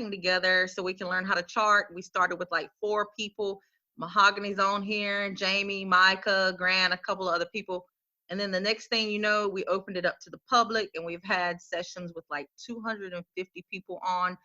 charting together so we can learn how to chart. We started with like 4 people. Mahogany's on here, Jamie, Micah, Grant, a couple of other people. And then the next thing you know, we opened it up to the public, and we've had sessions with like 250 people on.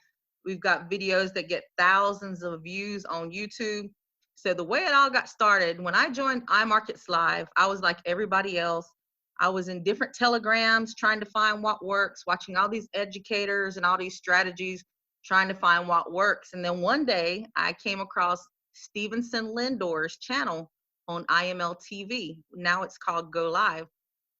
We've got videos that get thousands of views on YouTube. So the way it all got started, when I joined iMarkets Live, I was like everybody else. I was in different telegrams trying to find what works, watching all these educators and all these strategies, trying to find what works. And then one day I came across Stevenson Lindor's channel on IML TV. Now it's called Go Live.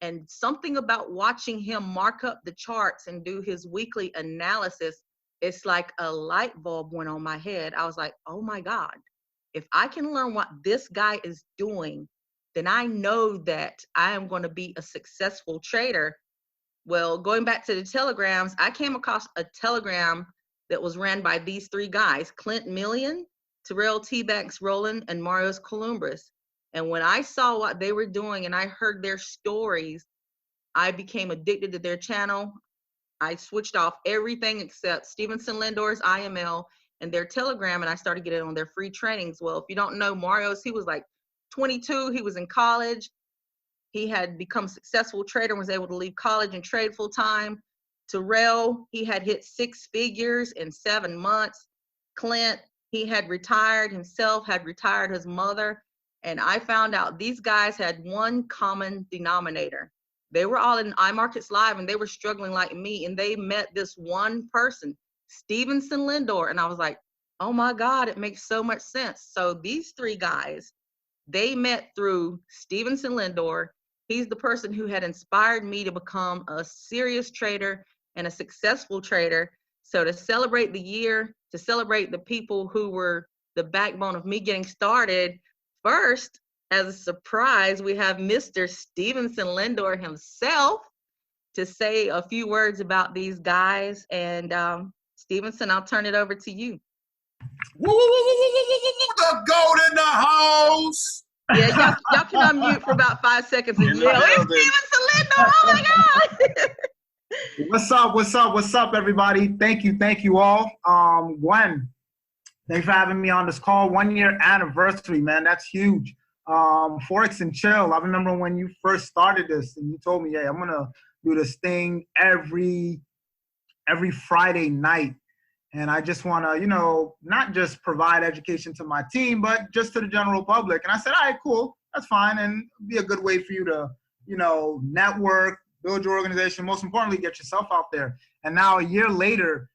And something about watching him mark up the charts and do his weekly analysis, it's like a light bulb went on my head. I was like, oh my God, if I can learn what this guy is doing, then I know that I am going to be a successful trader. Well, going back to the telegrams, I came across a telegram that was ran by these 3 guys, Clint Millien, Terrell Rolland, and Marios Kouloumbris. And when I saw what they were doing and I heard their stories, I became addicted to their channel. I switched off everything except Stevenson Lindor's IML and their telegram, and I started getting on their free trainings. Well, if you don't know Marios, he was like 22. He was in college. He had become a successful trader and was able to leave college and trade full time. Terrell, he had hit 6 figures in 7 months. Clint, he had retired himself, had retired his mother. And I found out these guys had one common denominator. They were all in iMarkets Live and they were struggling like me. And they met this one person, Stevenson Lindor. And I was like, oh my God, it makes so much sense. So these 3 guys, they met through Stevenson Lindor. He's the person who had inspired me to become a serious trader and a successful trader. So to celebrate the year, to celebrate the people who were the backbone of me getting started, first, as a surprise, we have Mr. Stevenson Lindor himself to say a few words about these guys. And Stevenson, I'll turn it over to you. Woo, woo, woo, woo, woo, woo, woo, the goat in the house. Yeah, y'all can unmute for about 5 seconds and yell, it's Stevenson Lindor, oh my God. What's up, everybody? Thank you all. Gwen, thanks for having me on this call. 1 year anniversary, man, that's huge. ForexNChill, I remember when you first started this and you told me, hey, I'm gonna do this thing every Friday night. And I just want to, not just provide education to my team, but just to the general public. And I said, all right, cool. That's fine. And it'd be a good way for you to, network, build your organization. Most importantly, get yourself out there. And now a year later,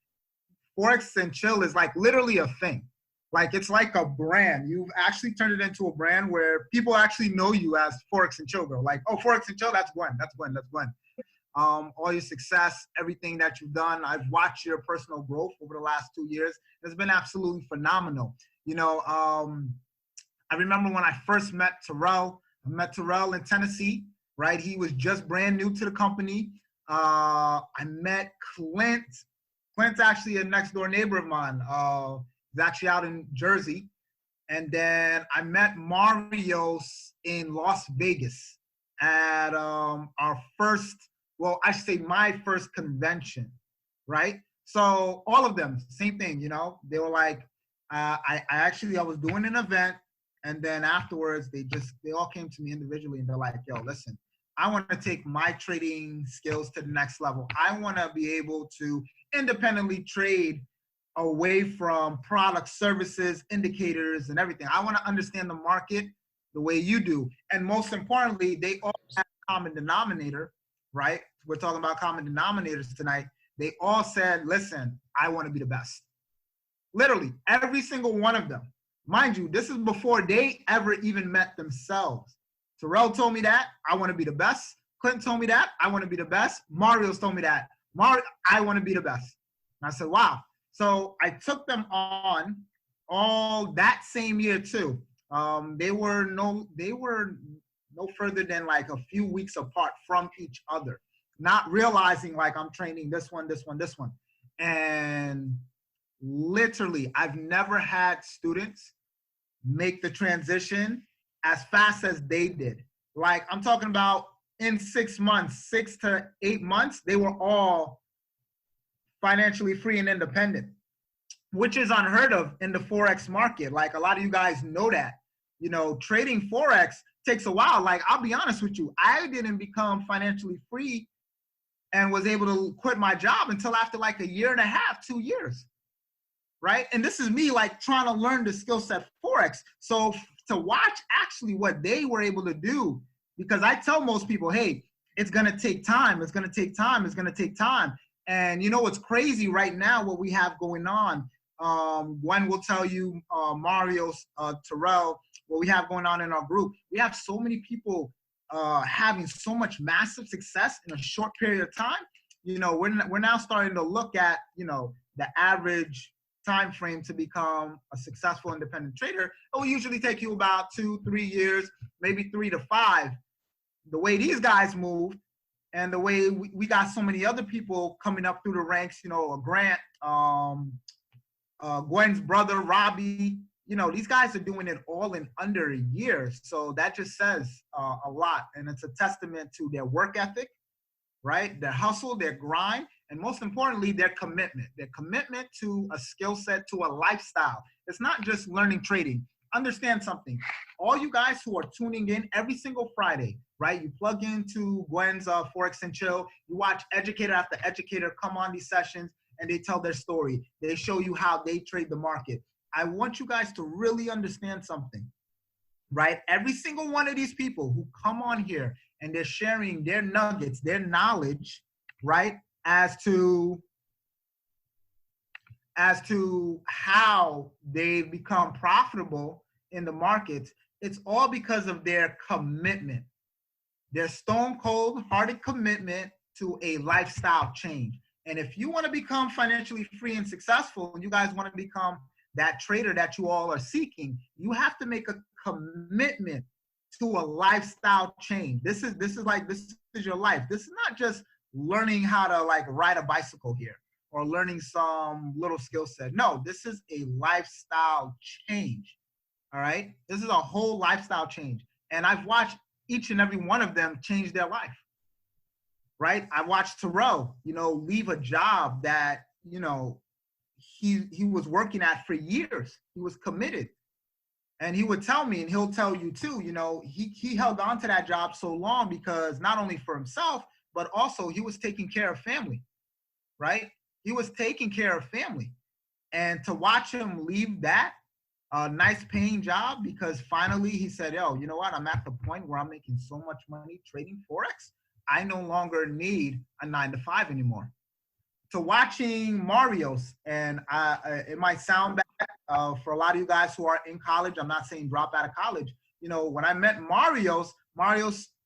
ForexNChill is like literally a thing. Like it's like a brand. You've actually turned it into a brand where people actually know you as ForexNChill, girl. Like, oh, ForexNChill, that's Gwen. That's Gwen. All your success, everything that you've done. I've watched your personal growth over the last 2 years. It's been absolutely phenomenal. I remember when I first met Terrell. I met Terrell in Tennessee, right? He was just brand new to the company. I met Clint. Clint's actually a next door neighbor of mine. He's actually out in Jersey. And then I met Marios in Las Vegas at our first, well, I should say my first convention, right? So all of them, same thing, they were like, I was doing an event, and then afterwards they all came to me individually and they're like, yo, listen, I want to take my trading skills to the next level. I want to be able to independently trade away from products, services, indicators, and everything. I want to understand the market the way you do. And most importantly, they all have a common denominator, right? We're talking about common denominators tonight. They all said, listen, I want to be the best. Literally, every single one of them. Mind you, this is before they ever even met themselves. Terrell told me that, I want to be the best. Clint told me that, I want to be the best. Mario's told me that, I want to be the best. And I said, wow. So I took them on all that same year too. They were no further than like a few weeks apart from each other, not realizing like I'm training this one. And literally, I've never had students make the transition as fast as they did. Like I'm talking about in 6 months, 6 to 8 months, they were all financially free and independent. which is unheard of in the Forex market. Like, a lot of you guys know that, trading Forex takes a while. Like, I'll be honest with you, I didn't become financially free and was able to quit my job until after like a year and a half, 2 years, right? And this is me like trying to learn the skill set Forex. So to watch actually what they were able to do, because I tell most people, hey, it's gonna take time, it's gonna take time, it's gonna take time. And what's crazy right now, what we have going on, Gwen will tell you, Mario, Terrell, what we have going on in our group. We have so many people having so much massive success in a short period of time. We're now starting to look at, the average time frame to become a successful independent trader. It will usually take you about 2-3 years, maybe 3 to 5. The way these guys move, and the way we got so many other people coming up through the ranks, Grant, Gwen's brother, Robbie, these guys are doing it all in under a year. So that just says a lot. And it's a testament to their work ethic, right? Their hustle, their grind, and most importantly, their commitment to a skill set, to a lifestyle. It's not just learning trading. Understand something. All you guys who are tuning in every single Friday, right? You plug into Gwen's ForexNChill, you watch educator after educator come on these sessions, and they tell their story. They show you how they trade the market. I want you guys to really understand something, right? Every single one of these people who come on here and they're sharing their nuggets, their knowledge, right? As to how they become profitable in the markets, it's all because of their commitment, their stone cold hearted commitment to a lifestyle change. And if you want to become financially free and successful, and you guys want to become that trader that you all are seeking, you have to make a commitment to a lifestyle change. This is your life. This is not just learning how to like ride a bicycle here or learning some little skill set. No, this is a lifestyle change. All right. This is a whole lifestyle change. And I've watched each and every one of them change their life. Right. I watched Terrell, leave a job that, he was working at for years. He was committed. And he would tell me, and he'll tell you too, he held on to that job so long because not only for himself, but also he was taking care of family, right? He was taking care of family. And to watch him leave that nice paying job because finally he said, yo, you know what? I'm at the point where I'm making so much money trading Forex. I no longer need a 9-to-5 anymore. To watching Mario's, and it might sound bad for a lot of you guys who are in college. I'm not saying drop out of college. When I met Mario's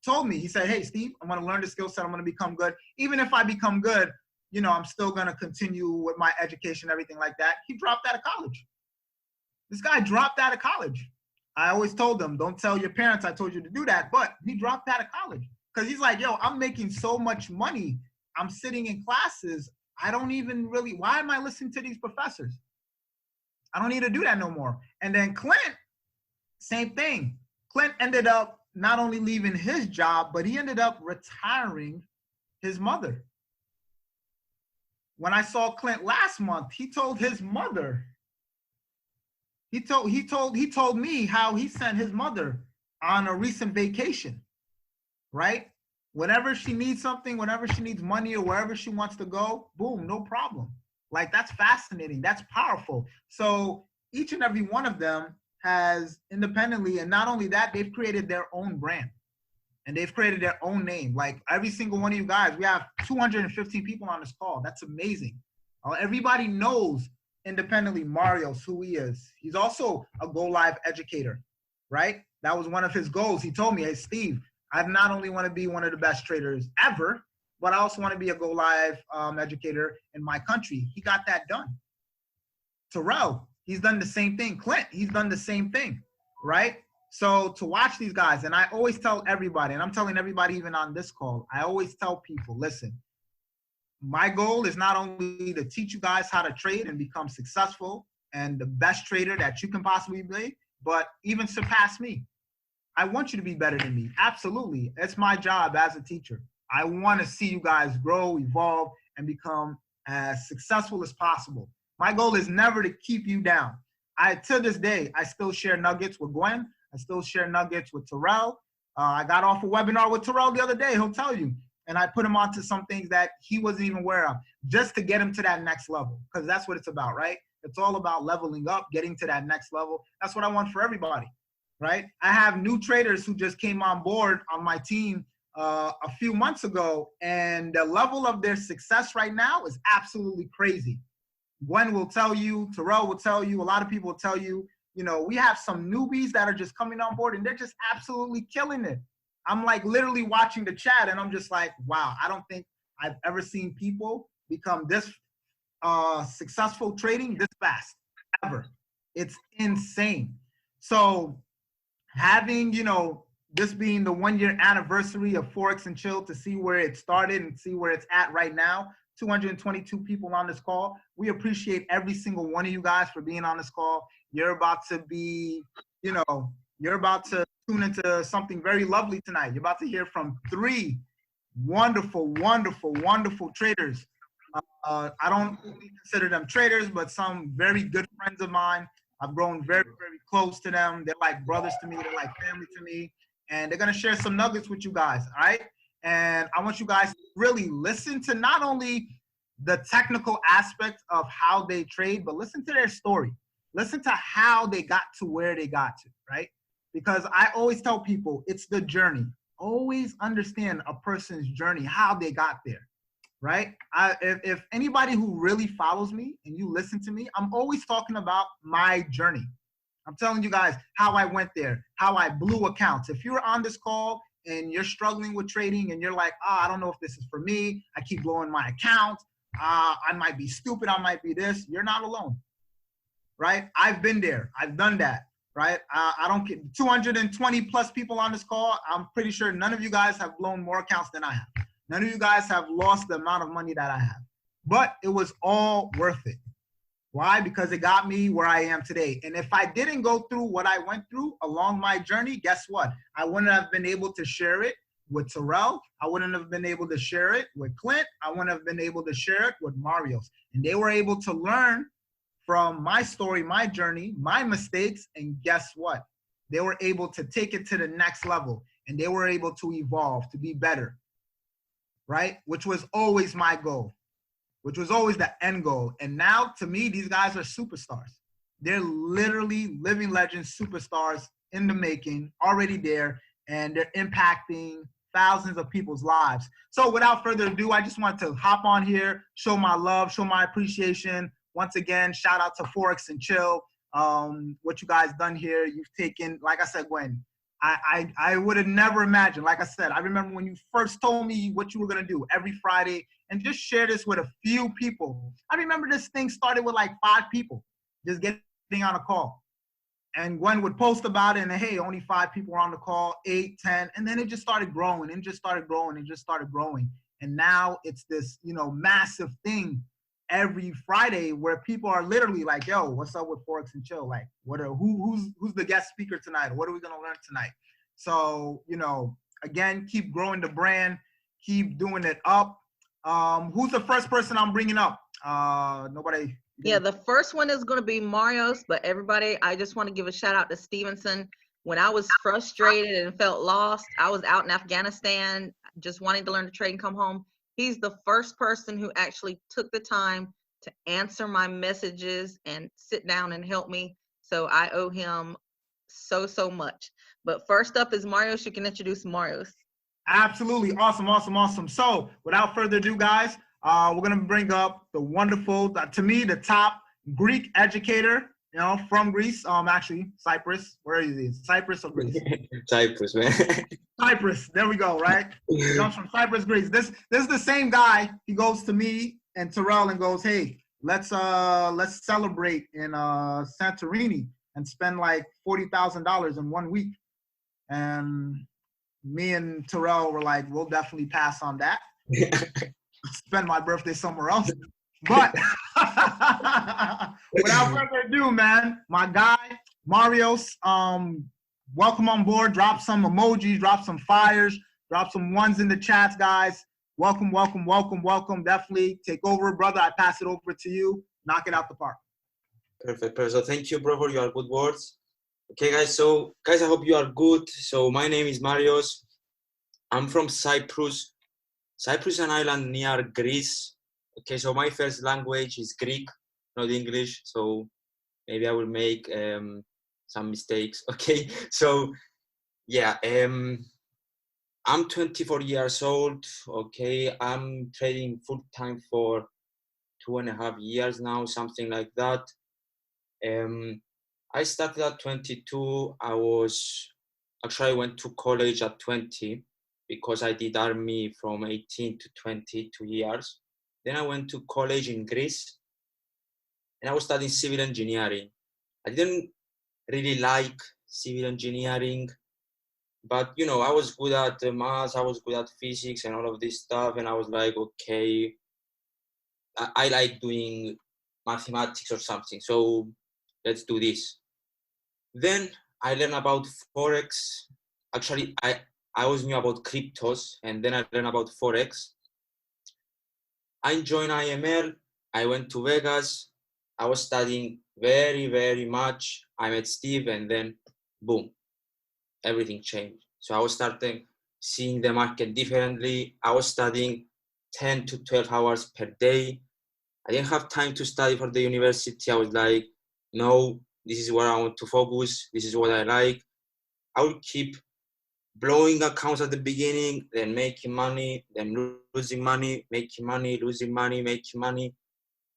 told me, he said, hey, Steve, I'm going to learn the skill set. I'm going to become good. Even if I become good, I'm still going to continue with my education, everything like that. He dropped out of college. This guy dropped out of college. I always told them, don't tell your parents I told you to do that. But he dropped out of college because he's like, yo, I'm making so much money. I'm sitting in classes. I don't even really, why am I listening to these professors? I don't need to do that no more. And then Clint, same thing. Clint ended up not only leaving his job, but he ended up retiring his mother. When I saw Clint last month, he told his mother, he told me how he sent his mother on a recent vacation, right? Whenever she needs something, whenever she needs money or wherever she wants to go, boom, no problem. Like, that's fascinating. That's powerful. So each and every one of them has independently, and not only that, they've created their own brand and they've created their own name. Like every single one of you guys, we have 215 people on this call. That's amazing. Everybody knows independently Mario's who he is. He's also a Go Live educator, right? That was one of his goals. He told me, hey, Steve, I not only want to be one of the best traders ever, but I also want to be a Go Live educator in my country. He got that done. Terrell, he's done the same thing. Clint, he's done the same thing, right? So to watch these guys, and I always tell everybody, and I'm telling everybody even on this call, I always tell people, listen, my goal is not only to teach you guys how to trade and become successful and the best trader that you can possibly be, but even surpass me. I want you to be better than me. Absolutely. It's my job as a teacher. I want to see you guys grow, evolve, and become as successful as possible. My goal is never to keep you down. To this day, I still share nuggets with Gwen. I still share nuggets with Terrell. I got off a webinar with Terrell the other day. He'll tell you. And I put him onto some things that he wasn't even aware of, just to get him to that next level, because that's what it's about, right? It's all about leveling up, getting to that next level. That's what I want for everybody, right? I have new traders who just came on board on my team a few months ago, and the level of their success right now is absolutely crazy. Gwen will tell you, Terrell will tell you, a lot of people will tell you, you know, we have some newbies that are just coming on board and they're just absolutely killing it. I'm like literally watching the chat and I'm just like, wow, I don't think I've ever seen people become this successful trading this fast, ever. It's insane. So having, you know, this being the 1-year anniversary of ForexNChill, to see where it started and see where it's at right now, 222 people on this call. We appreciate every single one of you guys for being on this call. You're about to be, you know, you're about to tune into something very lovely tonight. You're about to hear from 3 wonderful, wonderful, wonderful traders. I don't really consider them traders, but some very good friends of mine. I've grown very, very close to them. They're like brothers to me. They're like family to me. And they're going to share some nuggets with you guys, all right? And I want you guys to really listen to not only the technical aspect of how they trade, but listen to their story. Listen to how they got to where they got to, right? Because I always tell people it's the journey. Always understand a person's journey, how they got there, right? If anybody who really follows me and you listen to me, I'm always talking about my journey. I'm telling you guys how I went there, how I blew accounts. If you're on this call and you're struggling with trading and you're like, oh, I don't know if this is for me, I keep blowing my account, I might be stupid, I might be this, you're not alone, right? I've been there, I've done that, right? I don't get 220 plus people on this call. I'm pretty sure none of you guys have blown more accounts than I have. None of you guys have lost the amount of money that I have, but it was all worth it. Why? Because it got me where I am today. And if I didn't go through what I went through along my journey, guess what? I wouldn't have been able to share it with Terrell. I wouldn't have been able to share it with Clint. I wouldn't have been able to share it with Marios. And they were able to learn from my story, my journey, my mistakes. And guess what? They were able to take it to the next level. And they were able to evolve, to be better, right? Which was always my goal. Which was always the end goal. And now, to me, these guys are superstars. They're literally living legends, superstars in the making, already there, and they're impacting thousands of people's lives. So without further ado, I just want to hop on here, show my love, show my appreciation. Once again, shout out to ForexNChill. What you guys done here, you've taken, like I said, Gwen, I would have never imagined. Like I said, I remember when you first told me what you were going to do every Friday and just share this with a few people. I remember this thing started with like 5 people just getting on a call. And Gwen would post about it and, hey, only 5 people were on the call, 8, 10. And then it just started growing and just started growing and just started growing. And now it's this, you know, massive thing every Friday where people are literally like, yo, what's up with ForexNChill? Like, who's the guest speaker tonight? What are we going to learn tonight? So, you know, again, keep growing the brand, keep doing it up. Who's the first person I'm bringing up? Nobody. Yeah, the first one is going to be Marios, but everybody, I just want to give a shout out to Stevenson. When I was frustrated and felt lost, I was out in Afghanistan, just wanting to learn to trade and come home. He's the first person who actually took the time to answer my messages and sit down and help me. So I owe him so, so much. But first up is Marios. You can introduce Marios. Absolutely. Awesome, awesome, awesome. So without further ado, guys, we're going to bring up the wonderful, to me, the top Greek educator, you know, from Greece. Actually, Cyprus. Where is he? Cyprus or Greece? Cyprus, man. Cyprus. There we go, right? He comes from Cyprus, Greece. This is the same guy. He goes to me and Terrell and goes, hey, let's celebrate in Santorini and spend like $40,000 in 1 week. And me and Terrell were like, we'll definitely pass on that. Spend my birthday somewhere else. But without further ado, man, my guy, Marios, welcome on board. Drop some emojis, drop some fires, drop some ones in the chats, guys. Welcome, welcome, welcome, welcome. Definitely take over, brother. I pass it over to you. knock it out the park. Perfect. So thank you, bro, for your good words. Okay, guys. So, guys, I hope you are good. So, my name is Marios. I'm from Cyprus. Cyprus is an island near Greece. Okay, so my first language is Greek, not English. So maybe I will make some mistakes. Okay, so yeah, I'm 24 years old. Okay, I'm trading full time for 2.5 years now, something like that. I started at 22. I went to college at 20 because I did army from 18 to 20, 2 years. Then I went to college in Greece and I was studying civil engineering. I didn't really like civil engineering, but you know, I was good at maths, I was good at physics and all of this stuff. And I was like, okay, I like doing mathematics or something. So let's do this. Then I learned about Forex. Actually, I always knew about cryptos, and then I learned about Forex. I joined IML. I went to Vegas. I was studying very, very much. I met Steve, and then boom, everything changed. So I was starting seeing the market differently. I was studying 10 to 12 hours per day. I didn't have time to study for the university. I was like, no, this is where I want to focus. This is what I like. I would keep blowing accounts at the beginning, then making money, then losing money, making money, losing money, making money,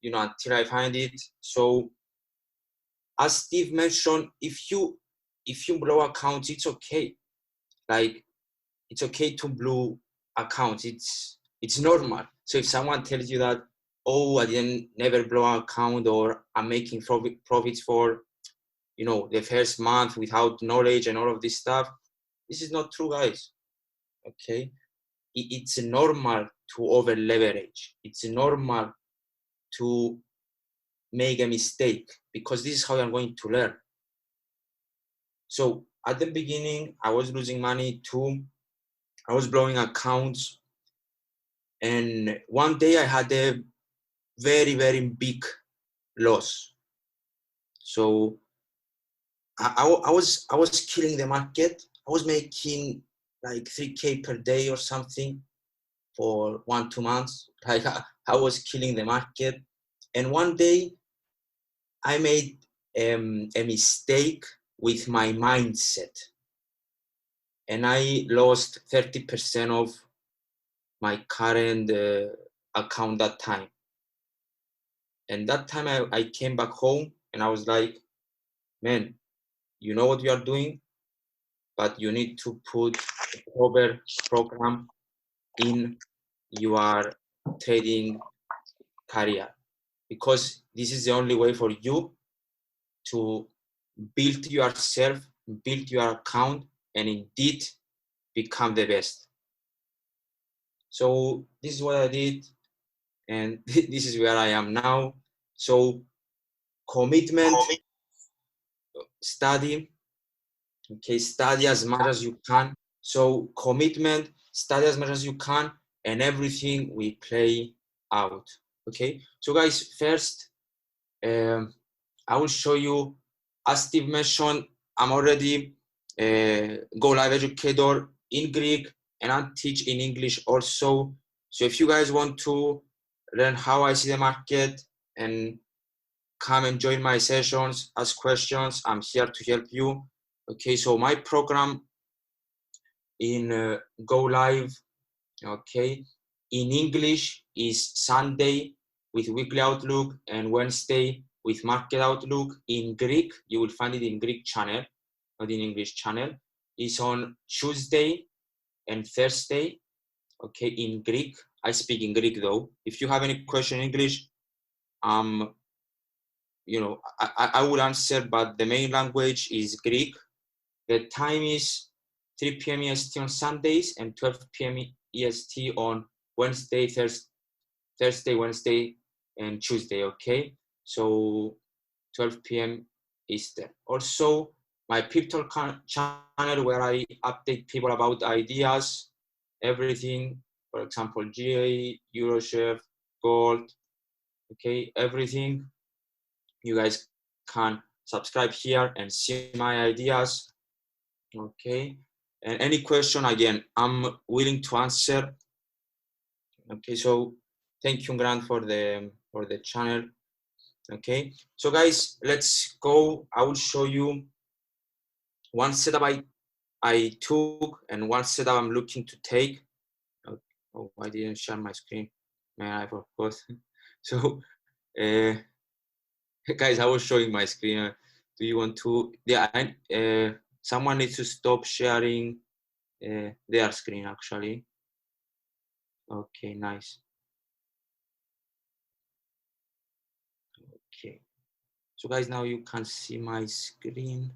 you know, until I find it. So as Steve mentioned, if you blow accounts, it's okay. Like, it's okay to blow accounts. It's normal. So if someone tells you that, oh, I didn't never blow an account, or I'm making profits for, you know, the first month without knowledge and all of this stuff, this is not true, guys. Okay, it's normal to over leverage. It's normal to make a mistake because this is how you're going to learn. So at the beginning, I was losing money too. I was blowing accounts, and one day I had a very, very big loss. So I was killing the market. I was making like 3K per day or something for 1-2 months. Like I was killing the market. And one day I made a mistake with my mindset, and I lost 30% of my current account that time. And that time I came back home and I was like, man, you know what you are doing, but you need to put a proper program in your trading career, because this is the only way for you to build yourself, build your account, and indeed become the best. So this is what I did, and this is where I am now. So commitment, study, okay, study as much as you can. So commitment, study as much as you can, and everything will play out. Okay, so guys, first I will show you, as Steve mentioned, I'm already a Go Live educator in Greek, and I teach in English also. So if you guys want to learn how I see the market and come and join my sessions, ask questions, I'm here to help you. Okay, so my program in Go Live, okay, in English is Sunday with weekly outlook and Wednesday with market outlook. In Greek, you will find it in Greek channel, not in English channel. It's on Tuesday and Thursday, okay, in Greek. I speak in Greek though. If you have any question in English, you know, I will answer, but the main language is Greek. The time is 3 p.m. EST on Sundays and 12 p.m. EST on Wednesday, Thursday, Wednesday, and Tuesday, okay? So 12 p.m. Eastern. Also, my Pip channel where I update people about ideas, everything, for example, GA, Euroshare, gold, okay, everything. You guys can subscribe here and see my ideas. Okay, and any question, again, I'm willing to answer. Okay, so thank you, Grant, for the channel. Okay, so guys, let's go. I will show you one setup I took and one setup I'm looking to take. Oh, I didn't share my screen. Man, I forgot. So, guys, I was showing my screen. Do you want to? Yeah, someone needs to stop sharing their screen, actually. Okay, nice. Okay. So, guys, now you can see my screen.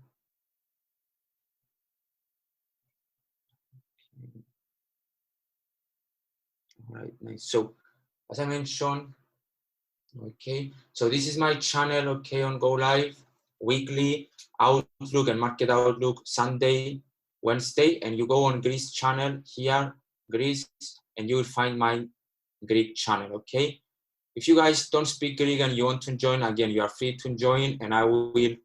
All right, nice. So, as I mentioned, okay, so this is my channel, okay, on Go Live, weekly Outlook and Market Outlook, Sunday, Wednesday, and you go on Greece channel here, Greece, and you will find my Greek channel, okay? If you guys don't speak Greek and you want to join, again, you are free to join, and I will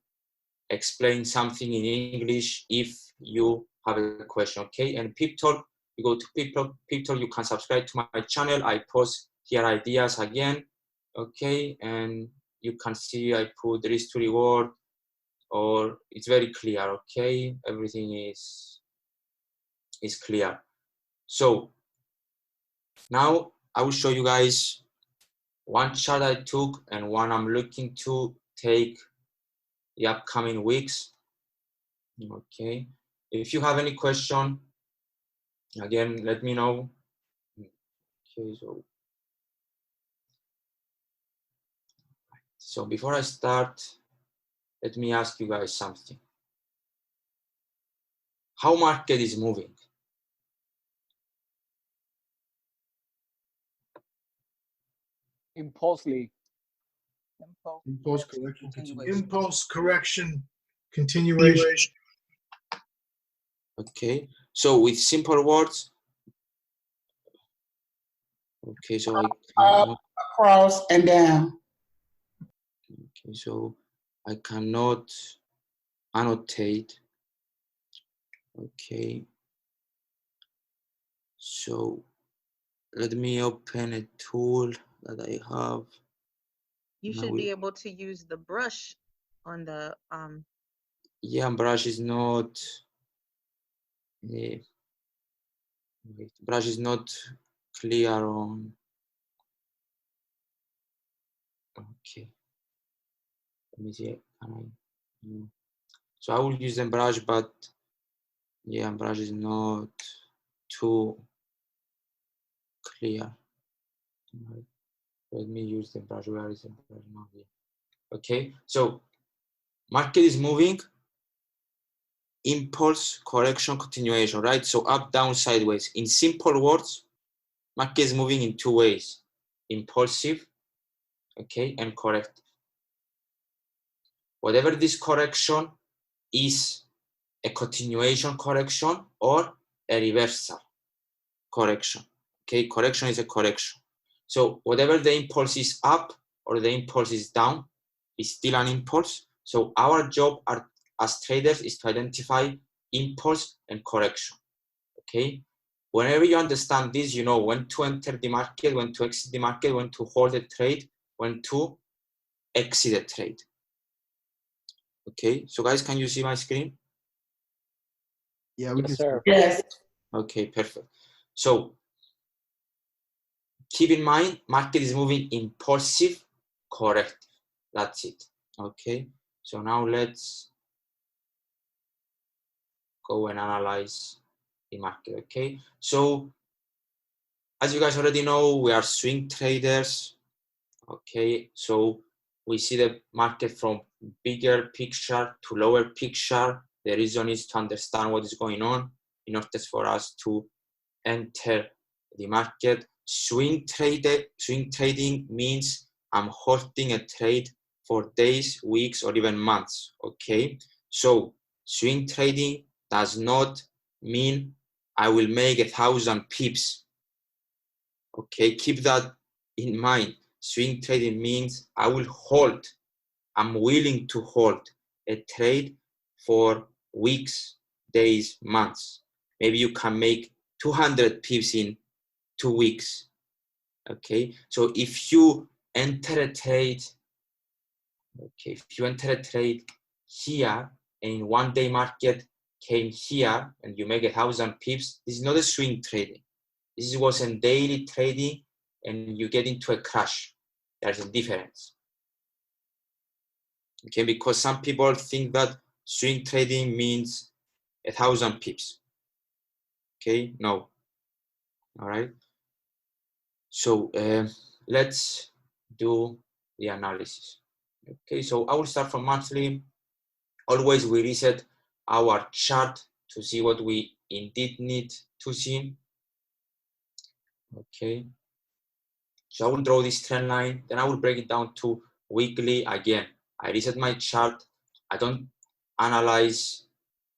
explain something in English if you have a question, okay? And Pip Talk, you go to Pip Talk, you can subscribe to my channel. I post here ideas again, okay? And you can see I put risk to reward, or it's very clear, okay? Everything is clear. So now I will show you guys one chart I took and one I'm looking to take the upcoming weeks. Okay, if you have any question, again, let me know. Okay, so before I start, let me ask you guys something. How market is moving? Impulsively. Impulse correction continuation. Impulse correction continuation. Okay, so with simple words. Okay, so I cannot, across and down. okay, so I cannot annotate. Okay, so let me open a tool that I have. You should be able to use the brush on the Yeah, brush is not brush is not clear on. Okay, let me see. Can I? No. So I will use the brush, but yeah, brush is not too clear. Right. Let me use the brush. Where is the brush now? Here. Okay, so market is moving. Impulse, correction, continuation, right? So up, down, sideways. In simple words, market is moving in two ways: impulsive, okay, and corrective. Whatever this correction is, a continuation correction or a reversal correction. Okay, correction is a correction. So whatever the impulse is up or the impulse is down, is still an impulse. So our job as traders is to identify impulse and correction. Okay, whenever you understand this, you know when to enter the market, when to exit the market, when to hold a trade, when to exit a trade. Okay, so guys, can you see my screen? Yeah, we Yes, can. sir. Yes. Okay, perfect. So keep in mind, market is moving impulsive, corrective. That's it. Okay, so now let's go and analyze the market. Okay, so as you guys already know, we are swing traders. Okay, so we see the market from bigger picture to lower picture. The reason is to understand what is going on in order for us to enter the market. Swing trading means I'm holding a trade for days, weeks, or even months. Okay, so swing trading does not mean I will make 1,000 pips. Okay, keep that in mind. Swing trading means I will hold I'm willing to hold a trade for weeks, days, months. Maybe you can make 200 pips in 2 weeks. Okay, so if you enter a trade, if you enter a trade here and in 1 day market came here and you make 1,000 pips, this is not a swing trading. This was a daily trading and you get into a crash. There's a difference. Okay, because some people think that swing trading means 1,000 pips. Okay, no. All right. So let's do the analysis. Okay, so I will start from monthly. Always we reset our chart to see what we indeed need to see. Okay, so I will draw this trend line, then I will break it down to weekly. Again, I reset my chart. I don't analyze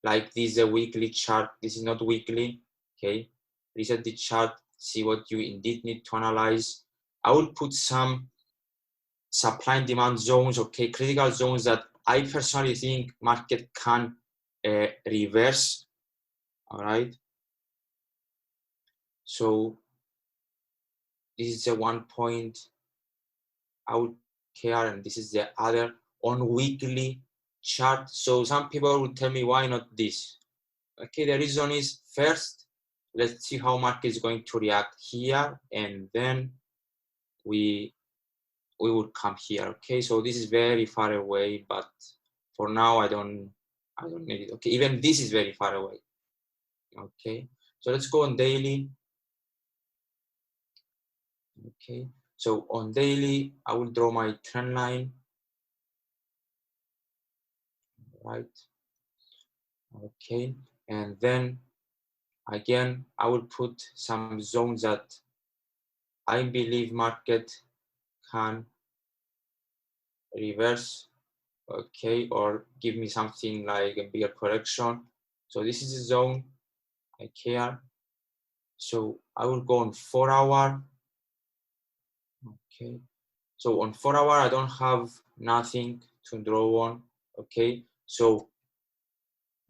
like this is a weekly chart. This is not weekly. Okay, reset the chart, see what you indeed need to analyze. I will put some supply and demand zones, okay, critical zones that I personally think market can reverse. All right, so this is the 1 point I would care, and this is the other on weekly chart. So some people will tell me, why not this? Okay, the reason is, first, let's see how market is going to react here, and then we would come here. Okay, so this is very far away, but for now I don't need it. Okay, even this is very far away. Okay, so let's go on daily. Okay, so on daily I will draw my trend line. Right. Okay, and then again I will put some zones that I believe market can reverse, okay, or give me something like a bigger correction. So this is a zone I care. So I will go on 4 hour. Okay, so on 4 hour I don't have nothing to draw on. Okay, so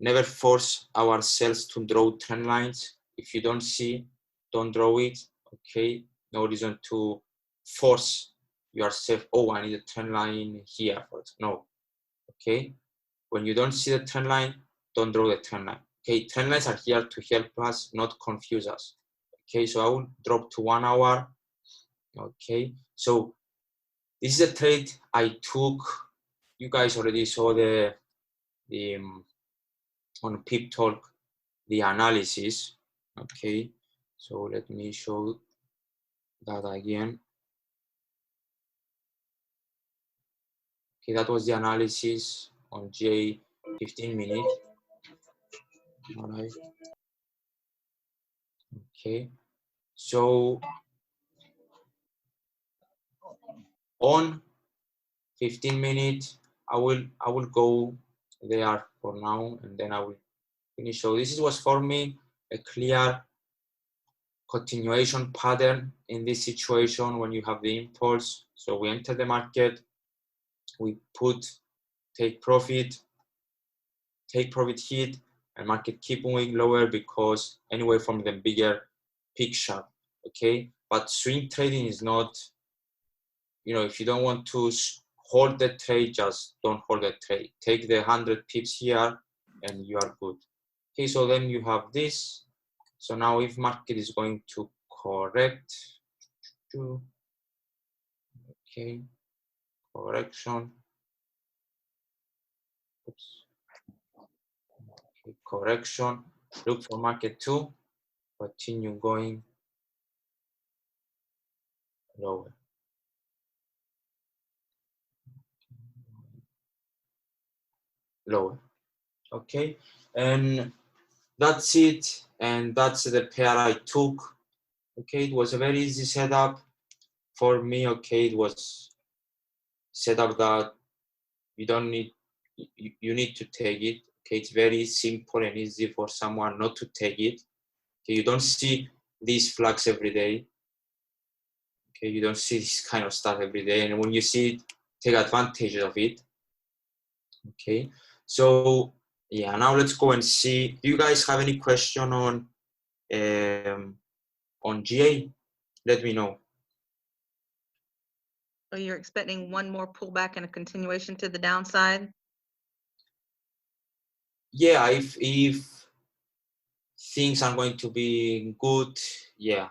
never force ourselves to draw trend lines. If you don't see, don't draw it. Okay, no reason to force yourself. Oh, I need a trend line here. No. Okay, when you don't see the trend line, don't draw the trend line. Okay, trend lines are here to help us, not confuse us. Okay, so I will drop to 1 hour. Okay, so this is a trade I took. You guys already saw the on Pip Talk the analysis. Okay, so let me show that again. Okay, that was the analysis on J 15 minutes. All right. Okay, so on 15 minutes, I will go there for now, and then I will finish. So this was forming a clear continuation pattern in this situation when you have the impulse. So we enter the market, we take profit hit, and market keep moving lower because anyway from the bigger picture. Okay, but swing trading is not, you know, if you don't want to hold the trade, just don't hold the trade. Take the 100 pips here and you are good. Okay, so then you have this. So now if market is going to correct, okay, correction, oops, okay, correction, look for market to continue going lower. Lower. Okay, and that's it, and that's the pair I took. Okay, it was a very easy setup for me. Okay, it was setup that you don't need, you need to take it. Okay, it's very simple and easy for someone not to take it. Okay, you don't see these flags every day. Okay, you don't see this kind of stuff every day, and when you see it, take advantage of it. Okay, so yeah, now let's go and see. Do you guys have any question on GA? Let me know. So you're expecting one more pullback and a continuation to the downside? Yeah, if things are going to be good, yeah.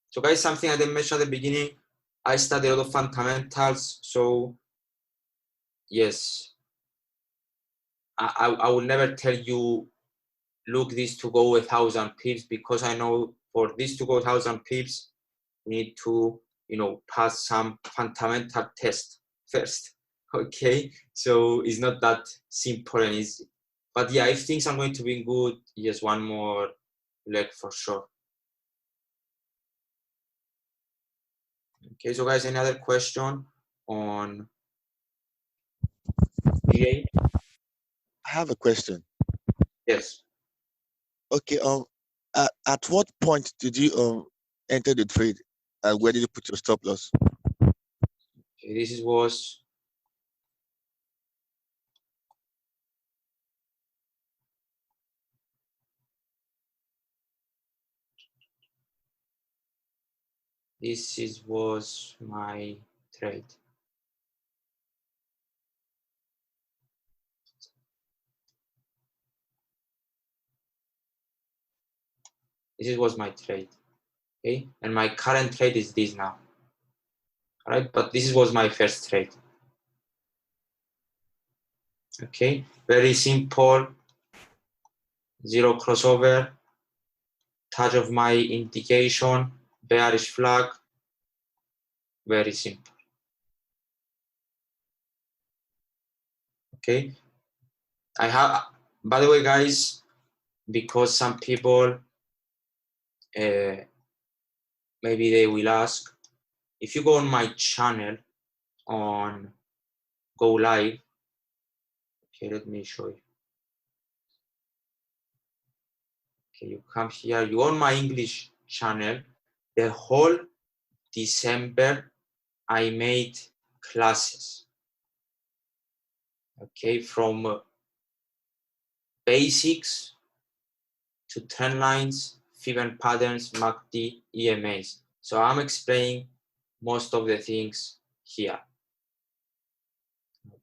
So guys, something I didn't mention at the beginning, I study a lot of fundamentals. So yes, I will never tell you, look, this to go 1,000 pips, because I know for this to go 1,000 pips, we need to, you know, pass some fundamental test first. Okay, so it's not that simple and easy. But yeah, if things are going to be good, yes, one more leg for sure. Okay, so guys, any other question on GA? I have a question. Yes. Okay. At what point did you enter the trade, and where did you put your stop loss? Okay, this was my trade. This was my trade. Okay, and my current trade is this now. All right, but this was my first trade. Okay, very simple. Zero crossover, touch of my indication, bearish flag. Very simple. Okay, I have, by the way, guys, because some people maybe they will ask, if you go on my channel on Go Live, okay, let me show you. Okay, you come here, you on my English channel. The whole December I made classes, okay, from basics to trend lines, fib and patterns, MACD, EMAs. So I'm explaining most of the things here.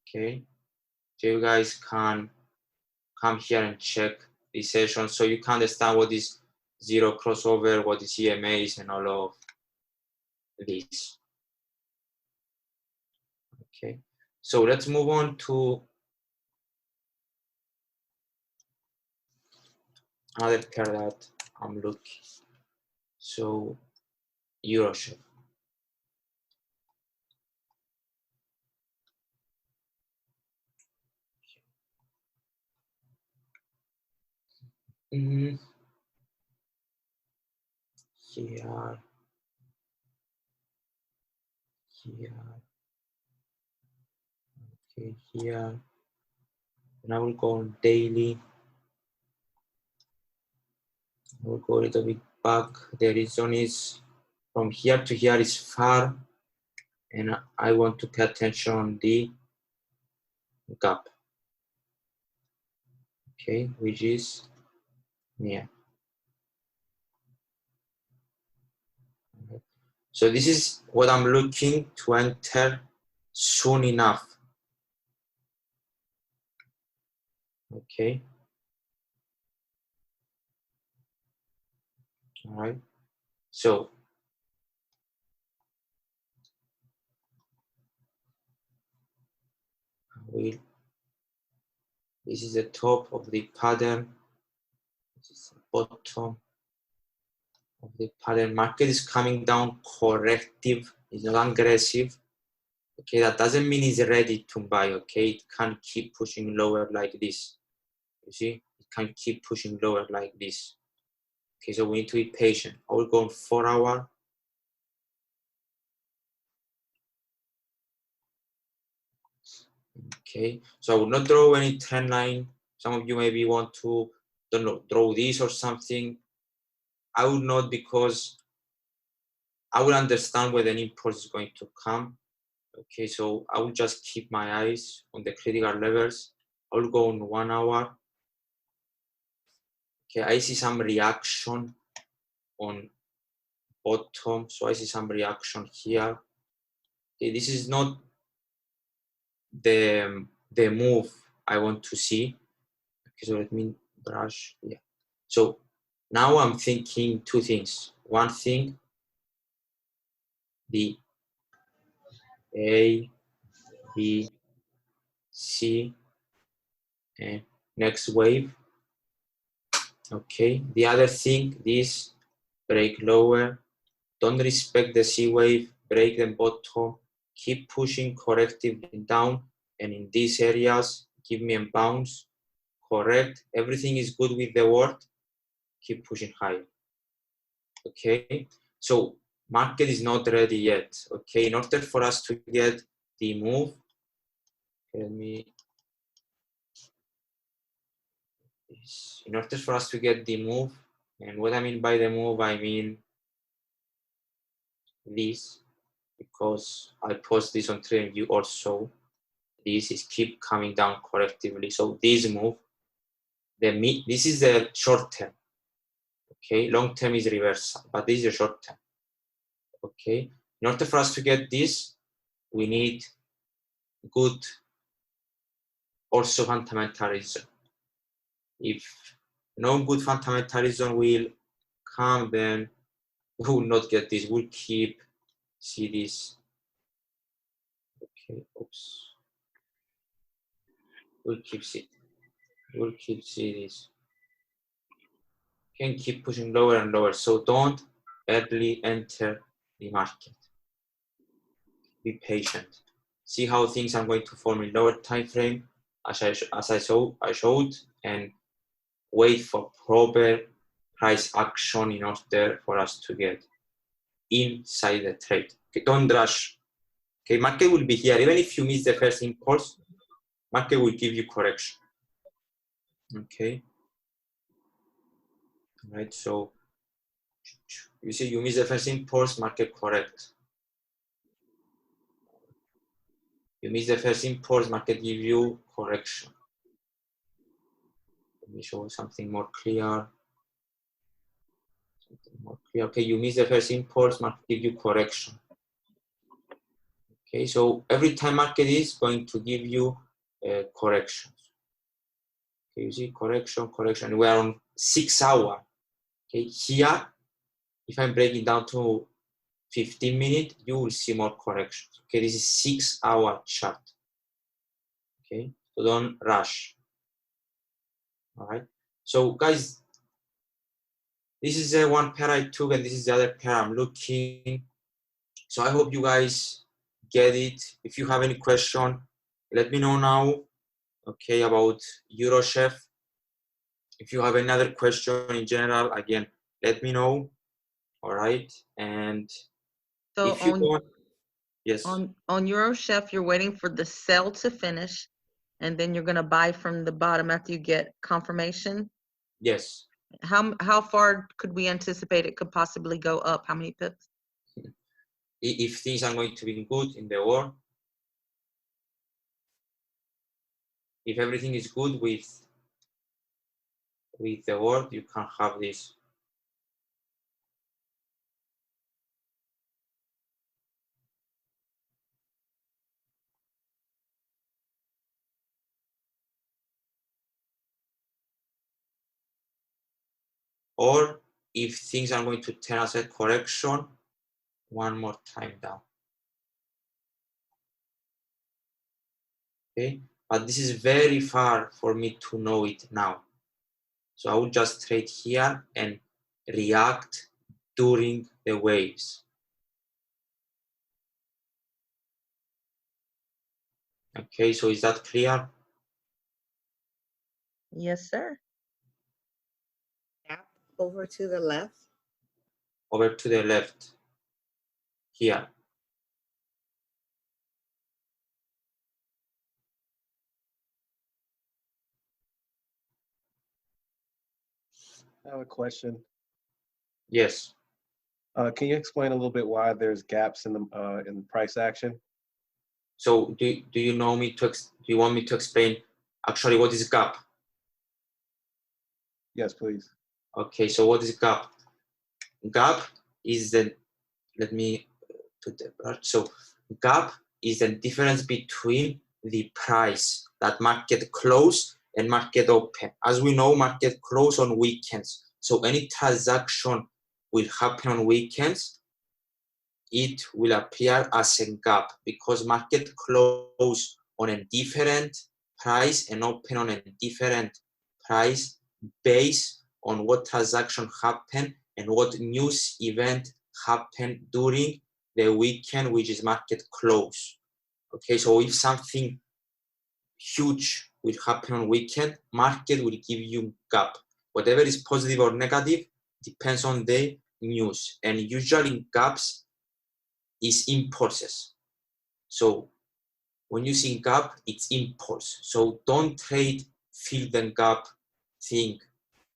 Okay, so you guys can come here and check this session so you can understand what is zero crossover, what is EMAs, and all of this. Okay, so let's move on to another pair that I'm looking. So Euroship. Here, okay, here, and I will go on daily. I will go a little bit back. The reason is from here to here is far, and I want to pay attention on the gap. Okay, which is near. So this is what I'm looking to enter soon enough. Okay. All right. So this is the top of the pattern. This is the bottom of the pattern. Market is coming down corrective. It's not aggressive. Okay, that doesn't mean it's ready to buy. Okay, it can keep pushing lower like this. You see, it can keep pushing lower like this. Okay, so we need to be patient. I will go on 4 hour. Okay, so I will not draw any trend line. Some of you maybe want to, don't know, draw this or something. I would not, because I will understand where the impulse is going to come. Okay, so I will just keep my eyes on the critical levels. I will go on 1 hour. Okay, I see some reaction on bottom, so I see some reaction here. Okay, this is not the move I want to see. Okay, so let me brush. Yeah. So now I'm thinking two things. One thing, the A, B, C, and next wave. Okay. The other thing, this break lower. Don't respect the C wave. Break the bottom. Keep pushing correctively down. And in these areas, give me a bounce. Correct. Everything is good with the word. Keep pushing higher. Okay. So market is not ready yet. Okay. In order for us to get the move, let me. In order for us to get the move, and what I mean by the move, I mean this, because I post this on TradingView also. This is keep coming down correctively. So this move, this is the short term. Okay, long term is reversal, but this is the short term. Okay, in order for us to get this, we need good also fundamentalism. If no good fundamentalism will come, then we will not get this. We'll keep see this. Okay, oops. We'll keep see. We'll keep see this. Can keep pushing lower and lower. So don't early enter the market. Be patient. See how things are going to form in lower time frame, as I showed, and wait for proper price action in order for us to get inside the trade. Okay, don't rush. Okay, market will be here. Even if you miss the first impulse, market will give you correction. Okay. Right. So you see, you miss the first impulse, market correct. You miss the first impulse, market give you correction. Let me show something more clear. Okay, you miss the first impulse, market give you correction. Okay, so every time market is going to give you corrections. Okay, you see correction, correction. We are on 6 hour. Okay, here, if I'm breaking down to 15 minutes, you will see more corrections. Okay, this is 6 hour chart. Okay, so don't rush. All right. So guys, this is the one pair I took, and this is the other pair I'm looking. So I hope you guys get it. If you have any question, let me know now. Okay, about EuroChef. If you have another question in general, again, let me know. All right, and So if you want, yes, on EuroChef, you're waiting for the sell to finish, and then you're going to buy from the bottom after you get confirmation. yes. How far could we anticipate it could possibly go up? How many pips? If things are going to be good in the world, if everything is good with the world, you can have this. Or if things are going to turn as a correction, one more time down. Okay, but this is very far for me to know it now. So I will just trade here and react during the waves. Okay, so is that clear? Yes, sir. Gap over to the left. Over to the left, here. I have a question. Yes. Can you explain a little bit why there's gaps in the price action? So do you know me to do you want me to explain actually what is gap? Yes, please. Okay, so what is gap? Gap is the, let me put the part. So gap is the difference between the price that market close and market open. As we know, market close on weekends. So any transaction will happen on weekends, it will appear as a gap because market close on a different price and open on a different price based on what transaction happened and what news event happened during the weekend, which is market close. Okay, so if something huge will happen on weekend, market will give you gap. Whatever is positive or negative depends on the news, and usually gaps is impulses. So when you see gap, it's impulse. So don't trade fill the gap thing,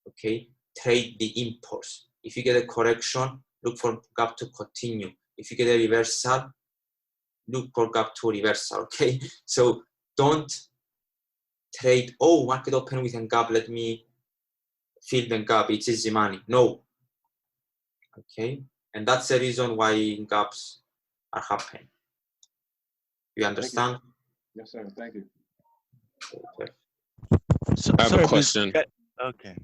okay? Trade the impulse. If you get a correction, look for gap to continue. If you get a reversal, look for gap to reversal, okay? So don't trade, oh, market open with a gap, let me fill the gap, it's easy money. No, okay? And that's the reason why gaps are happening. You understand? Yes, sir. Thank you. Okay. So, I have sorry, a question. Okay.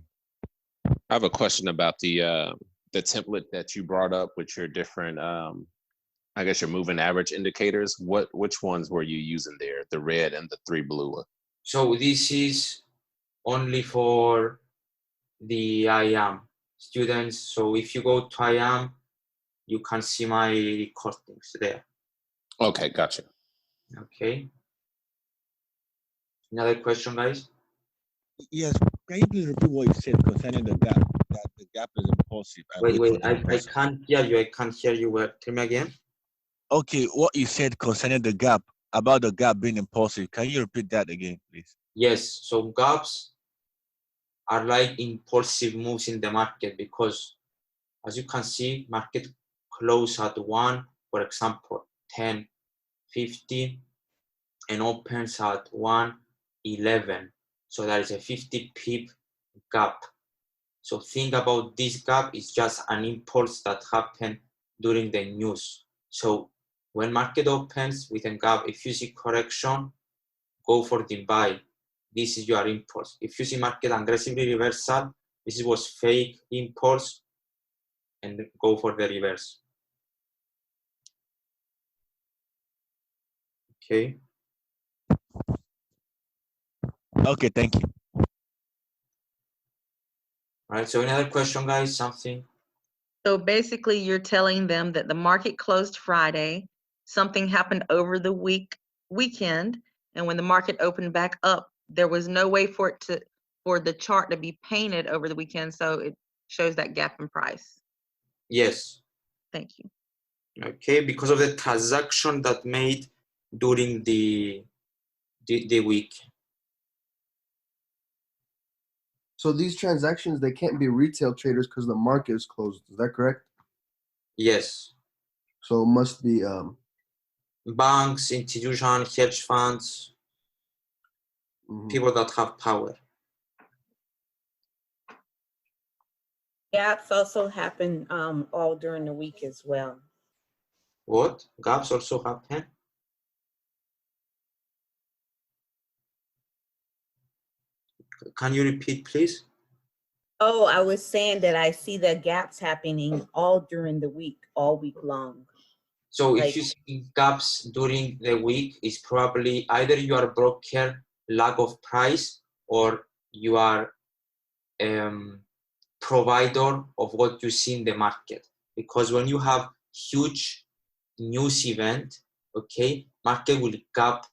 I have a question about the template that you brought up with your different, I guess your moving average indicators. Which ones were you using there? The red and the 3 blue. So this is only for the IAM students. So if you go to IAM, you can see my recordings there. Okay, gotcha. Okay. Another question, guys? Yes. Can you please repeat what you said concerning the gap? That the gap is impulsive. Wait, I can't hear you. I can't hear you well. Tell me again. Okay, what you said concerning the gap, about the gap being impulsive. Can you repeat that again, please? Yes, so gaps are like impulsive moves in the market because as you can see, market close at 1, for example, 10, 15, and opens at 1, 11. So there is a 50 pip gap. So think about this gap is just an impulse that happened during the news. So when market opens with a gap, if you see correction, go for the buy. This is your impulse. If you see market aggressively reversal, this was fake impulse, and go for the reverse. Okay. Okay, thank you. All right, so any other question, guys? Something? So basically, you're telling them that the market closed Friday, something happened over the weekend, and when the market opened back up, there was no way for the chart to be painted over the weekend, so it shows that gap in price. Yes. Thank you. Okay, because of the transaction that made during the week. So these transactions, they can't be retail traders because the market is closed. Is that correct? Yes. So it must be banks, institutions, hedge funds, people that have power. Gaps also happen all during the week as well. What? Gaps also happen? Can you repeat, please? Oh, I was saying that I see the gaps happening all during the week, all week long. So like, if you see gaps during the week, it's probably either you are broker, lack of price, or you are provider of what you see in the market. Because when you have huge news event, okay, market will gap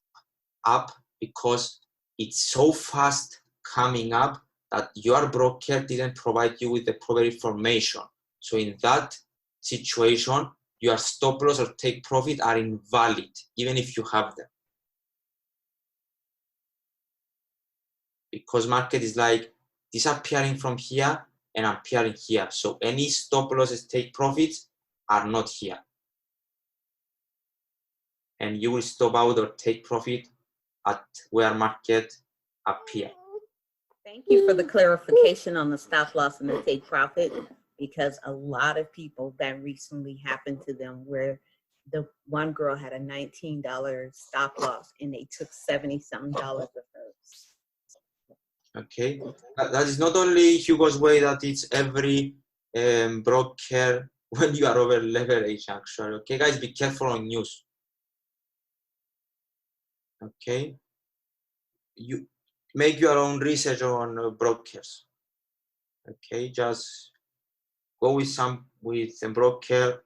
up because it's so fast coming up that your broker didn't provide you with the proper information. So in that situation, your stop loss or take profit are invalid, even if you have them. Because market is like disappearing from here and appearing here. So any stop losses, take profits are not here. and you will stop out or take profit at where market appear. Thank you for the clarification on the stop loss and the take profit, because a lot of people that recently happened to them where the one girl had a $19 stop loss and they took $70-something of hers. Okay, that is not only Hugo's way, that it's every broker when you are over leverage actually. Okay, guys, be careful on news. Okay, you make your own research on brokers. Okay, just go with a broker,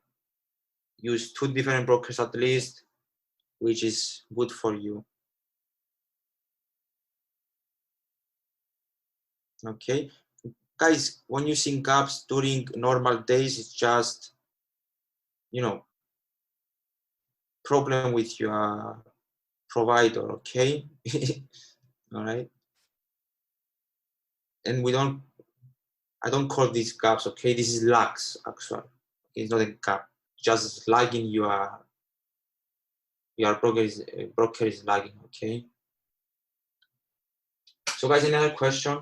use 2 different brokers at least, which is good for you. Okay, guys, when using gaps during normal days, it's just, you know, problem with your provider. Okay. All right, and I don't call these gaps. Okay, this is lags actually. Okay? It's not a gap, just lagging your broker is lagging. Okay, so guys, any other question?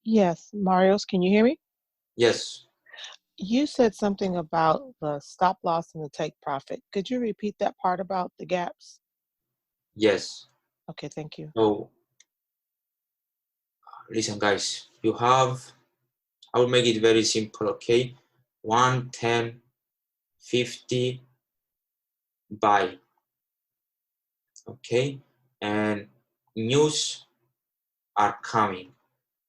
Yes, Marios, can you hear me? Yes. You said something about the stop loss and the take profit. Could you repeat that part about the gaps? Yes. Okay, thank you. So listen, guys, you have, I will make it very simple. Okay, 1, 10, 50 buy. Okay, and news are coming.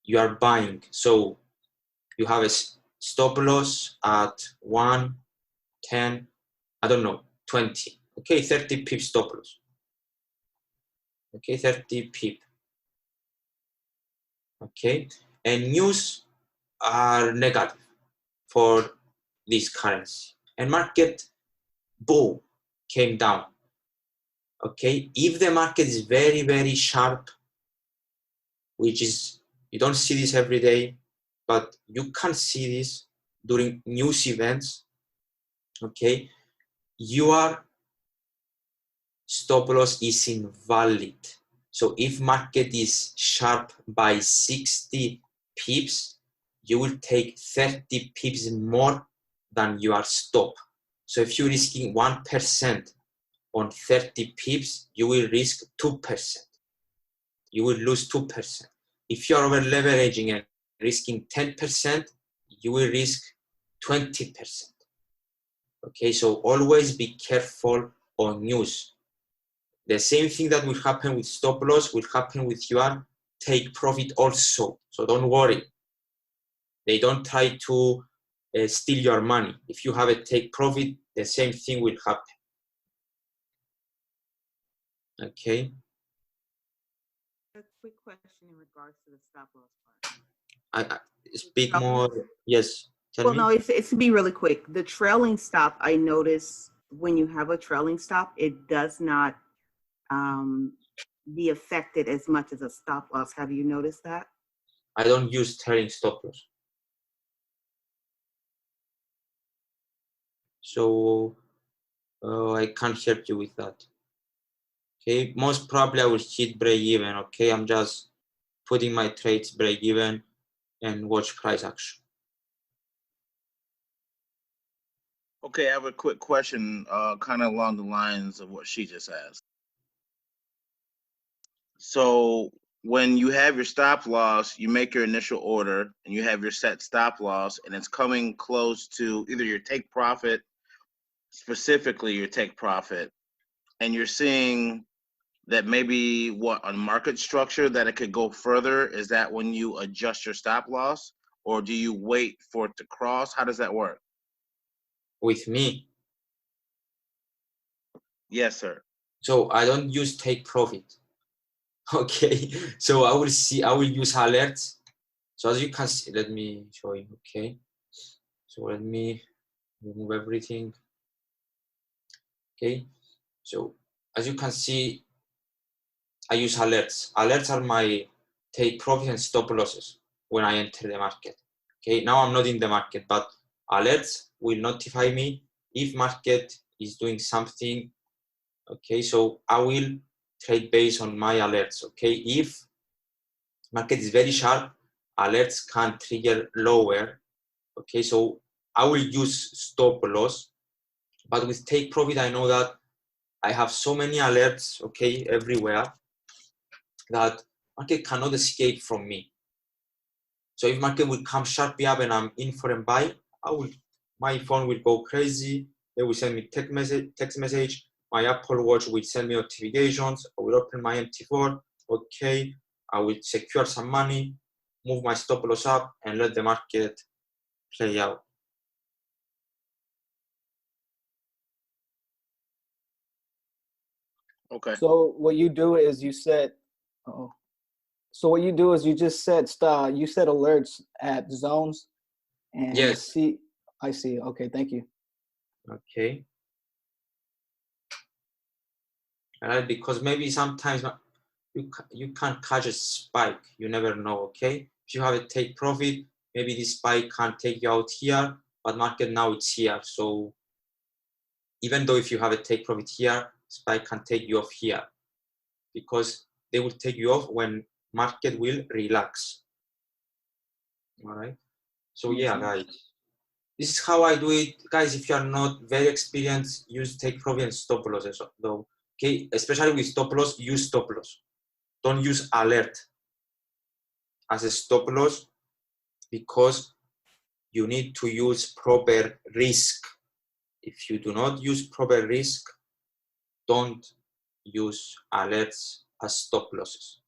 You are buying, so you have a stop loss at 1, 10, I don't know, 20. Okay, 30 pip stop loss. Okay, 30 pip. Okay, and news are negative for this currency, and market, boom, came down. Okay, if the market is very, very sharp, which is, you don't see this every day, but you can see this during news events. Okay, your stop loss is invalid. So if market is sharp by 60 pips, you will take 30 pips more than your stop. So if you're risking 1% on 30 pips, you will risk 2%. You will lose 2%. If you're over leveraging and risking 10%, you will risk 20%. Okay, so always be careful on news. The same thing that will happen with stop loss will happen with your take profit also. So don't worry. They don't try to steal your money. If you have a take profit, the same thing will happen. Okay. A quick question in regards to the stop loss part. I speak more. Yes. Tell me. No, it's to be really quick. The trailing stop, I notice when you have a trailing stop, it does not be affected as much as a stop loss. Have you noticed that? I don't use trailing stop loss. So I can't help you with that. Okay, most probably I will hit break even. Okay, I'm just putting my trades break even and watch price action. Okay, I have a quick question, kind of along the lines of what she just asked. So when you have your stop loss, you make your initial order and you have your set stop loss, and it's coming close to either your take profit, specifically your take profit, and you're seeing that maybe on market structure that it could go further. Is that when you adjust your stop loss, or do you wait for it to cross? How does that work? With me? Yes, sir. So I don't use take profit. Okay, so I will use alerts. So as you can see, let me show you. Okay, so let me remove everything. Okay, so as you can see, I use alerts. Alerts are my take profit and stop losses when I enter the market. Okay, now I'm not in the market, but alerts will notify me if market is doing something Okay, so I will trade based on my alerts. Okay, if market is very sharp, alerts can trigger lower. Okay, so I will use stop loss, but with take profit, I know that I have so many alerts, okay, everywhere, that market cannot escape from me. So if market will come sharply up and I'm in for a buy, my phone will go crazy. They will send me text message. My Apple Watch will send me notifications. I will open my MT4. Okay, I will secure some money, move my stop loss up, and let the market play out. Okay. So what you do is you set. So what you do is you just set you set alerts at zones, and Yes. see. I see. Okay, thank you. Okay. All right, because maybe sometimes you can't catch a spike. You never know. Okay, if you have a take profit, maybe this spike can't take you out here, but market now it's here. So even though if you have a take profit here, spike can take you off here, because they will take you off when market will relax. All right. So yeah, guys, this is how I do it, guys. If you are not very experienced, use take profit and stop losses though. Okay, especially with stop loss, use stop loss. Don't use alert as a stop loss, because you need to use proper risk. If you do not use proper risk, don't use alerts as stop losses.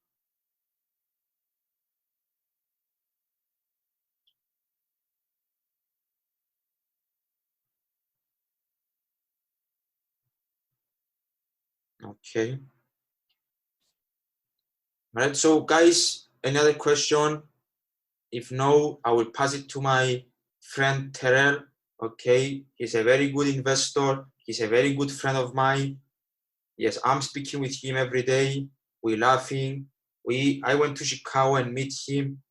Okay. All right, so guys, any other question? If no, I will pass it to my friend Terrell. Okay, he's a very good investor. He's a very good friend of mine. Yes, I'm speaking with him every day. We're laughing. I went to Chicago and meet him.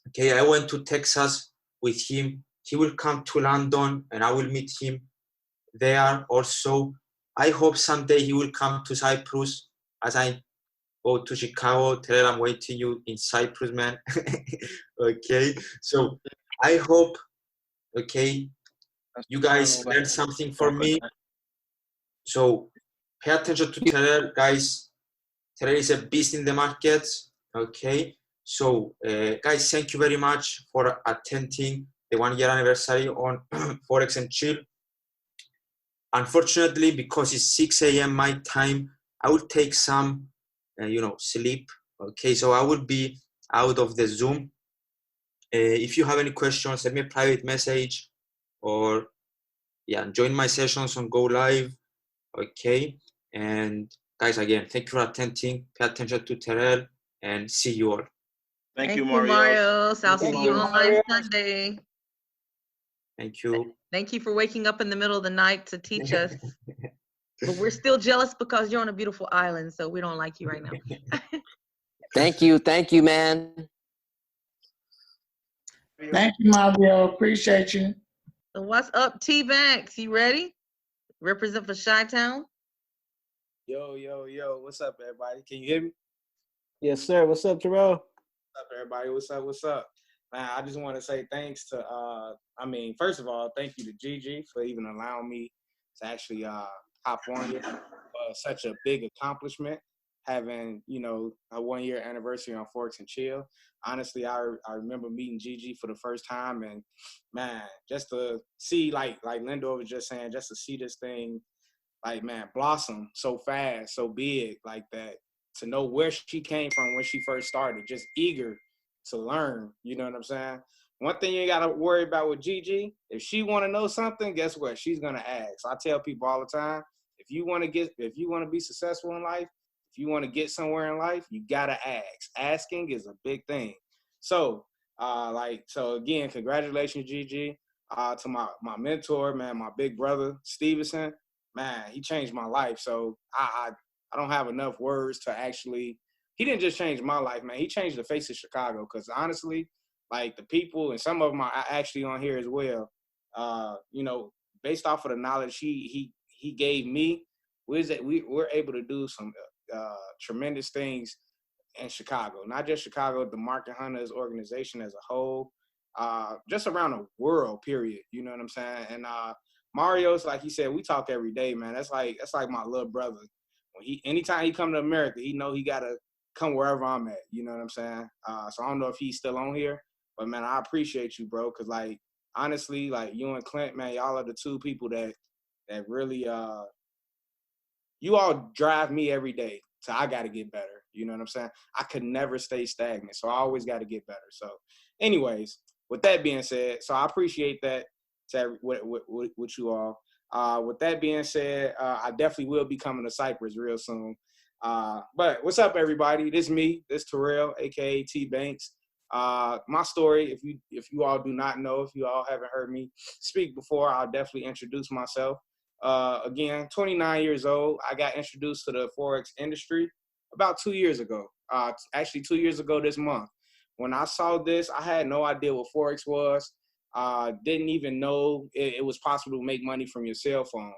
Okay, I went to Texas with him. He will come to London and I will meet him there also. I hope someday he will come to Cyprus as I go to Chicago. Terrell, I'm waiting you in Cyprus, man. Okay, so I hope, okay, you guys learned something from me. So pay attention to Terrell, guys. Terrell is a beast in the markets. Okay, so guys, thank you very much for attending the 1-year anniversary on ForexNChill. Unfortunately, because it's 6 a.m. my time, I will take some, sleep. Okay, so I will be out of the Zoom. If you have any questions, send me a private message, or join my sessions on Go Live. Okay, and guys, again, thank you for attending. Pay attention to Terrell, and see you all. Thank you, Mario. I'll see you online Sunday. Thank you. Thank you for waking up in the middle of the night to teach us. But we're still jealous because you're on a beautiful island, so we don't like you right now. Thank you, man. Thank you, Mario. Appreciate you. So what's up, T-Banks? You ready? Represent for Chi-Town? Yo. What's up, everybody? Can you hear me? Yes, sir. What's up, Terrell? What's up, everybody? What's up? Man, I just want to say thanks to, first of all, thank you to Gigi for even allowing me to actually hop on here. Such a big accomplishment, having, a 1-year anniversary on ForexNChill. Honestly, I remember meeting Gigi for the first time, and man, just to see, like Lindor was just saying, just to see this thing, like, man, blossom so fast, so big like that, to know where she came from when she first started, just eager to learn, you know what I'm saying? One thing you ain't got to worry about with Gigi, if she want to know something, guess what? She's going to ask. I tell people all the time, if you want to be successful in life, if you want to get somewhere in life, you got to ask. Asking is a big thing. So, again, congratulations, Gigi, to my mentor, man, my big brother, Stevenson. Man, he changed my life. So I don't have enough words to actually, he didn't just change my life, man. He changed the face of Chicago, because honestly, like, the people, and some of them are actually on here as well, based off of the knowledge he gave me, we're able to do some tremendous things in Chicago, not just Chicago, the Market Hunters organization as a whole, just around the world, period. You know what I'm saying? And Mario's, like he said, we talk every day, man. That's like my little brother. Anytime he come to America, he know he gotta come wherever I'm at. You know what I'm saying? So I don't know if he's still on here, but man, I appreciate you, bro. Cause like honestly, like you and Clint, man, y'all are the two people that really you all drive me every day. So I got to get better. You know what I'm saying? I could never stay stagnant. So I always got to get better. So anyways, with that being said, so I appreciate that with you all. With that being said, I definitely will be coming to Cyprus real soon. But what's up, everybody? This me, this Terrell, aka T Banks. My story, if you all do not know, if you all haven't heard me speak before, I'll definitely introduce myself. Again, 29 years old. I got introduced to the Forex industry about 2 years ago. Actually 2 years ago this month. When I saw this, I had no idea what Forex was. Didn't even know it was possible to make money from your cell phone.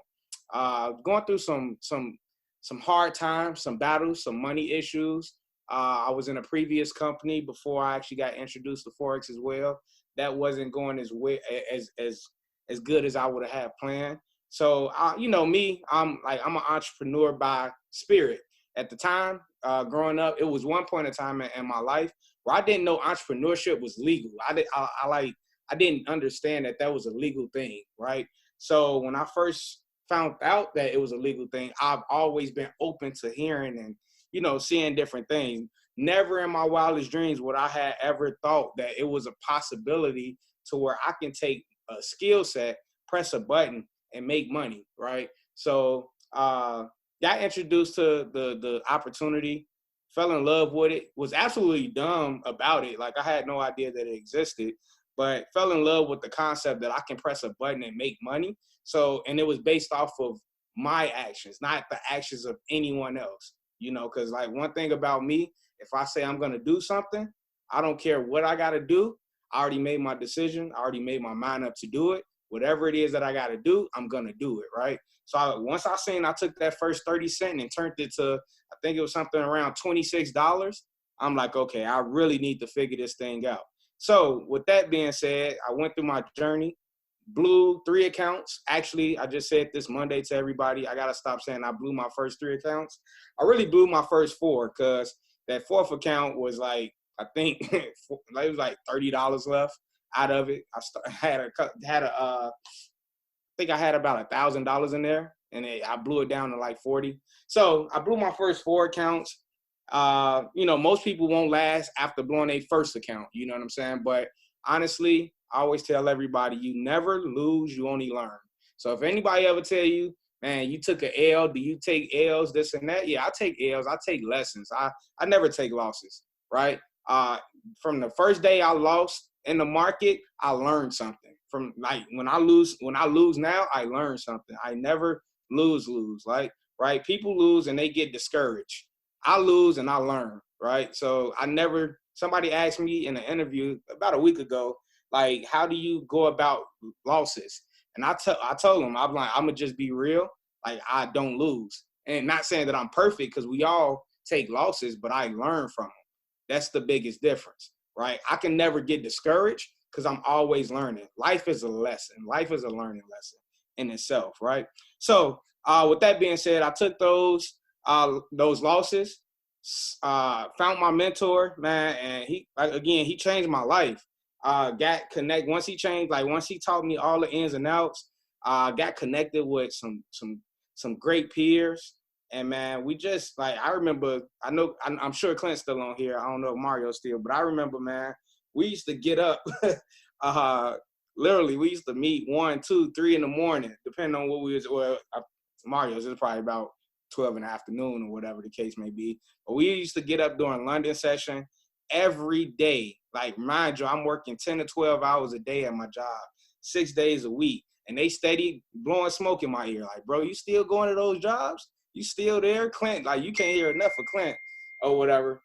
Going through some hard times, some battles, some money issues. I was in a previous company before I actually got introduced to Forex as well. That wasn't going as good as I would have had planned. So, you know me, I'm an entrepreneur by spirit. At the time, growing up, it was one point in time in my life where I didn't know entrepreneurship was legal. I didn't understand that was a legal thing, right? So when I first found out that it was a legal thing, I've always been open to hearing and, you know, seeing different things. Never in my wildest dreams would I have ever thought that it was a possibility to where I can take a skill set, press a button, and make money, right? So got introduced to the opportunity, fell in love with it, was absolutely dumb about it. Like I had no idea that it existed, but fell in love with the concept that I can press a button and make money. So, and it was based off of my actions, not the actions of anyone else, you know, because like one thing about me, if I say I'm going to do something, I don't care what I got to do. I already made my decision. I already made my mind up to do it. Whatever it is that I got to do, I'm going to do it, right? So once I seen I took that first 30 cents and turned it to, I think it was something around $26, I'm like, okay, I really need to figure this thing out. So with that being said, I went through my journey, blew 3 accounts. Actually, I just said this Monday to everybody, I got to stop saying I blew my first 3 accounts. I really blew my first 4 because that 4th account was like, I think it was like $30 left out of it. I think I had about $1,000 in there, and I blew it down to like 40. So I blew my first 4 accounts. You know, most people won't last after blowing a first account. You know what I'm saying? But honestly, I always tell everybody, you never lose, you only learn. So if anybody ever tell you, man, you took an L, do you take L's, this and that? Yeah, I take L's. I take lessons. I never take losses, right? From the first day I lost in the market, I learned something. From like when I lose now, I learn something. I never lose, like, right? People lose and they get discouraged. I lose and I learn, right? So somebody asked me in an interview about a week ago, like, how do you go about losses? And I told them, I'm like, I'm gonna just be real. Like, I don't lose. And not saying that I'm perfect, because we all take losses, but I learn from them. That's the biggest difference, right? I can never get discouraged because I'm always learning. Life is a lesson. Life is a learning lesson in itself, right? So with that being said, I took those losses, found my mentor, man, and he changed my life. Got connected once he taught me all the ins and outs. Got connected with some great peers. And man, we just I remember, I'm sure Clint's still on here. I don't know if Mario's still, but I remember, man, we used to get up, literally, we used to meet 1, 2, 3 in the morning, depending on what we was, Mario's is probably about 12 in the afternoon or whatever the case may be. But we used to get up during London session every day. Like, mind you, I'm working 10 to 12 hours a day at my job, 6 days a week. And they steady blowing smoke in my ear. Like, bro, you still going to those jobs? You still there? Clint, like, you can't hear enough of Clint or whatever.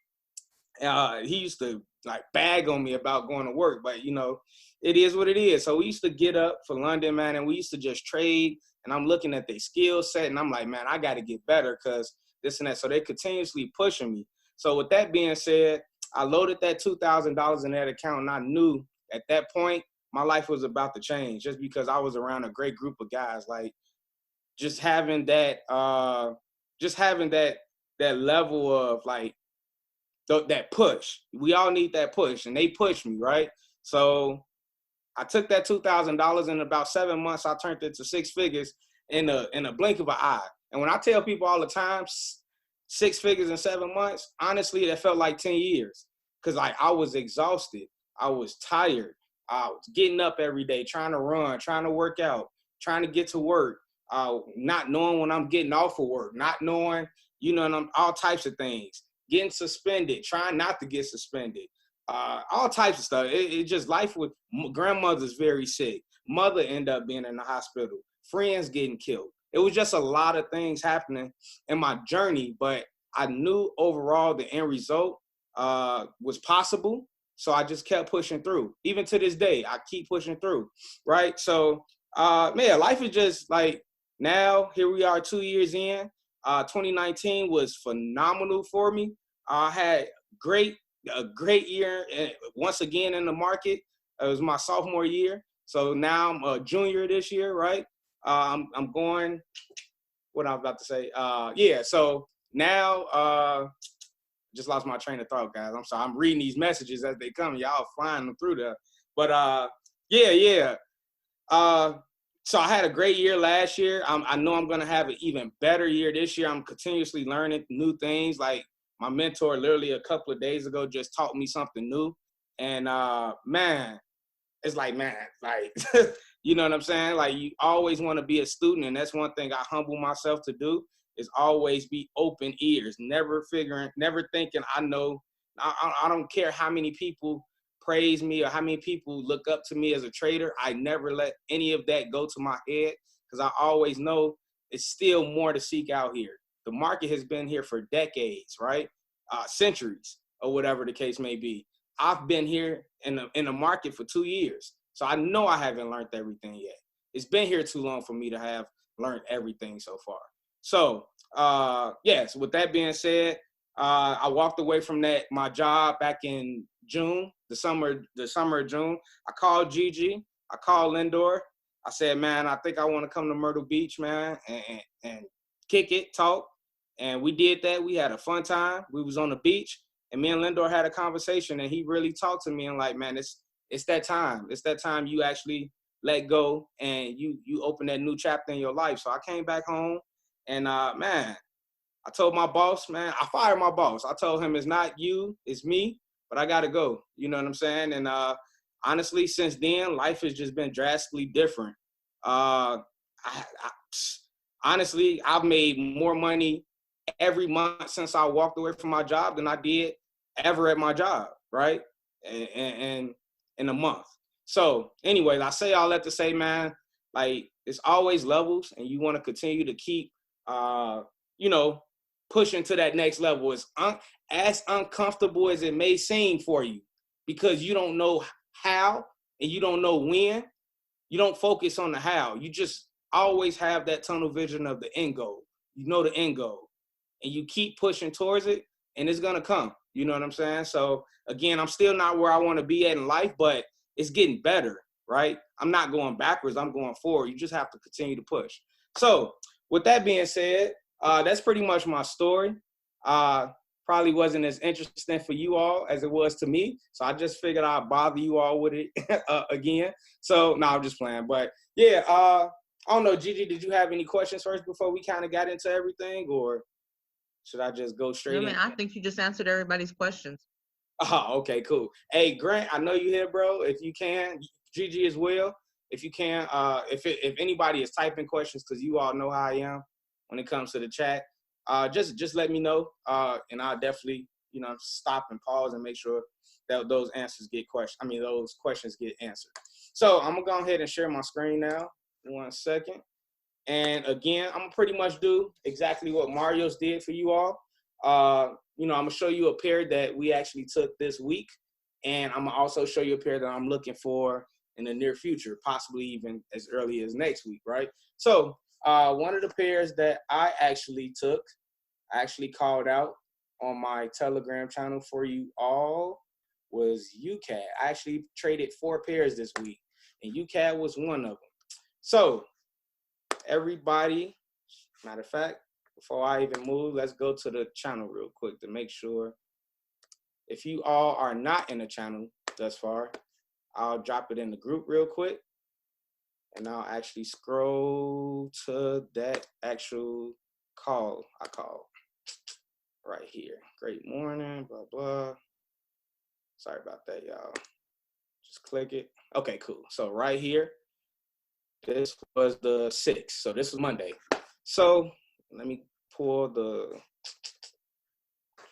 He used to like bag on me about going to work, but you know, it is what it is. So we used to get up for London, man, and we used to just trade. And I'm looking at their skill set, and I'm like, man, I got to get better because this and that. So they're continuously pushing me. So with that being said, I loaded that $2,000 in that account, and I knew at that point my life was about to change just because I was around a great group of guys. Like just having that level of like that push. We all need that push, and they pushed me, right? So I took that $2,000 in about 7 months. I turned it to six figures in a blink of an eye. And when I tell people all the time, 6 figures in 7 months, honestly, that felt like 10 years. Cause like I was exhausted. I was tired. I was getting up every day, trying to run, trying to work out, trying to get to work, not knowing when I'm getting off of work, not knowing, you know, all types of things, getting suspended, trying not to get suspended. All types of stuff. It just life with grandmother's very sick. Mother ended up being in the hospital. Friends getting killed. It was just a lot of things happening in my journey, but I knew overall the end result was possible. So I just kept pushing through. Even to this day, I keep pushing through, right? So, man, life is just like now, here we are 2 years in. 2019 was phenomenal for me. I had a great year once again in the market. It was my sophomore year. So now I'm a junior this year, right? I'm going, what I was about to say. Yeah, so now, just lost my train of thought, guys. I'm sorry. I'm reading these messages as they come. Y'all flying them through there. But yeah. So I had a great year last year. I know I'm going to have an even better year this year. I'm continuously learning new things. Like my mentor literally a couple of days ago just taught me something new. And man, it's like, you know what I'm saying? Like you always want to be a student. And that's one thing I humble myself to do is always be open ears, never thinking I know. I don't care how many people praise me or how many people look up to me as a trader. I never let any of that go to my head because I always know it's still more to seek out here. The market has been here for decades, right? Centuries or whatever the case may be. I've been here in the market for 2 years. So I know I haven't learned everything yet. It's been here too long for me to have learned everything so far. So, yes, with that being said, I walked away from my job back in June, the summer of June. I called Gigi. I called Lindor. I said, man, I think I want to come to Myrtle Beach, man, and kick it, talk. And we did that. We had a fun time. We was on the beach, and me and Lindor had a conversation, and he really talked to me and like, man, it's that time. It's that time you actually let go and you open that new chapter in your life. So I came back home. And, man, I told my boss, man, I fired my boss. I told him it's not you, it's me, but I got to go. You know what I'm saying? And honestly, since then, life has just been drastically different. Honestly, I've made more money every month since I walked away from my job than I did ever at my job, right? And in a month. So anyways, I say all that to say, man, like it's always levels and you want to continue to keep you know, pushing to that next level. It's as uncomfortable as it may seem for you because you don't know how and you don't know when. You don't focus on the how. You just always have that tunnel vision of the end goal. You know the end goal. And you keep pushing towards it and it's going to come. You know what I'm saying? So, again, I'm still not where I want to be at in life, but it's getting better, right? I'm not going backwards. I'm going forward. You just have to continue to push. So, with that being said, that's pretty much my story. Probably wasn't as interesting for you all as it was to me. So I just figured I'd bother you all with it again. So, no, I'm just playing. But, yeah, I don't know, Gigi, did you have any questions first before we kind of got into everything? Or should I just go straight in? I think you just answered everybody's questions. Oh, okay, cool. Hey, Grant, I know you're here, bro. If you can, Gigi as well. If you can, if anybody is typing questions, because you all know how I am when it comes to the chat, just let me know, and I'll definitely, stop and pause and make sure that those questions get answered. So I'm gonna go ahead and share my screen now. 1 second. And again, I'm gonna pretty much do exactly what Mario's did for you all. I'm gonna show you a pair that we actually took this week, and I'm gonna also show you a pair that I'm looking for in the near future, possibly even as early as next week, right? So one of the pairs that I actually took, I actually called out on my Telegram channel for you all, was UCAD. I actually traded 4 pairs this week, and UCAD was one of them. So everybody, matter of fact, before I even move, let's go to the channel real quick to make sure. If you all are not in the channel thus far, I'll drop it in the group real quick, and I'll actually scroll to that actual call I called right here. Great morning, blah, blah. Sorry about that, y'all. Just click it. Okay, cool. So right here, this was the 6th. So this was Monday. So let me pull the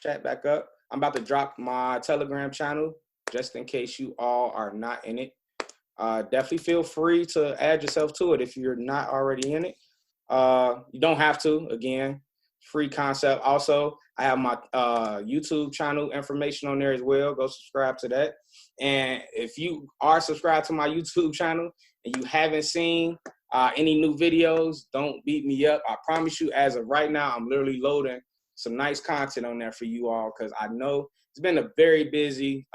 chat back up. I'm about to drop my Telegram channel just in case you all are not in it. Definitely feel free to add yourself to it if you're not already in it. You don't have to. Again, free concept. Also, I have my YouTube channel information on there as well. Go subscribe to that. And if you are subscribed to my YouTube channel and you haven't seen any new videos, don't beat me up. I promise you, as of right now, I'm literally loading some nice content on there for you all, because I know it's been a very busy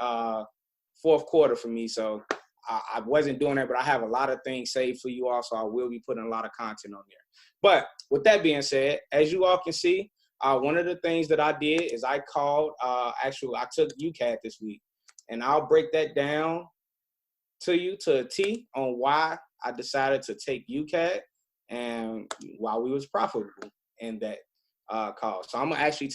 fourth quarter for me. So I wasn't doing that, but I have a lot of things saved for you all, so I will be putting a lot of content on there. But with that being said, as you all can see, one of the things that I did is I called, I took UCAD this week, and I'll break that down to you to a T on why I decided to take UCAD and why we was profitable in that call. So I'm gonna actually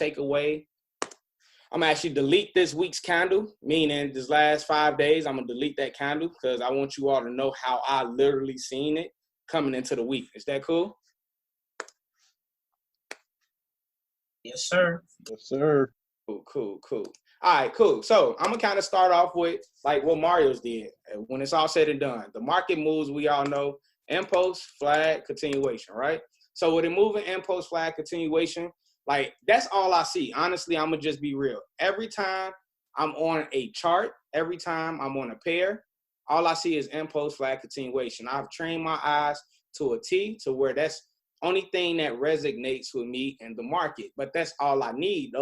delete this week's candle, meaning this last 5 days, I'm gonna delete that candle because I want you all to know how I literally seen it coming into the week. Is that cool? Yes, sir. Yes, sir. Cool. All right, cool. So I'm gonna kind of start off with like what Mario's did. When it's all said and done, the market moves, we all know, impulse, flag, continuation, right? So with it moving, impulse, flag, continuation, like that's all I see. Honestly, I'm gonna just be real. Every time I'm on a chart, every time I'm on a pair, all I see is impulse, flag, continuation. I've trained my eyes to a T to where that's only thing that resonates with me in the market. But that's all I need.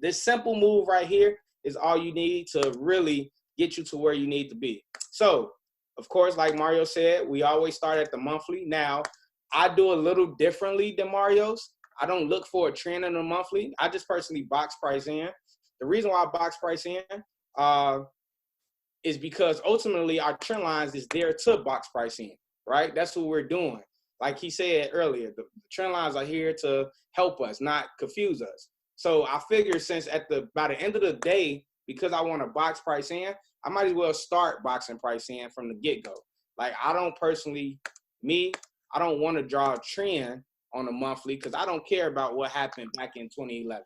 This simple move right here is all you need to really get you to where you need to be. So, of course, like Mario said, we always start at the monthly. Now, I do a little differently than Mario's. I don't look for a trend in the monthly. I just personally box price in. The reason why I box price in is because ultimately our trend lines is there to box price in, right? That's what we're doing. Like he said earlier, the trend lines are here to help us, not confuse us. So I figure since by the end of the day, because I want to box price in, I might as well start boxing price in from the get-go. Like I don't want to draw a trend on the monthly because I don't care about what happened back in 2011.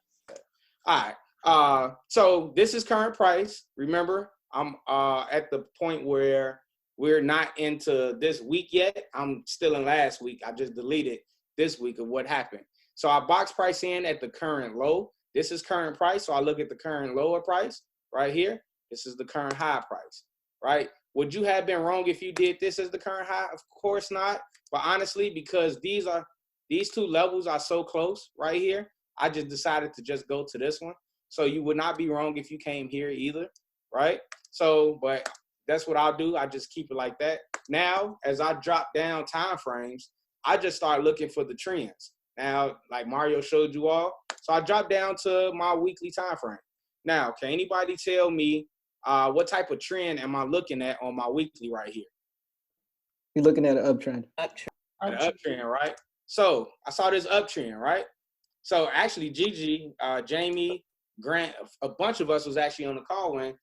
All right. So this is current price. Remember, I'm at the point where we're not into this week yet. I'm still in last week. I just deleted this week of what happened. So I box price in at the current low. This is current price. So I look at the current lower price right here. This is the current high price, right? Would you have been wrong if you did this as the current high? Of course not. But honestly, because these two levels are so close right here, I just decided to just go to this one. So you would not be wrong if you came here either, right? So, but that's what I'll do. I just keep it like that. Now, as I drop down time frames, I just start looking for the trends. Now, like Mario showed you all, so I dropped down to my weekly time frame. Now, can anybody tell me what type of trend am I looking at on my weekly right here? You're looking at an uptrend. An uptrend, right? So I saw this uptrend, right? So actually, Gigi, Jamie, Grant, a bunch of us was actually on the call when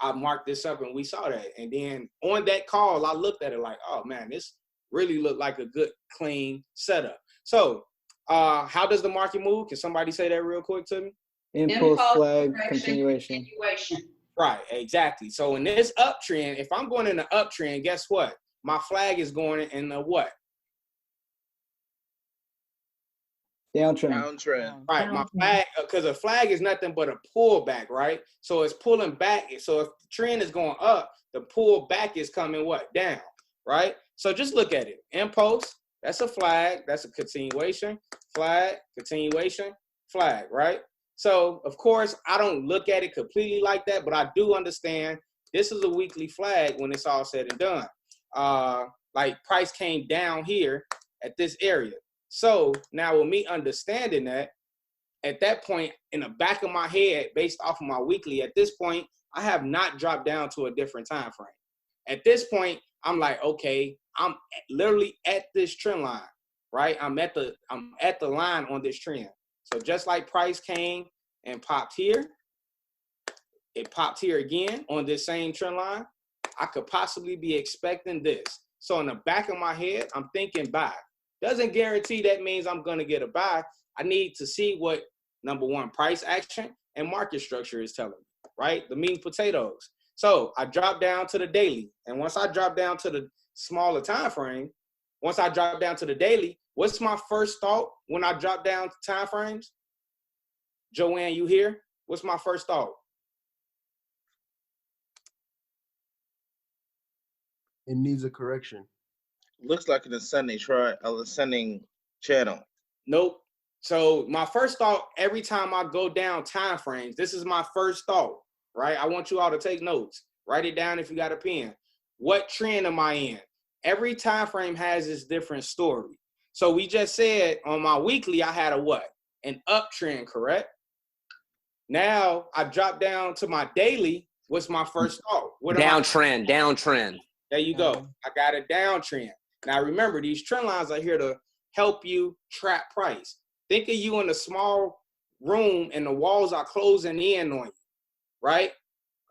I marked this up and we saw that. And then on that call, I looked at it like, oh man, this really looked like a good, clean setup. So how does the market move? Can somebody say that real quick to me? Impulse, flag, continuation. Right, exactly. So in this uptrend, if I'm going in the uptrend, guess what? My flag is going in the what? Downtrend. Downtrend. Right, my flag, because a flag is nothing but a pullback, right? So it's pulling back. So if the trend is going up, the pullback is coming what? Down, right? So just look at it. Impulse, that's a flag. That's a continuation. Flag, continuation, flag, right? So, of course, I don't look at it completely like that, but I do understand this is a weekly flag when it's all said and done. Like price came down here at this area. So now with me understanding that, at that point, in the back of my head, based off of my weekly, at this point, I have not dropped down to a different time frame. At this point, I'm like, okay, I'm literally at this trend line, right? I'm at the line on this trend. So just like price came and popped here, it popped here again on this same trend line, I could possibly be expecting this. So in the back of my head, I'm thinking buy. Doesn't guarantee that means I'm going to get a buy. I need to see what, number one, price action and market structure is telling me, right? The meat and potatoes. So I drop down to the daily. And once I drop down to the smaller time frame, once I drop down to the daily, what's my first thought when I drop down to time frames? Joanne, you here? What's my first thought? It needs a correction. Looks like an ascending channel. Nope. So my first thought, every time I go down time frames, this is my first thought, right? I want you all to take notes. Write it down if you got a pen. What trend am I in? Every time frame has its different story. So we just said on my weekly, I had a what? An uptrend, correct? Now I dropped down to my daily. What's my first thought? Downtrend. There you go. I got a downtrend. Now remember, these trend lines are here to help you track price. Think of you in a small room and the walls are closing in on you, right?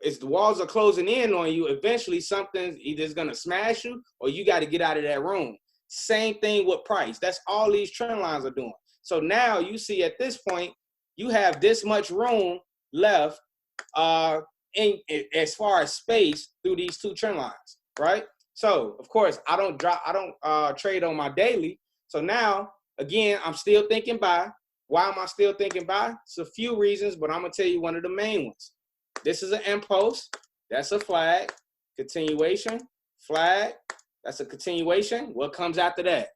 As the walls are closing in on you, eventually something either is going to smash you or you got to get out of that room. Same thing with price. That's all these trend lines are doing. So now you see at this point, you have this much room left as far as space through these two trend lines, right? So of course I don't trade on my daily. So now again, I'm still thinking buy. Why am I still thinking buy? It's a few reasons, but I'm gonna tell you one of the main ones. This is an impulse. That's a flag. Continuation. Flag. That's a continuation. What comes after that?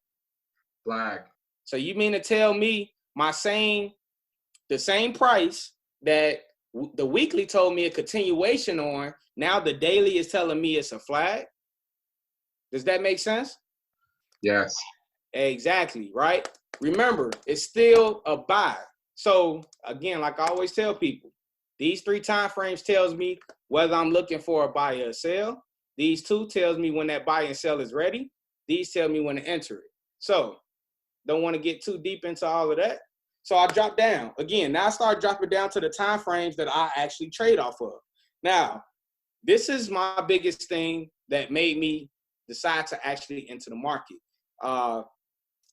Flag. So you mean to tell me the same price that the weekly told me a continuation on, now the daily is telling me it's a flag? Does that make sense? Yes. Exactly, right? Remember, it's still a buy. So again, like I always tell people, these 3 time frames tells me whether I'm looking for a buy or a sell. These 2 tells me when that buy and sell is ready. These tell me when to enter it. So don't want to get too deep into all of that. So I drop down. Again, now I start dropping down to the time frames that I actually trade off of. Now, this is my biggest thing that made me decide to actually enter the market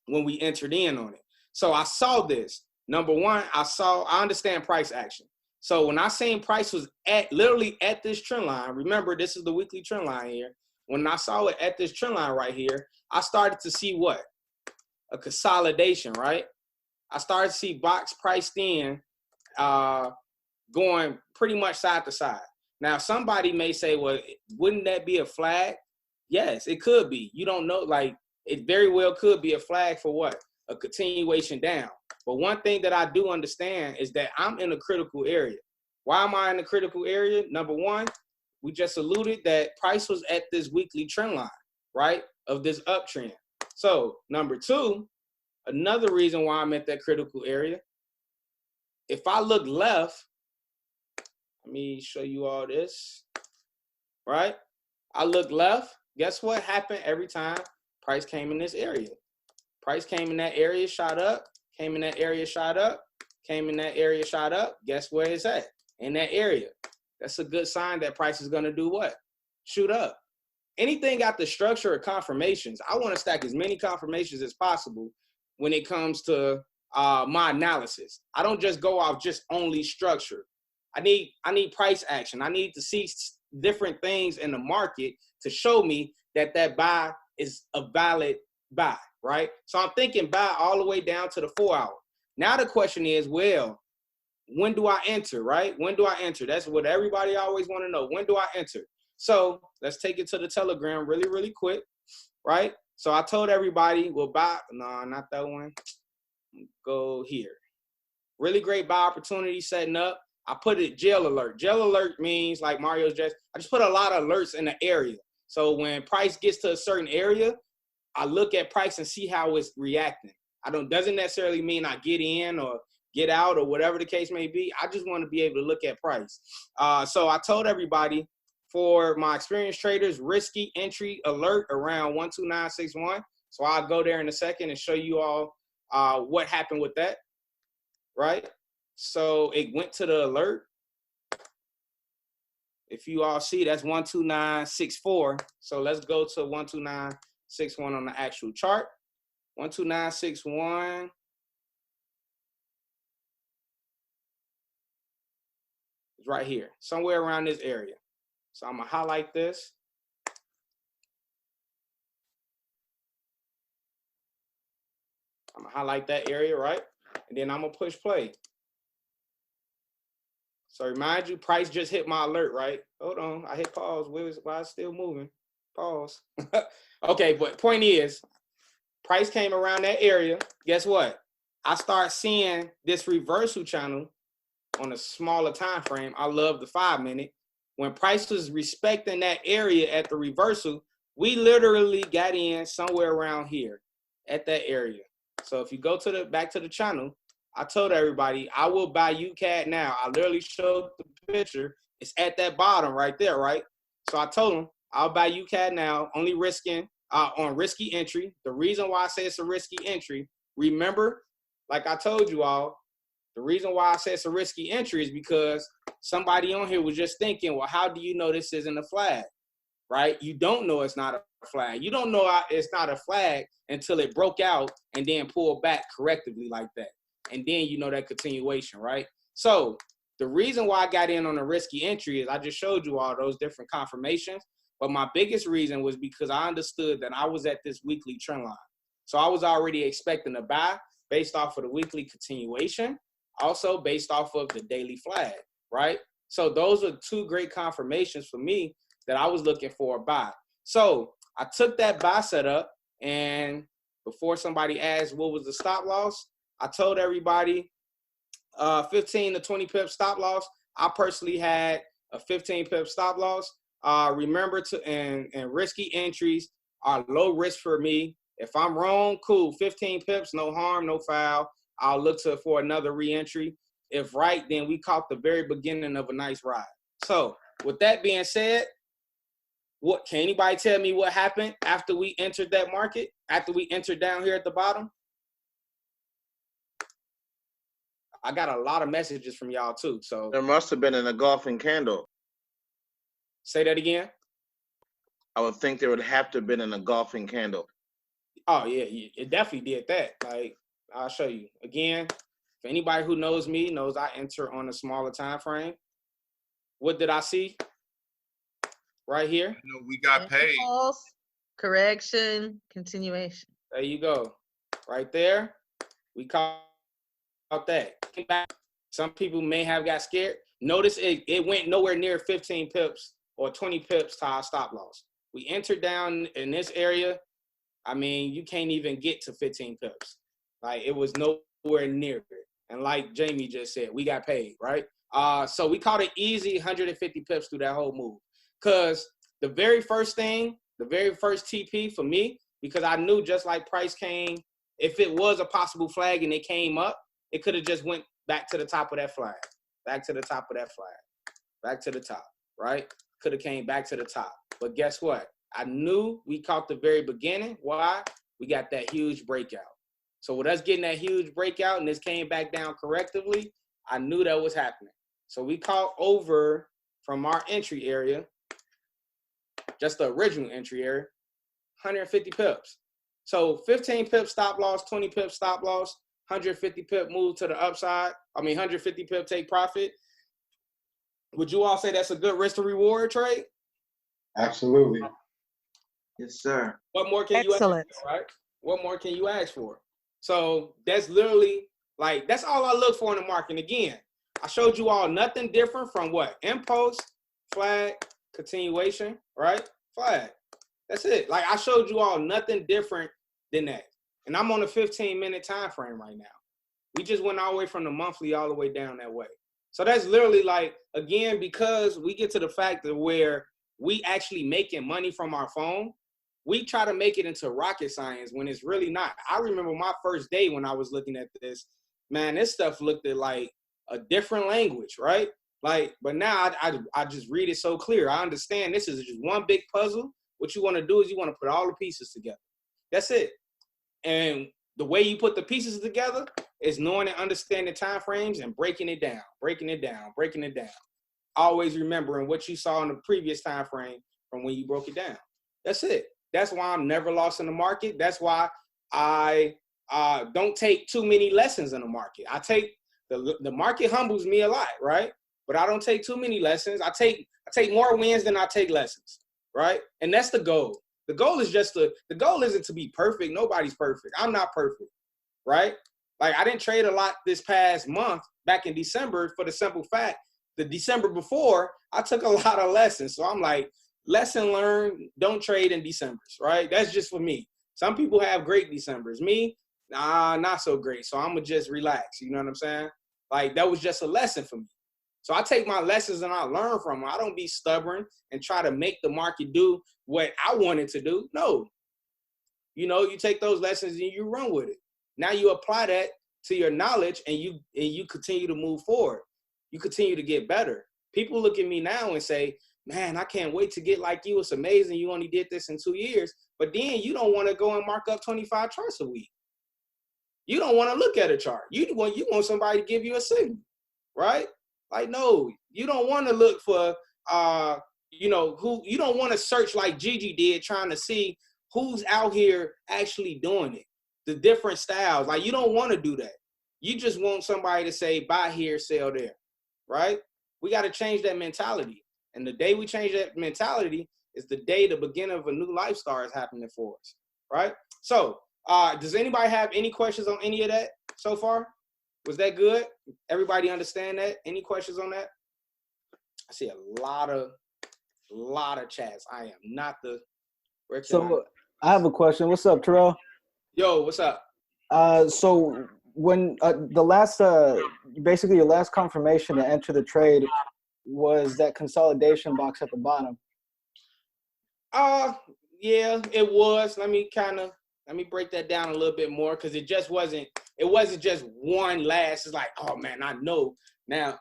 when we entered in on it. So I saw this. Number one, I understand price action. So when I seen price was literally at this trend line, remember this is the weekly trend line here. When I saw it at this trend line right here, I started to see what? A consolidation, right? I started to see box priced in going pretty much side to side. Now, somebody may say, well, wouldn't that be a flag? Yes, it could be. You don't know, like, it very well could be a flag for what? A continuation down. But one thing that I do understand is that I'm in a critical area. Why am I in a critical area? Number one, we just alluded that price was at this weekly trend line, right, of this uptrend. So, number two, another reason why I'm at that critical area, if I look left, let me show you all this, right? I look left, guess what happened every time price came in this area? Price came in that area, shot up, came in that area, shot up, came in that area, shot up. Guess where it's at? In that area. That's a good sign that price is going to do what? Shoot up. Anything got the structure of confirmations. I want to stack as many confirmations as possible when it comes to my analysis. I don't just go off just only structure. I need price action. I need to see different things in the market to show me that that buy is a valid buy, right? So I'm thinking buy all the way down to the 4 hour. Now the question is, well, when do I enter, right? When do I enter? That's what everybody always want to know. When do I enter? So let's take it to the Telegram really, really quick, right? So I told everybody, well, buy, no, not that one. Go here. Really great buy opportunity setting up. I put it jail alert. Jail alert means, like Mario's just, I just put a lot of alerts in the area. So when price gets to a certain area, I look at price and see how it's reacting. Doesn't necessarily mean I get in or get out or whatever the case may be. I just want to be able to look at price. So I told everybody, for my experienced traders, risky entry alert around 12961. So I'll go there in a second and show you all what happened with that, right? So it went to the alert. If you all see, that's 12964. So let's go to 12961 on the actual chart. 12961. It's right here, somewhere around this area. So I'm gonna highlight this. I'm gonna highlight that area, right? And then I'm gonna push play. So remind you, price just hit my alert, right? Hold on, I hit pause. Why it's still moving? Pause. Okay, but point is, price came around that area. Guess what? I start seeing this reversal channel on a smaller time frame. I love the 5-minute. When price was respecting that area at the reversal, we literally got in somewhere around here at that area. So if you go to back to the channel, I told everybody I will buy UCAD now. I literally showed the picture. It's at that bottom right there, right? So I told them I'll buy UCAD now, only risking on risky entry. The reason why I say it's a risky entry, remember, like I told you all, the reason why I say it's a risky entry is because somebody on here was just thinking, well, how do you know this isn't a flag, right? You don't know it's not a flag. You don't know it's not a flag until it broke out and then pulled back correctively like that. And then you know that continuation, right? So the reason why I got in on a risky entry is I just showed you all those different confirmations. But my biggest reason was because I understood that I was at this weekly trend line. So I was already expecting a buy based off of the weekly continuation, also based off of the daily flag, right? So those are two great confirmations for me that I was looking for a buy. So I took that buy setup, and before somebody asked what was the stop loss, I told everybody 15 to 20 pip stop loss. I personally had a 15 pip stop loss. Remember and risky entries are low risk for me. If I'm wrong, cool, 15 pips, no harm, no foul. I'll look for another re-entry. If right, then we caught the very beginning of a nice ride. So with that being said, what can anybody tell me what happened after we entered that market, after we entered down here at the bottom? I got a lot of messages from y'all too. So there must have been an engulfing candle. Say that again. I would think there would have to have been an engulfing candle. Oh yeah, it definitely did that. Like, I'll show you again. For anybody who knows me, knows I enter on a smaller time frame. What did I see? Right here. You know, we got paid. Pulse, correction, continuation. There you go. Right there. We caught that. Some people may have got scared. Notice it went nowhere near 15 pips or 20 pips to our stop loss. We entered down in this area. I mean, you can't even get to 15 pips. Like, it was nowhere near it. And like Jamie just said, we got paid, right? So we caught an easy 150 pips through that whole move. Because the very first thing, the very first TP for me, because I knew just like price came, if it was a possible flag and it came up, it could have just went back to the top of that flag, back to the top of that flag, back to the top, right? Could have came back to the top. But guess what? I knew we caught the very beginning. Why? We got that huge breakout. So with us getting that huge breakout and this came back down correctively, I knew that was happening. So we caught over from our entry area, just the original entry area, 150 pips. So 15 pip stop loss, 20 pip stop loss, 150 pip move to the upside. 150 pip take profit. Would you all say that's a good risk to reward trade? Absolutely. Yes, sir. What more can you ask for, right? What more can you ask for? So that's literally Like, that's all I look for in the market. And again, I showed you all nothing different from what? Impulse, flag, continuation, right? Flag. That's it. Like, I showed you all nothing different than that. And I'm on a 15-minute time frame right now. We just went all the way from the monthly all the way down that way. So that's literally like, again, because we get to the fact that where we actually making money from our phone, we try to make it into rocket science when it's really not. I remember my first day when I was looking at this, man, this stuff looked at like a different language, right? Like, but now I just read it so clear. I understand this is just one big puzzle. What you want to do is you want to put all the pieces together. That's it. And the way you put the pieces together is knowing and understanding time frames and breaking it down, breaking it down, breaking it down. Always remembering what you saw in the previous time frame from when you broke it down. That's it. That's why I'm never lost in the market. That's why I don't take too many lessons in the market. I take the market humbles me a lot, right? But I don't take too many lessons. I take more wins than I take lessons, right? And that's the goal. The goal is the goal isn't to be perfect. Nobody's perfect. I'm not perfect, right? Like, I didn't trade a lot this past month back in December for the simple fact the December before, I took a lot of lessons. So I'm like, lesson learned, don't trade in Decembers, right? That's just for me. Some people have great Decembers. Me, nah, not so great. So I'm going to just relax. You know what I'm saying? Like, that was just a lesson for me. So I take my lessons and I learn from them. I don't be stubborn and try to make the market do what I want it to do. No. You know, you take those lessons and you run with it. Now you apply that to your knowledge and you continue to move forward. You continue to get better. People look at me now and say, man, I can't wait to get like you. It's amazing. You only did this in 2 years. But then you don't want to go and mark up 25 charts a week. You don't want to look at a chart. You want somebody to give you a signal, right? Like, no, you don't want to look for, you don't want to search like Gigi did trying to see who's out here actually doing it. The different styles. Like, you don't want to do that. You just want somebody to say, buy here, sell there, right? We got to change that mentality. And the day we change that mentality is the day the beginning of a new lifestyle is happening for us, right? So, does anybody have any questions on any of that so far? Was that good? Everybody understand that? Any questions on that? I see a lot of chats. I am not the. So I have a question. What's up, Terrell? Yo, what's up? So when the last, basically your last confirmation to enter the trade was that consolidation box at the bottom. Yeah, it was. Let me break that down a little bit more because it wasn't just one last. It's like, oh man, I know. Now,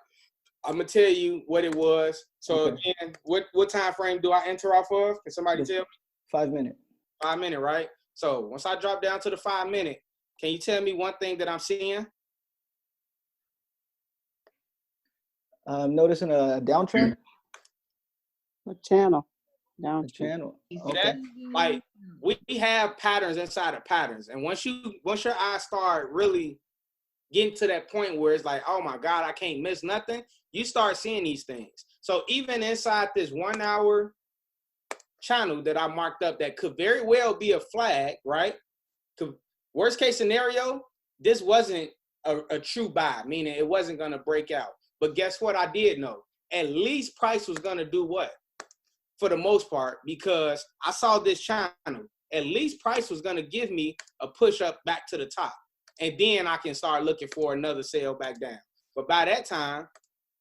I'm gonna tell you what it was. So Okay. again, what time frame do I enter off of? Can somebody tell me? 5 minute. 5 minute, right? So once I drop down to the 5 minute, can you tell me one thing that I'm seeing? I'm noticing a downtrend. A channel. Down A channel. See Okay. that? Like, we have patterns inside of patterns. And once your eyes start really getting to that point where it's like, oh my God, I can't miss nothing, you start seeing these things. So even inside this 1 hour channel that I marked up that could very well be a flag, right? Worst case scenario, this wasn't a true buy, meaning it wasn't going to break out. But guess what? I did know. At least price was going to do what? For the most part, because I saw this channel. At least price was going to give me a push up back to the top. And then I can start looking for another sale back down. But by that time,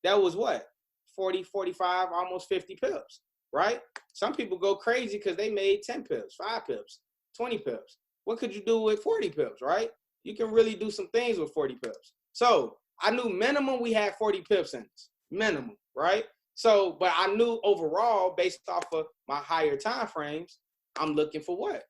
that was what? 40, 45, almost 50 pips, right? Some people go crazy because they made 10 pips, 5 pips, 20 pips. What could you do with 40 pips, right? You can really do some things with 40 pips. So I knew minimum we had 40 pips in this, minimum, right? So, but I knew overall, based off of my higher time frames, I'm looking for what?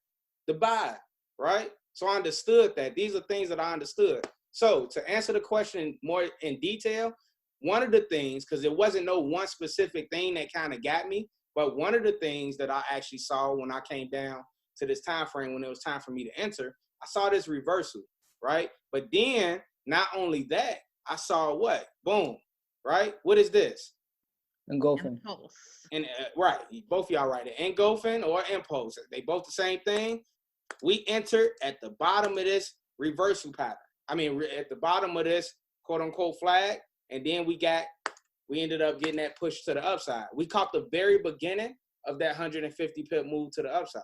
The buy, right? So I understood that. These are things that I understood. So to answer the question more in detail, one of the things, because it wasn't no one specific thing that kind of got me, but one of the things that I actually saw when I came down to this time frame when it was time for me to enter, I saw this reversal, right? But then, not only that, I saw what? Boom, right? What is this? Engulfing. Impulse. And right, both of y'all right. Engulfing or impulse, they both the same thing. We entered at the bottom of this reversal pattern, at the bottom of this quote unquote flag, and then we ended up getting that push to the upside. We caught the very beginning of that 150 pip move to the upside.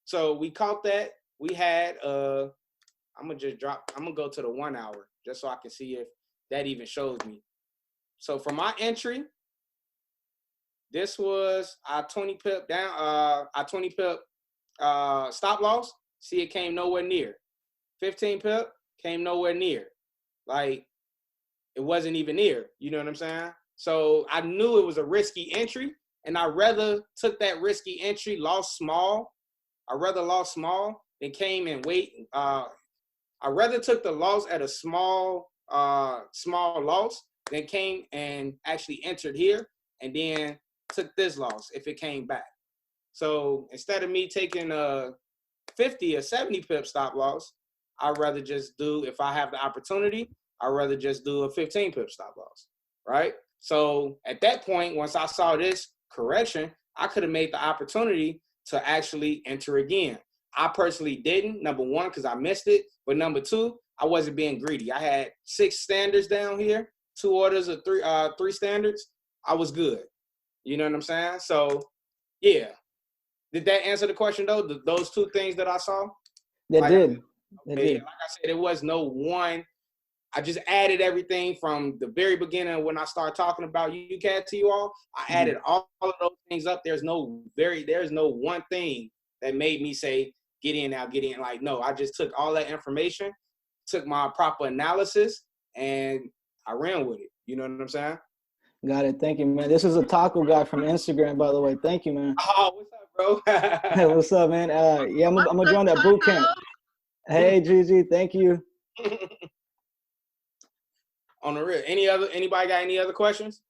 So we caught that. We had I'm gonna go to the 1 hour just so I can see if that even shows me. So for my entry, this was our 20 pip down, our 20 pip stop loss. See, it came nowhere near. 15 pip came nowhere near. Like, it wasn't even near. You know what I'm saying? So I knew it was a risky entry, and I rather took that risky entry, lost small. I rather lost small than came and wait. I rather took the loss at a small loss than came and actually entered here and then took this loss if it came back. So instead of me taking a 50 or 70 pip stop loss, I'd rather just do, if I have the opportunity, I'd rather just do a 15 pip stop loss, right? So at that point, once I saw this correction, I could have made the opportunity to actually enter again. I personally didn't, number one, because I missed it. But number two, I wasn't being greedy. I had 6 standards down here, 2 orders of 3 standards. I was good. You know what I'm saying? So, yeah. Did that answer the question, though? Those 2 things that I saw? They did. Like I said, it was no one. I just added everything from the very beginning when I started talking about UCAD to you all. I added all of those things up. There's no one thing that made me say, get in now, get in. Like, no, I just took all that information, took my proper analysis, and I ran with it. You know what I'm saying? Got it. Thank you, man. This is a taco guy from Instagram, by the way. Thank you, man. Oh, what's up, bro? Hey, what's up, man? Yeah, I'm gonna join that boot camp. Hey, Gigi, thank you. On the real. Anybody got any other questions?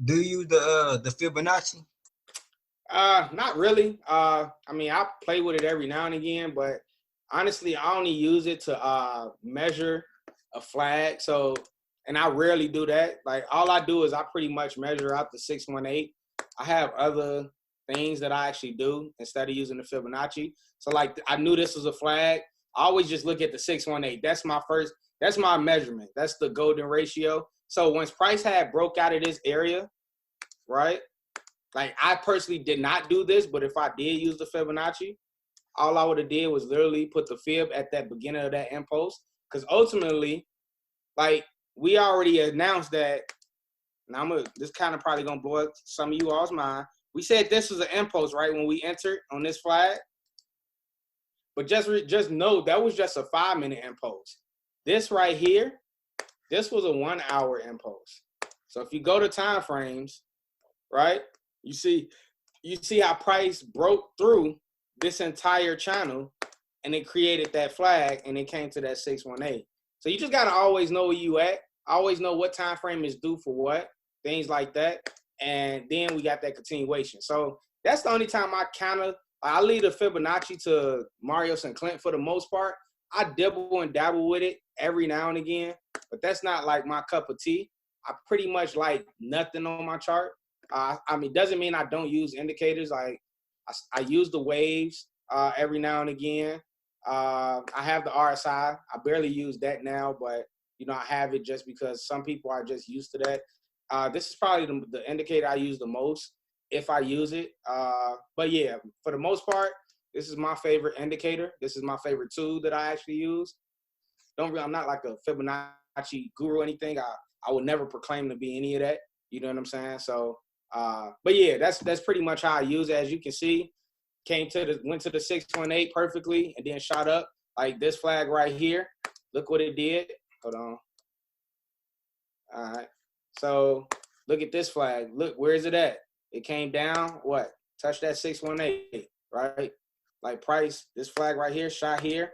Do you use the Fibonacci? Not really. I mean, I play with it every now and again, but honestly, I only use it to measure a flag. So, and I rarely do that. Like, all I do is I pretty much measure out the 618. I have other things that I actually do instead of using the Fibonacci. So, like, I knew this was a flag. I always just look at the 618. That's my measurement. That's the golden ratio. So once price had broke out of this area, right? Like, I personally did not do this, but if I did use the Fibonacci, all I would have did was literally put the fib at that beginning of that impulse. Because ultimately, like, we already announced that, and this kind of probably gonna blow up some of you all's mind. We said this was an impulse, right, when we entered on this flag. But just know that was just a 5-minute impulse. This right here, this was a 1 hour impulse. So if you go to time frames, right, you see how price broke through this entire channel and it created that flag and it came to that 618. So you just gotta always know where you at, always know what time frame is due for what, things like that. And then we got that continuation. So that's the only time I leave the Fibonacci to Marios and Clint for the most part. I dibble and dabble with it every now and again, but that's not like my cup of tea. I pretty much like nothing on my chart. I mean, doesn't mean I don't use indicators. Like, I use the waves every now and again. I have the RSI. I barely use that now, but you know, I have it just because some people are just used to that. This is probably the indicator I use the most if I use it. But yeah, for the most part, this is my favorite indicator. This is my favorite tool that I actually use. I'm not like a Fibonacci guru or anything. I would never proclaim to be any of that. You know what I'm saying? So, but yeah, that's pretty much how I use it. As you can see, went to the 618 perfectly and then shot up like this flag right here. Look what it did. Hold on. All right. So look at this flag. Look, where is it at? It came down, what? Touched that 618, right? Like price, this flag right here, shot here.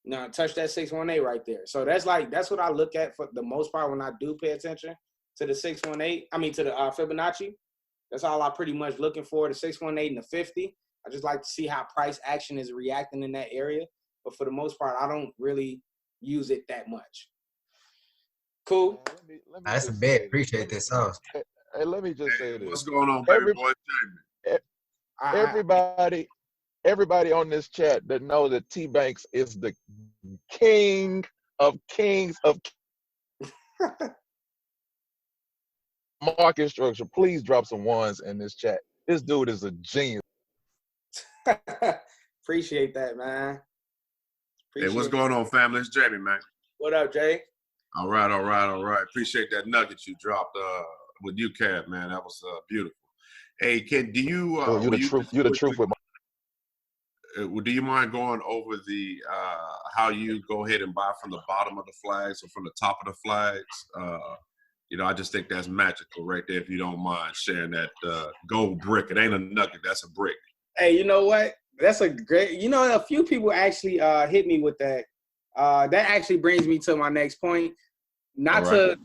Now touch that 618 right there. So that's what I look at for the most part when I do pay attention to the 618. I mean, to the Fibonacci. That's all I pretty much looking for, the 618 and the 50. I just like to see how price action is reacting in that area. But for the most part, I don't really use it that much. Cool. That's a bet. Appreciate this sauce. Hey, let me just say this. What's going on, baby boy? Everybody everybody on this chat that know that T Banks is the king of kings of market structure. Please drop some ones in this chat. This dude is a genius. Appreciate that, man. Hey, what's going on, family? It's Jamie, man. What up, Jay? All right. Appreciate that nugget you dropped with UCAD, man. That was beautiful. Hey, Ken, do you? You're the truth with my. Do you mind going over the how you go ahead and buy from the bottom of the flags or from the top of the flags? I just think that's magical right there. If you don't mind sharing that gold brick, it ain't a nugget, that's a brick. Hey, you know what? That's a great. A few people actually hit me with that. That actually brings me to my next point. Not to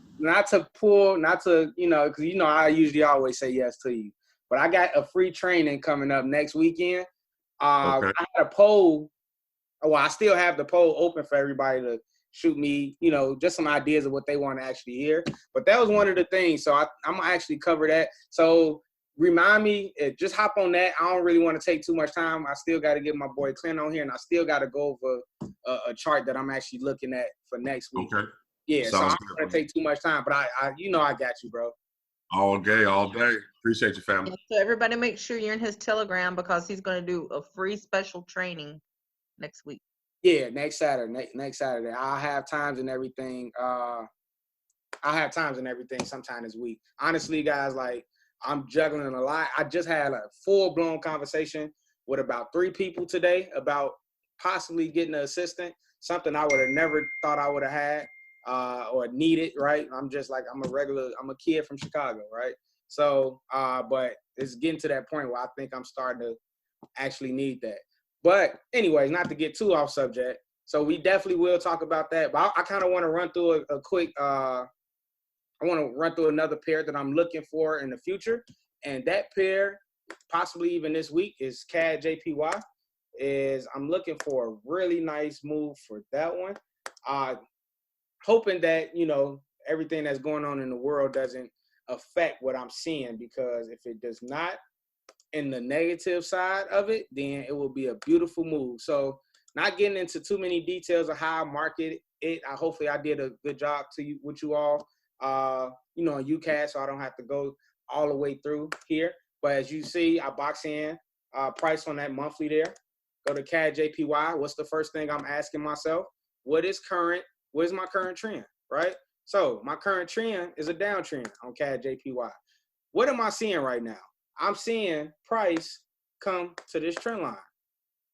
pull, because I usually always say yes to you. But I got a free training coming up next weekend. I had a poll. Well, I still have the poll open for everybody to shoot me, just some ideas of what they want to actually hear. But that was one of the things. So I'm going to actually cover that. So remind me, just hop on that. I don't really want to take too much time. I still got to get my boy Clint on here, and I still got to go over a chart that I'm actually looking at for next week. Okay. Yeah, so I'm not going to take too much time. But I got you, bro. All day. Appreciate you, family. So everybody make sure you're in his Telegram because he's going to do a free special training next week. Yeah, next Saturday. Next Saturday. I'll have times and everything. Sometime this week. Honestly, guys, I'm juggling a lot. I just had a full-blown conversation with about 3 people today about possibly getting an assistant, something I would have never thought I would have had or needed, right? I'm a kid from Chicago, right? So, but it's getting to that point where I think I'm starting to actually need that. But anyways, not to get too off subject. So we definitely will talk about that. But I kind of want to run through a quick, I want to run through another pair that I'm looking for in the future. And that pair, possibly even this week, is CAD JPY. I'm looking for a really nice move for that one. Hoping that, everything that's going on in the world doesn't affect what I'm seeing, because if it does not, in the negative side of it, then it will be a beautiful move. So not getting into too many details of how I market it. Hopefully I did a good job with you all, on UCAD, so I don't have to go all the way through here. But as you see, I box in price on that monthly there. Go to CAD JPY. What's the first thing I'm asking myself? What is my current trend, right? So my current trend is a downtrend on CAD JPY. What am I seeing right now? I'm seeing price come to this trend line.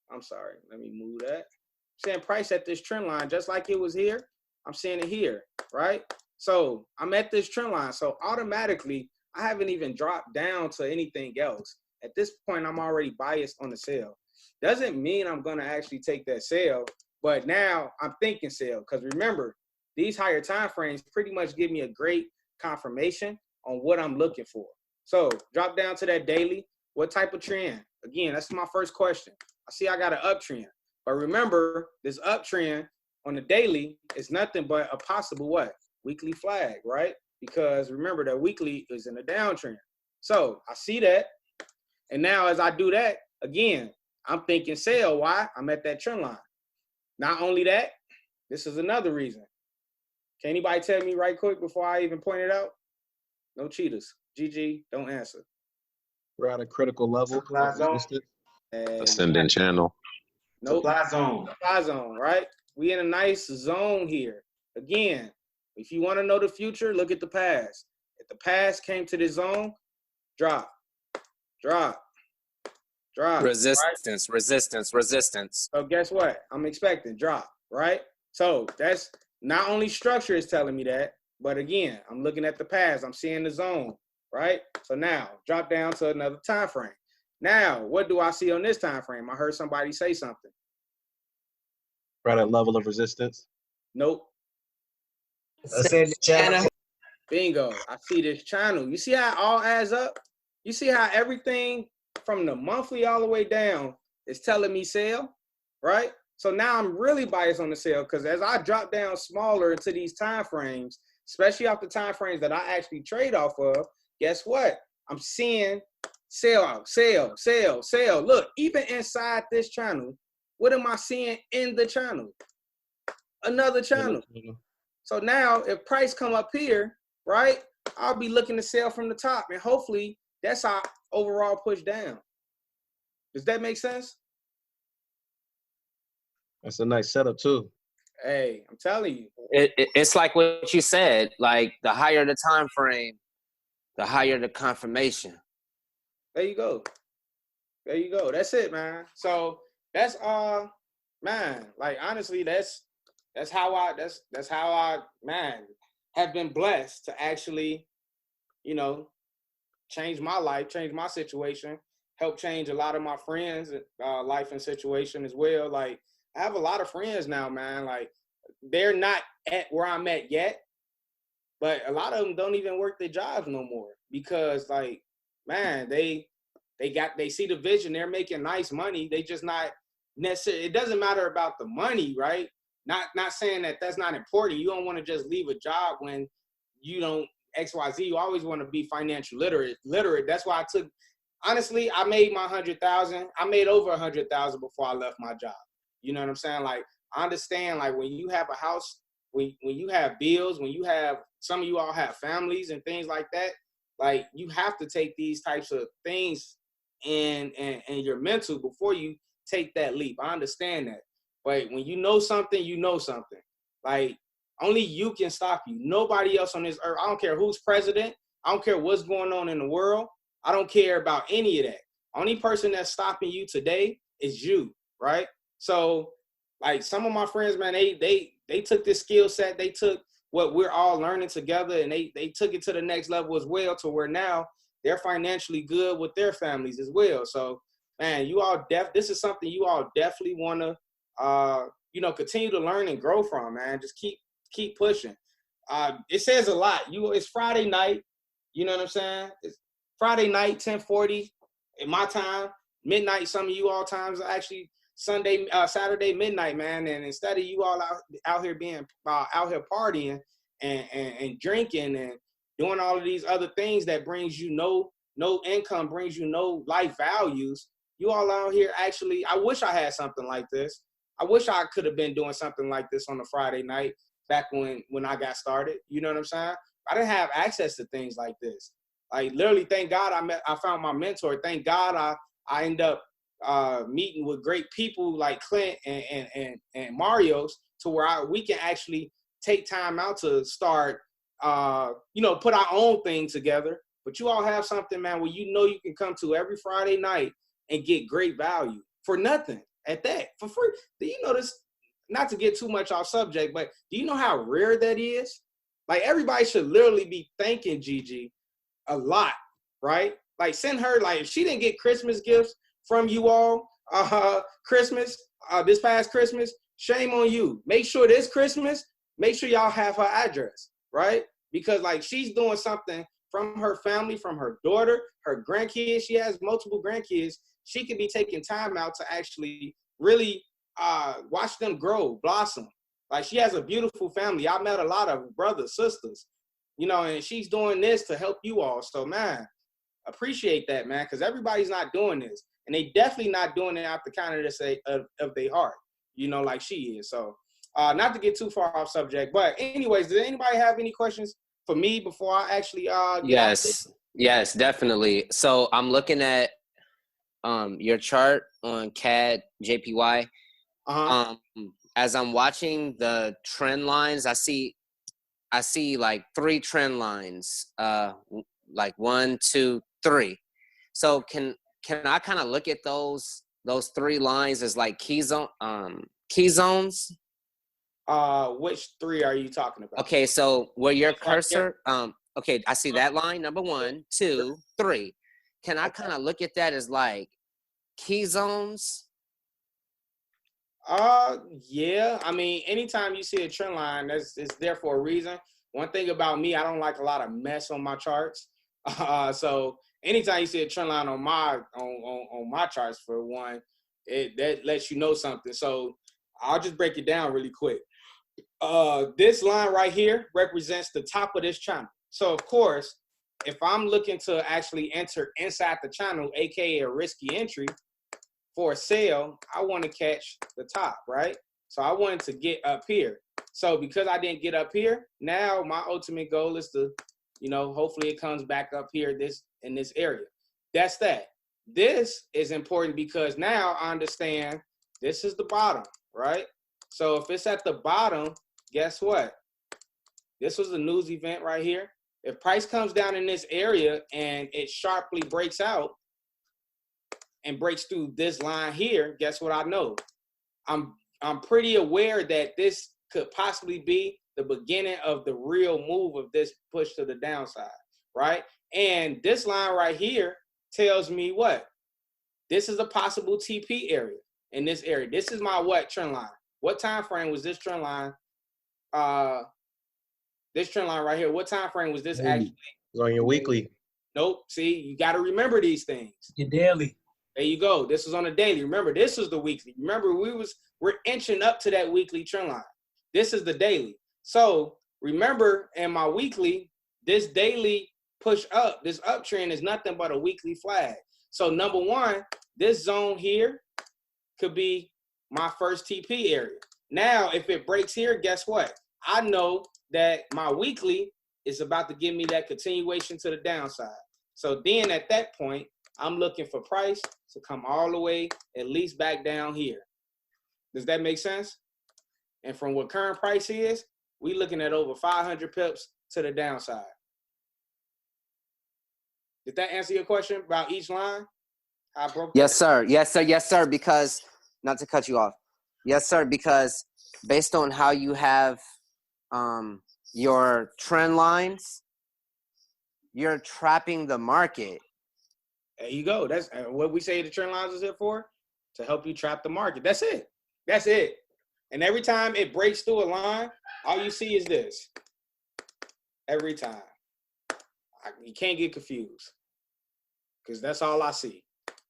I'm sorry, let me move that. I'm seeing price at this trend line, just like it was here. I'm seeing it here, right? So I'm at this trend line. So automatically, I haven't even dropped down to anything else. At this point, I'm already biased on the sell. Doesn't mean I'm going to actually take that sell, but now I'm thinking sell, because remember, these higher time frames pretty much give me a great confirmation on what I'm looking for. So drop down to that daily. What type of trend? Again, that's my first question. I see I got an uptrend, but remember, this uptrend on the daily is nothing but a possible what? Weekly flag, right? Because remember, that weekly is in a downtrend. So I see that, and now as I do that, again, I'm thinking sell. Why? I'm at that trend line. Not only that, this is another reason. Can anybody tell me right quick before I even point it out? No cheaters. GG, don't answer. We're at a critical level. Ascending channel. Nope. Supply zone. Supply zone, right? We in a nice zone here. Again, if you want to know the future, look at the past. If the past came to this zone, drop. Resistance, right? resistance. So guess what? I'm expecting drop, right? So that's not only structure is telling me that, but again, I'm looking at the past. I'm seeing the zone, right? So now drop down to another time frame. Now, what do I see on this time frame? I heard somebody say something. We're at a level of resistance. Nope. Ascending channel. Bingo. I see this channel. You see how it all adds up? You see how everything from the monthly all the way down is telling me sell, right? So now I'm really biased on the sell, because as I drop down smaller into these time frames, especially off the time frames that I actually trade off of, guess what? I'm seeing sell out, sell, sell, sell. Look, even inside this channel, what am I seeing in the channel? Another channel. So now if price come up here, right, I'll be looking to sell from the top, and hopefully that's our overall push down. Does that make sense? That's a nice setup too. Hey, I'm telling you. It's like what you said. Like the higher the time frame, the higher the confirmation. There you go. There you go. That's it, man. So that's man. Like honestly, that's how I man have been blessed to actually, you know, change my life, change my situation, help change a lot of my friends' life and situation as well. Like I have a lot of friends now, man. Like they're not at where I'm at yet, but a lot of them don't even work their jobs no more because, like, man, they see the vision. They're making nice money. They just not necessarily. It doesn't matter about the money, right? Not saying that that's not important. You don't want to just leave a job when you don't XYZ. You always want to be financial literate. That's why honestly, I made my 100,000. I made over 100,000 before I left my job. You know what I'm saying? Like, I understand, like, when you have a house, when you have bills, when you have, some of you all have families and things like that, like, you have to take these types of things in your mental before you take that leap. I understand that. But when you know something, you know something. Like, only you can stop you. Nobody else on this earth. I don't care who's president. I don't care what's going on in the world. I don't care about any of that. Only person that's stopping you today is you, right? So, like, some of my friends, man, they took this skill set. They took what we're all learning together, and they took it to the next level as well, to where now they're financially good with their families as well. So, man, you all this is something you all definitely want to, you know, continue to learn and grow from, man. Just keep pushing. It says a lot. It's Friday night. You know what I'm saying? It's Friday night, 10:40 in my time, midnight. Some of you all times are actually Saturday midnight, man. And instead of you all out here being out here partying and drinking and doing all of these other things that brings you no income, brings you no life values, you all out here actually. I wish I had something like this. I wish I could have been doing something like this on a Friday night back when I got started. You know what I'm saying? I didn't have access to things like this. Like, literally, thank God I found my mentor. Thank God I ended up meeting with great people like Clint and Mario's, to where we can actually take time out to start, you know, put our own thing together. But you all have something, man, where you know you can come to every Friday night and get great value for nothing at that, for free. Do you know this? Not to get too much off subject, but do you know how rare that is? Like, everybody should literally be thanking Gigi a lot, right? Like, send her, like, if she didn't get Christmas gifts from you all, this past Christmas, shame on you. Make sure this Christmas, make sure y'all have her address, right? Because, like, she's doing something from her family, from her daughter, her grandkids. She has multiple grandkids. She could be taking time out to actually really watch them grow, blossom. Like, she has a beautiful family. I met a lot of brothers, sisters, you know, and she's doing this to help you all. So, man, appreciate that, man, because everybody's not doing this. And they definitely not doing it out the kind of their heart, you know, like she is. So, not to get too far off subject, but anyways, does anybody have any questions for me before I actually Yes, definitely. So I'm looking at your chart on CAD JPY. As I'm watching the trend lines, I see like 3 trend lines, like 1, 2, 3. So can I kind of look at those 3 lines as like key zones? Which 3 are you talking about? Okay, so where your cursor, okay, I see that line, number 1, 2, 3. Can I kind of look at that as like key zones? Yeah. I mean, anytime you see a trend line, it's there for a reason. One thing about me, I don't like a lot of mess on my charts. So anytime you see a trend line on my charts, for one, that lets you know something. So I'll just break it down really quick. This line right here represents the top of this channel. So of course, if I'm looking to actually enter inside the channel, aka a risky entry for a sale, I want to catch the top, right? So I wanted to get up here. So because I didn't get up here, now my ultimate goal is to, you know, hopefully it comes back up here in this area. That's that. This is important because now I understand this is the bottom, right? So if it's at the bottom, guess what? This was a news event right here. If price comes down in this area and it sharply breaks out and breaks through this line here, guess what I know? I'm pretty aware that this could possibly be the beginning of the real move of this push to the downside, right? And this line right here tells me what? This is a possible TP area in this area. This is my what trend line? What time frame was this trend line? This trend line right here, what time frame was this actually? It's on your weekly. Nope. See, you got to remember these things. Your daily. There you go. This is on the daily. Remember, this is the weekly. Remember, we're inching up to that weekly trend line. This is the daily. So remember, in my weekly, this daily push up, this uptrend is nothing but a weekly flag. So number one, this zone here could be my first TP area. Now, if it breaks here, guess what? I know that my weekly is about to give me that continuation to the downside. So then at that point, I'm looking for price to come all the way at least back down here. Does that make sense? And from what current price is, we looking at over 500 pips to the downside. Did that answer your question about each line? How I broke Yes, sir. Yes, sir. Yes, sir. Because, not to cut you off. Yes, sir. Because based on how you have your trend lines, you're trapping the market. There you go. That's what we say the trend lines is here for, to help you trap the market. That's it. That's it. And every time it breaks through a line, all you see is this. Every time. You can't get confused because that's all I see.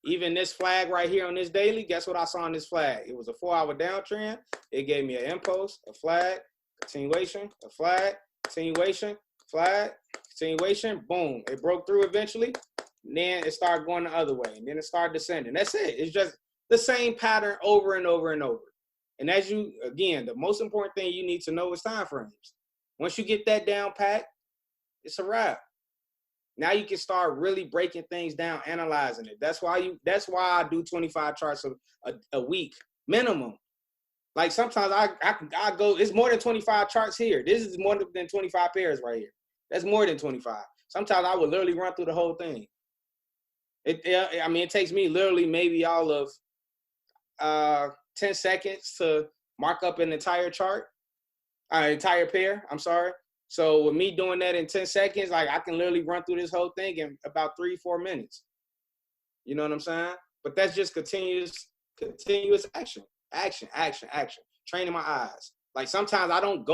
Even this flag right here on this daily, guess what I saw on this flag? It was a 4-hour downtrend. It gave me an impulse, a flag, continuation, a flag, continuation, flag, continuation, boom. It broke through eventually. And then it started going the other way. And then it started descending. That's it. It's just the same pattern over and over and over. And as you, again, the most important thing you need to know is time frames. Once you get that down pat, it's a wrap. Now you can start really breaking things down, analyzing it. That's why I do 25 charts a week minimum. Like sometimes I go, it's more than 25 charts here. This is more than 25 pairs right here. That's more than 25. Sometimes I would literally run through the whole thing. It takes me literally maybe all of 10 seconds to mark up an entire chart, entire pair, I'm sorry. So with me doing that in 10 seconds, like I can literally run through this whole thing in about 3-4 minutes. You know what I'm saying? But that's just continuous action. Training my eyes. Like sometimes I don't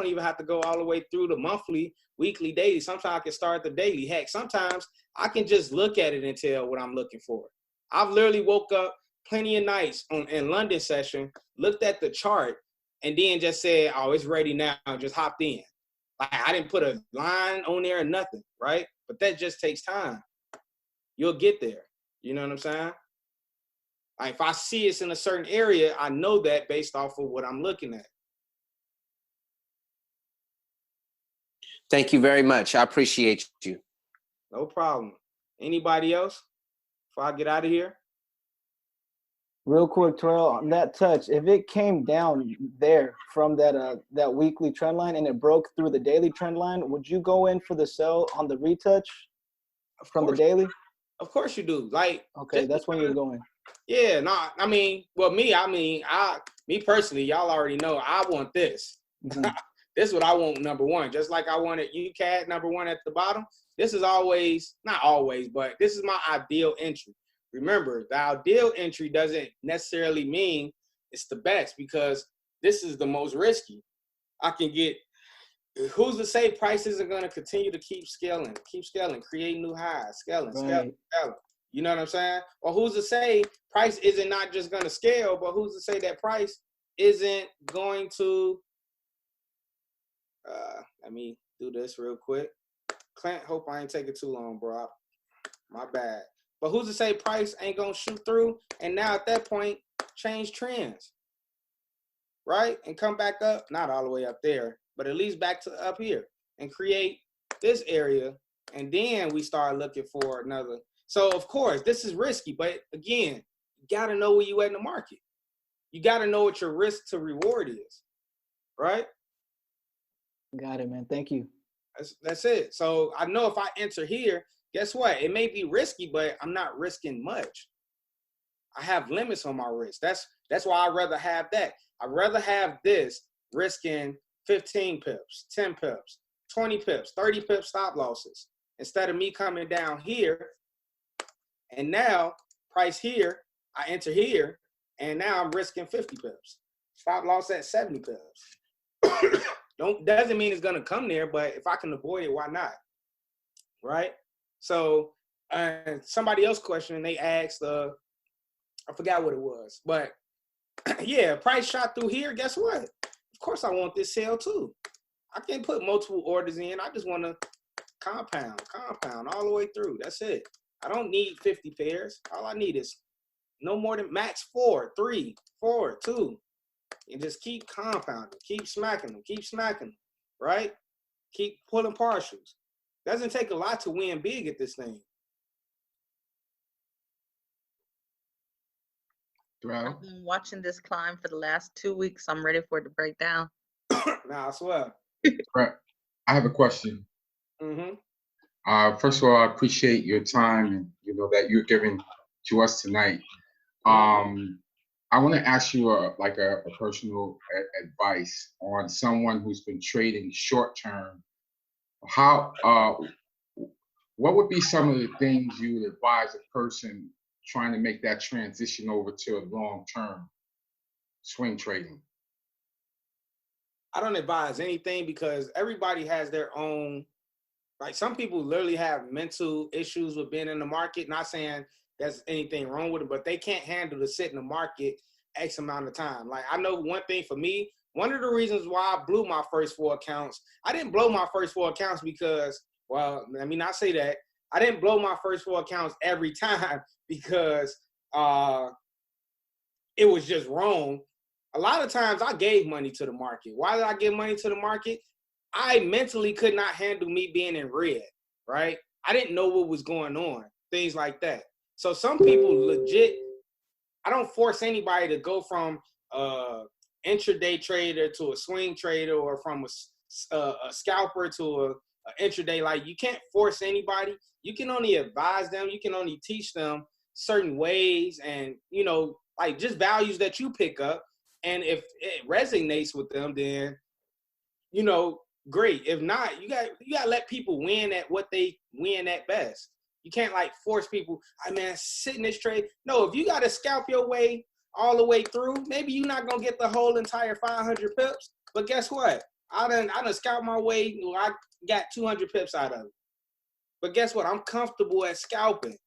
even have to go all the way through the monthly, weekly, daily. Sometimes I can start the daily. Heck, sometimes I can just look at it and tell what I'm looking for. I've literally woke up plenty of nights in London session, looked at the chart, and then just said, oh, it's ready now, just hopped in. Like I didn't put a line on there or nothing, right? But that just takes time. You'll get there. You know what I'm saying? Like if I see it's in a certain area, I know that based off of what I'm looking at. Thank you very much. I appreciate you. No problem. Anybody else before I get out of here? Real quick, Terrell, on that touch, if it came down there from that weekly trend line and it broke through the daily trend line, would you go in for the sell on the retouch from the daily? Of course you do. Like okay, that's when you're going. Yeah, me personally, y'all already know I want this. Mm-hmm. This is what I want, number one. Just like I wanted UCAD number one at the bottom. This is always, not always, but this is my ideal entry. Remember, the ideal entry doesn't necessarily mean it's the best because this is the most risky. I can get, who's to say prices are going to continue to keep scaling, create new highs, scaling. You know what I'm saying? Or who's to say price isn't not just going to scale, but who's to say that price isn't going to, let me do this real quick. Clint, hope I ain't taking too long, bro. My bad. But who's to say price ain't gonna shoot through? And now at that point, change trends, right? And come back up, not all the way up there, but at least back to up here and create this area. And then we start looking for another. So of course, this is risky, but again, you gotta know where you at in the market. You gotta know what your risk to reward is, right? Got it, man. Thank you. That's it. So I know if I enter here, guess what? It may be risky, but I'm not risking much. I have limits on my risk. That's why I'd rather have that. I'd rather have this risking 15 pips, 10 pips, 20 pips, 30 pips stop losses instead of me coming down here and now price here, I enter here, and now I'm risking 50 pips. Stop loss at 70 pips. Doesn't mean it's gonna come there, but if I can avoid it, why not? Right? So somebody else questioned, they asked, I forgot what it was, but yeah, price shot through here. Guess what? Of course, I want this sale too. I can put multiple orders in. I just want to compound all the way through. That's it. I don't need 50 pairs. All I need is no more than max 4, 3, 4, 2. And just keep compounding, keep smacking them, right? Keep pulling partials. Doesn't take a lot to win big at this thing. I've been watching this climb for the last 2 weeks. I'm ready for it to break down. Nah, I swear. Right. I have a question. Mm-hmm. First of all, I appreciate your time and that you're giving to us tonight. I want to ask you a personal advice on someone who's been trading short term. What would be some of the things you would advise a person trying to make that transition over to long term swing trading? I don't advise anything because everybody has their own. Like some people literally have mental issues with being in the market. Not saying there's anything wrong with it, but they can't handle to sit in the market X amount of time. Like I know one thing for me, one of the reasons why I blew my first 4 accounts, I didn't blow my first 4 accounts because, well, let me not say that. I didn't blow my first 4 accounts every time because it was just wrong. A lot of times I gave money to the market. Why did I give money to the market? I mentally could not handle me being in red, right? I didn't know what was going on, things like that. So some people legit, I don't force anybody to go from intraday trader to a swing trader or from a scalper to a intraday. Like you can't force anybody. You can only advise them. You can only teach them certain ways and, like just values that you pick up. And if it resonates with them, then, great. If not, you got to let people win at what they win at best. You can't like force people, sit in this trade. No, if you got to scalp your way all the way through, maybe you're not going to get the whole entire 500 pips. But guess what? I done scalped my way. I got 200 pips out of it. But guess what? I'm comfortable at scalping.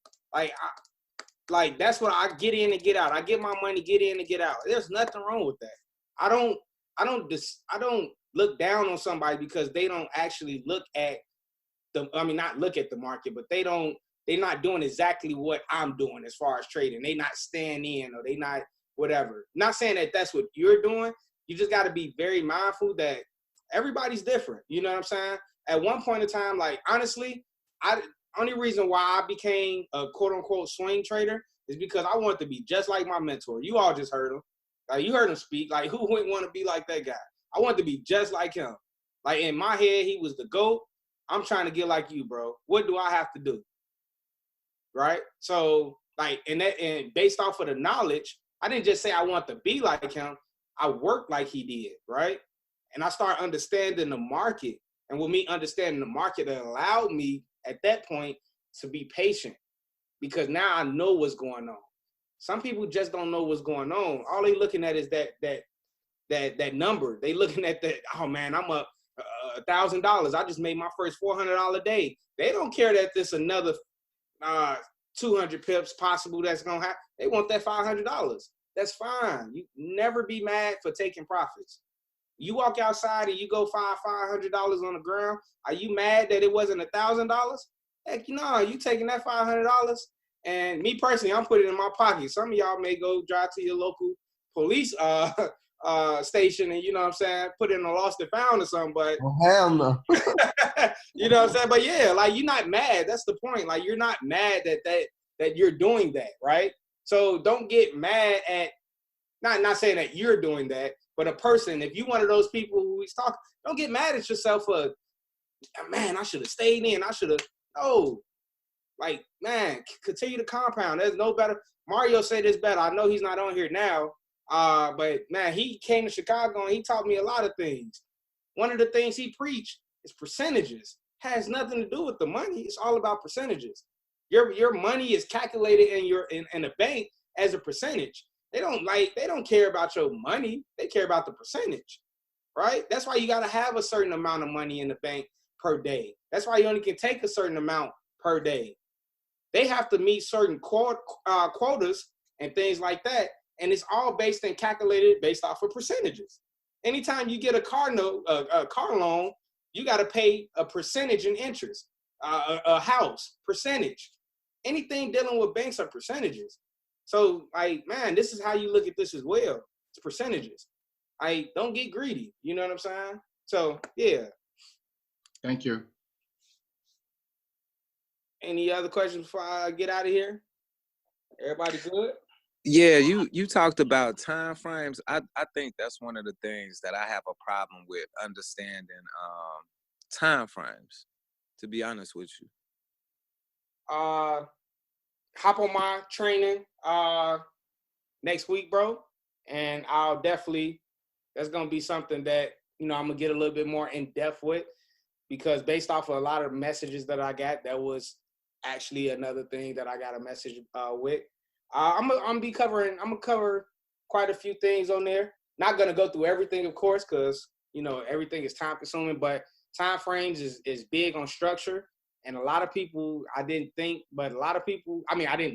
Like that's what I get in and get out. I get my money, get in and get out. There's nothing wrong with that. I don't look down on somebody because they don't actually look at not look at the market, but they're not doing exactly what I'm doing as far as trading. They not staying in or they not whatever. Not saying that that's what you're doing. You just got to be very mindful that everybody's different. You know what I'm saying? At one point in time, like honestly, only reason why I became a quote unquote swing trader is because I wanted to be just like my mentor. You all just heard him. Like you heard him speak. Like who wouldn't want to be like that guy? I wanted to be just like him. Like in my head, he was the GOAT. I'm trying to get like you, bro. What do I have to do? Right? So like, and based off of the knowledge, I didn't just say I want to be like him. I worked like he did, right? And I started understanding the market. And with me understanding the market, it allowed me at that point to be patient because now I know what's going on. Some people just don't know what's going on. All they looking at is that number. They looking at that, oh man, I'm up $1,000. I just made my first $400 day. They don't care that there's another 200 pips possible that's going to happen. They want that $500. That's fine. You never be mad for taking profits. You walk outside and you go find $500 on the ground. Are you mad that it wasn't $1,000? Heck, no, you taking that $500. And me personally, I'm putting it in my pocket. Some of y'all may go drive to your local police station and, you know what I'm saying, put it in a lost and found or something. But Oh, hell no. you know what I'm saying? But yeah, like, you're not mad. That's the point. Like, you're not mad that you're doing that, right? So don't get mad at, not saying that you're doing that, but a person, if you're one of those people who he's talking, don't get mad at yourself for, man, I should have stayed in. I should have, no. Like, man, continue to compound. There's no better. Mario said this better. I know he's not on here now, but, man, he came to Chicago and he taught me a lot of things. One of the things he preached is percentages. Has nothing to do with the money. It's all about percentages. Your money is calculated in a bank as a percentage. They don't care about your money. They care about the percentage, right? That's why you got to have a certain amount of money in the bank per day. That's why you only can take a certain amount per day. They have to meet certain quotas and things like that, and it's all based and calculated based off of percentages. Anytime you get a car loan, you got to pay a percentage in interest. A house percentage. Anything dealing with banks are percentages. So, like, man, this is how you look at this as well. It's percentages. Don't get greedy. You know what I'm saying? So, yeah. Thank you. Any other questions before I get out of here? Everybody good? Yeah, you talked about time frames. I think that's one of the things that I have a problem with, understanding time frames, to be honest with you. Hop on my training next week, bro, and I'll definitely, that's gonna be something that, you know, I'm gonna get a little bit more in depth with, because based off of a lot of messages that I got, that was actually another thing that I got a message with. I'm gonna cover quite a few things on there. Not gonna go through everything, of course, because, you know, everything is time consuming, but time frames is big on structure. And a lot of people, I didn't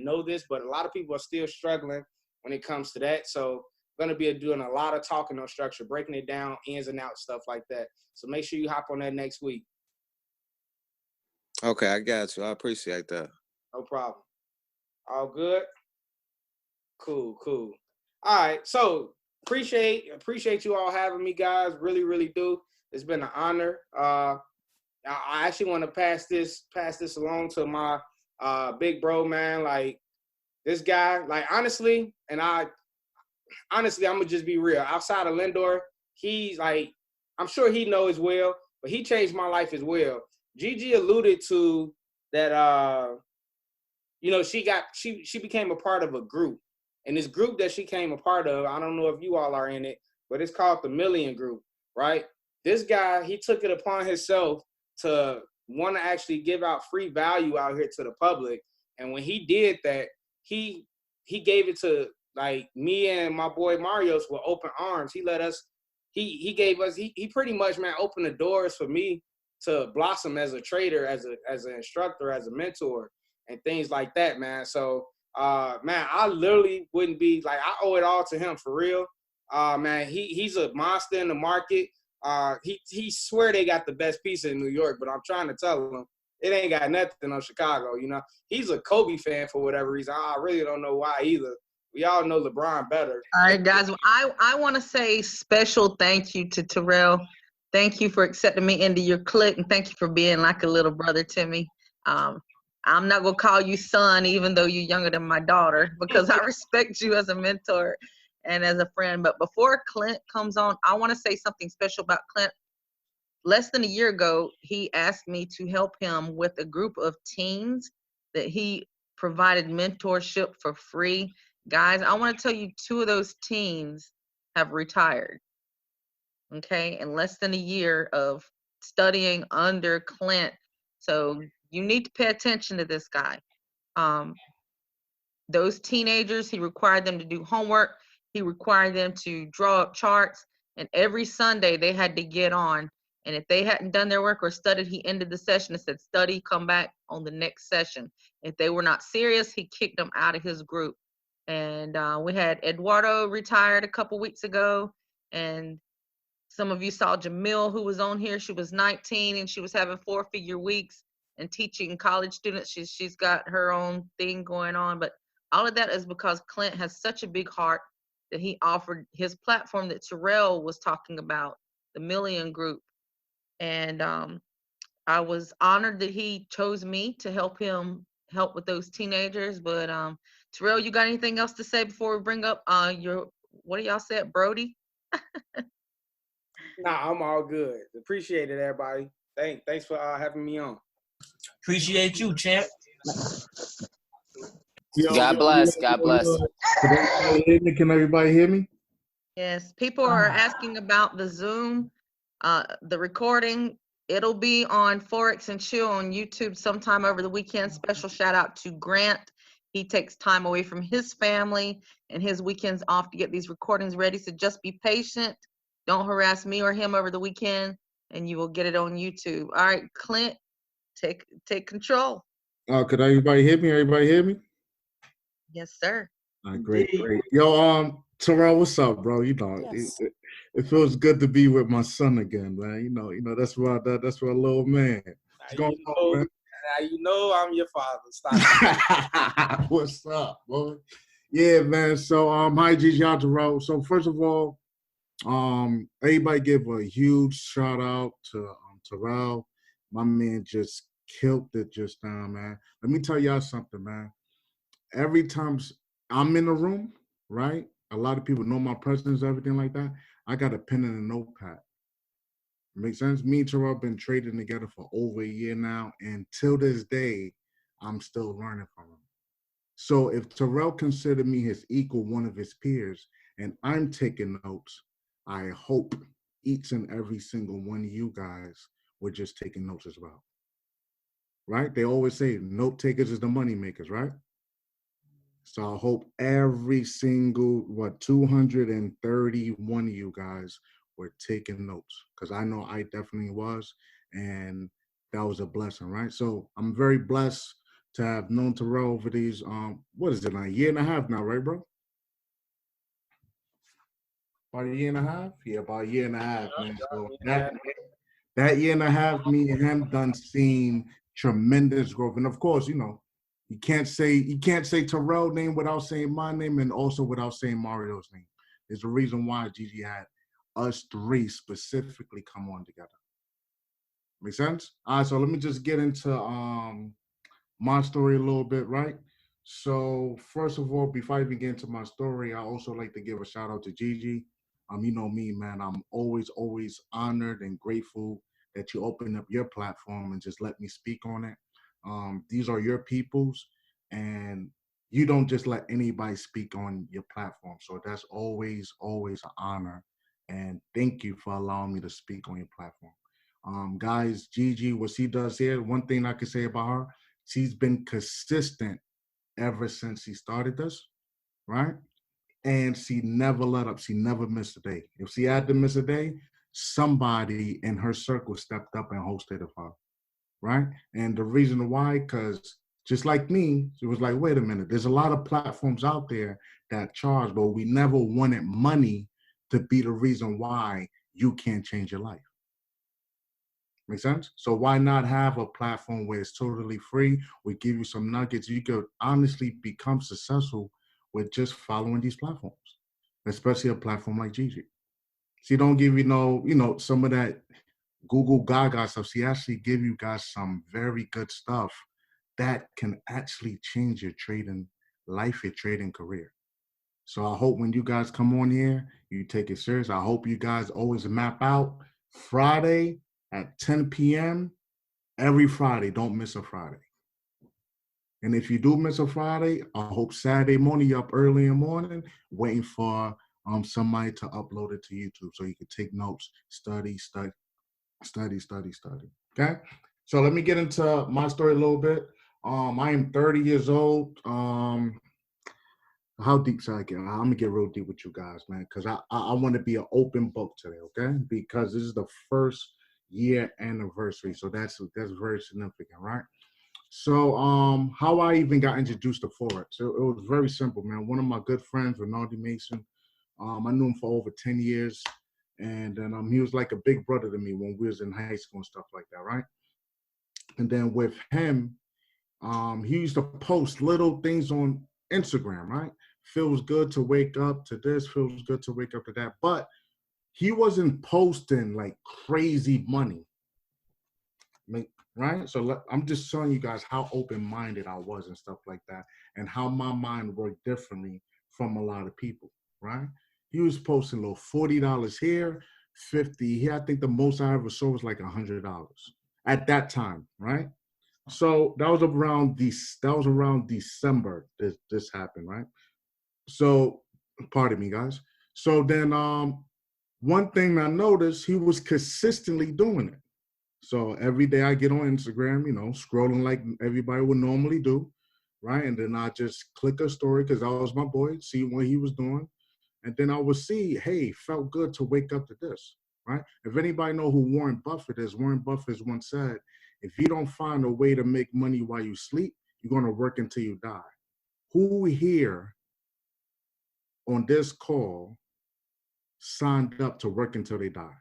know this, but a lot of people are still struggling when it comes to that. So I'm going to be doing a lot of talking on structure, breaking it down, ins and outs, stuff like that. So make sure you hop on that next week. Okay, I got you. I appreciate that. No problem. All good? Cool. All right. So appreciate you all having me, guys. Really, really do. It's been an honor. I actually want to pass this along to my big bro, man. Like, this guy, like, honestly, I'm gonna just be real. Outside of Lindor, he's like, I'm sure he knows as well, but he changed my life as well. Gigi alluded to that, you know, she became a part of a group. And this group that she came a part of, I don't know if you all are in it, but it's called the Millien Group, right? This guy, he took it upon himself to want to actually give out free value out here to the public. And when he did that, he gave it to, like, me and my boy Marios with open arms. He let us, he gave us, he pretty much, man, opened the doors for me to blossom as a trader, as an instructor, as a mentor, and things like that, man. So, man, I literally wouldn't be, like, I owe it all to him, for real. Man, he's a monster in the market. He swear they got the best pizza in New York, but I'm trying to tell him it ain't got nothing on Chicago, you know. He's a Kobe fan for whatever reason. I really don't know why either. We all know LeBron better. All right, guys. I want to say special thank you to Terrell. Thank you for accepting me into your clique, and thank you for being like a little brother to me. I'm not going to call you son, even though you're younger than my daughter, because I respect you as a mentor and as a friend. But before Clint comes on, I want to say something special about Clint. Less than a year ago, he asked me to help him with a group of teens that he provided mentorship for free. Guys, I want to tell you, 2 of those teens have retired. Okay, in less than a year of studying under Clint. So you need to pay attention to this guy. Those teenagers, he required them to do homework. He required them to draw up charts. And every Sunday they had to get on. And if they hadn't done their work or studied, he ended the session and said, study, come back on the next session. If they were not serious, he kicked them out of his group. And we had Eduardo retired a couple weeks ago. And Some of you saw Jamil, who was on here. She was 19 and she was having 4-figure weeks and teaching college students. She's got her own thing going on. But all of that is because Clint has such a big heart that he offered his platform that Terrell was talking about, the Millien Group. And I was honored that he chose me to help with those teenagers. But Terrell, you got anything else to say before we bring up what do y'all say, Brody? Nah, I'm all good. Appreciate it, everybody. Thanks for having me on. Appreciate you, champ. God bless. God bless. Can everybody hear me? Yes, people are asking about the Zoom, the recording. It'll be on ForexNChill on YouTube sometime over the weekend. Special shout out to Grant. He takes time away from his family and his weekends off to get these recordings ready. So just be patient. Don't harass me or him over the weekend, and you will get it on YouTube. All right, Clint, take control. Could everybody hear me? Everybody hear me? Yes, sir. All right, great. Yo, Terrell, what's up, bro? You know, Yes. it feels good to be with my son again, man. You know, that's my little man. What's going on, man? Now you know I'm your father. Stop. What's up, boy? Yeah, man. So, hi, Gigi, Terrell. So, first of all, everybody give a huge shout out to Terrell. My man just killed it just now, man. Let me tell y'all something, man. Every time I'm in the room, right? A lot of people know my presence, everything like that. I got a pen and a notepad. Makes sense? Me and Terrell been trading together for over a year now, and till this day, I'm still learning from him. So if Terrell considered me his equal, one of his peers, and I'm taking notes, I hope each and every single one of you guys were just taking notes as well. Right? They always say note takers is the money makers, right? So I hope every single, 231 of you guys were taking notes, because I know I definitely was, and that was a blessing, right? So I'm very blessed to have known Terrell over these, what is it, like a year and a half now, right, bro? About a year and a half? Yeah, about a year and a half, man. So that year and a half, me and him done seen tremendous growth. And of course, you know, you can't say Terrell's name without saying my name, and also without saying Mario's name. There's a reason why Gigi had us three specifically come on together. Make sense? All right, so let me just get into my story a little bit, right? So first of all, before I even get into my story, I also like to give a shout out to Gigi. You know me, man. I'm always honored and grateful that you open up your platform and just let me speak on it. These are your peoples, and you don't just let anybody speak on your platform. So that's always an honor. And thank you for allowing me to speak on your platform. Guys, Gigi, what she does here, one thing I can say about her, she's been consistent ever since she started this, right? And she never let up. She never missed a day. If she had to miss a day, somebody in her circle stepped up and hosted it for her, right? And the reason why, because just like me, she was like, wait a minute, there's a lot of platforms out there that charge, but we never wanted money to be the reason why you can't change your life. Make sense? So why not have a platform where it's totally free? We give you some nuggets. You could honestly become successful with just following these platforms, especially a platform like Gigi. She don't give you some of that Google Gaga stuff. She actually give you guys some very good stuff that can actually change your trading life, your trading career. So I hope when you guys come on here, you take it serious. I hope you guys always map out Friday at 10 p.m. every Friday. Don't miss a Friday. And if you do miss a Friday, I hope Saturday morning you're up early in the morning waiting for somebody to upload it to YouTube so you can take notes, study. Okay? So let me get into my story a little bit. I am 30 years old. How deep should I get? I'm gonna get real deep with you guys, man, because I want to be an open book today, okay? Because this is the first year anniversary, so that's very significant, right? So how I even got introduced to Forex, it was very simple, man. One of my good friends, Rinaldi Mason, I knew him for over 10 years, And then he was like a big brother to me when we was in high school and stuff like that, right? And then with him, he used to post little things on Instagram, right? Feels good to wake up to this, feels good to wake up to that. But he wasn't posting like crazy money, right? So I'm just showing you guys how open-minded I was and stuff like that, and how my mind worked differently from a lot of people, right? He was posting a little $40 here, 50 here. I think the most I ever saw was like $100 at that time, right? So that was around December this happened, right? So pardon me, guys. So then one thing I noticed, he was consistently doing it. So every day I get on Instagram, scrolling like everybody would normally do, right? And then I just click a story because that was my boy, see what he was doing. And then I would see, hey, felt good to wake up to this, right? If anybody know who Warren Buffett is, Warren Buffett once said, if you don't find a way to make money while you sleep, you're going to work until you die. Who here on this call signed up to work until they die?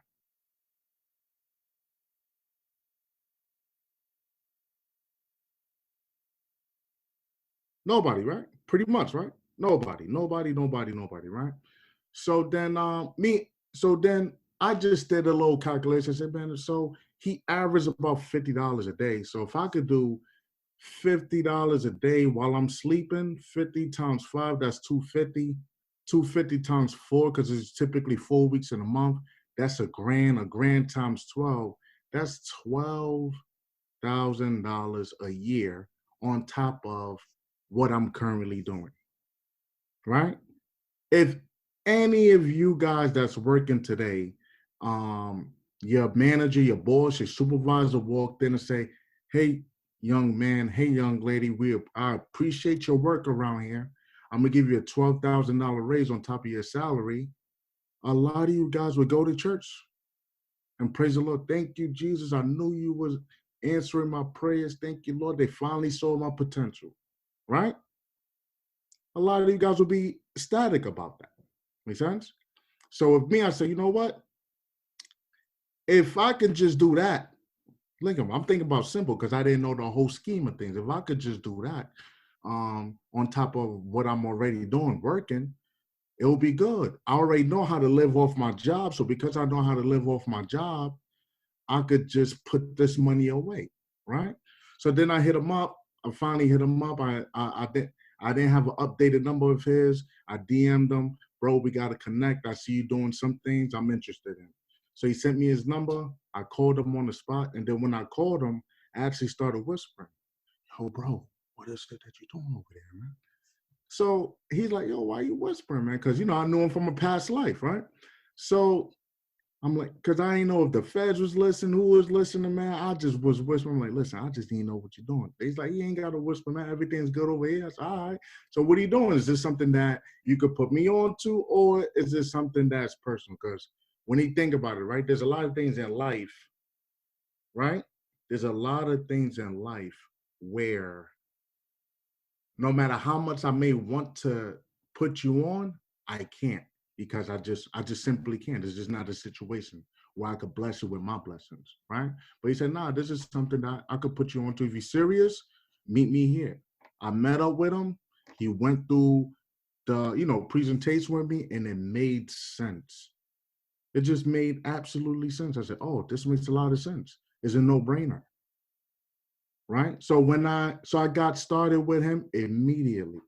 Nobody, right? Pretty much, right? Nobody, right? So then I just did a little calculation. I said, man, so he averaged about $50 a day. So if I could do $50 a day while I'm sleeping, 50 times 5, that's 250. 250 times 4, because it's typically 4 weeks in a month. That's a grand. A grand times 12, that's $12,000 a year on top of what I'm currently doing, right? If any of you guys that's working today, your manager, your boss, your supervisor walked in and say, hey, young man, hey, young lady, I appreciate your work around here. I'm going to give you a $12,000 raise on top of your salary. A lot of you guys would go to church and praise the Lord. Thank you, Jesus. I knew you was answering my prayers. Thank you, Lord. They finally saw my potential, right? A lot of you guys will be ecstatic about that. Make sense? So with me, I say, you know what? If I could just do that, look, I'm thinking about simple because I didn't know the whole scheme of things. If I could just do that on top of what I'm already doing, working, it will be good. I already know how to live off my job. So because I know how to live off my job, I could just put this money away, right? So then I hit him up. I finally hit him up. I didn't have an updated number of his. I DM'd him. Bro, we got to connect. I see you doing some things I'm interested in. So he sent me his number. I called him on the spot. And then when I called him, I actually started whispering, yo, bro, what is it that you're doing over there, man? So he's like, yo, why you whispering, man? Because, I knew him from a past life, right? So I'm like, because I didn't know if the feds was listening, who was listening, man. I just was whispering. I'm like, listen, I just didn't know what you're doing. He's like, you ain't got to whisper, man. Everything's good over here. I said, all right. So what are you doing? Is this something that you could put me on to, or is this something that's personal? Because when you think about it, right, there's a lot of things in life, right? There's a lot of things in life where no matter how much I may want to put you on, I can't. Because I just simply can't. It's just not a situation where I could bless you with my blessings, right? But he said, nah, this is something that I could put you on to. If you're serious, meet me here. I met up with him. He went through the, presentation with me, and it made sense. It just made absolutely sense. I said, oh, this makes a lot of sense. It's a no-brainer, right? So I got started with him immediately.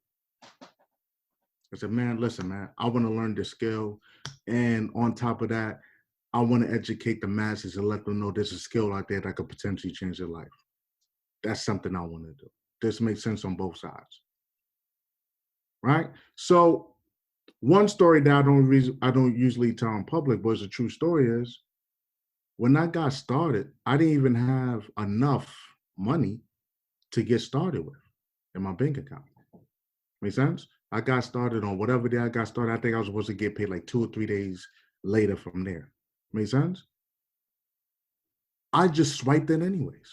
I said, man, listen, man, I want to learn this skill. And on top of that, I want to educate the masses and let them know there's a skill out there that could potentially change their life. That's something I want to do. This makes sense on both sides. Right? So one story that I don't usually tell in public, but it's a true story, is when I got started, I didn't even have enough money to get started with in my bank account. Make sense? I got started on whatever day I got started. I think I was supposed to get paid like 2 or 3 days later from there. Make sense? I just swiped it anyways.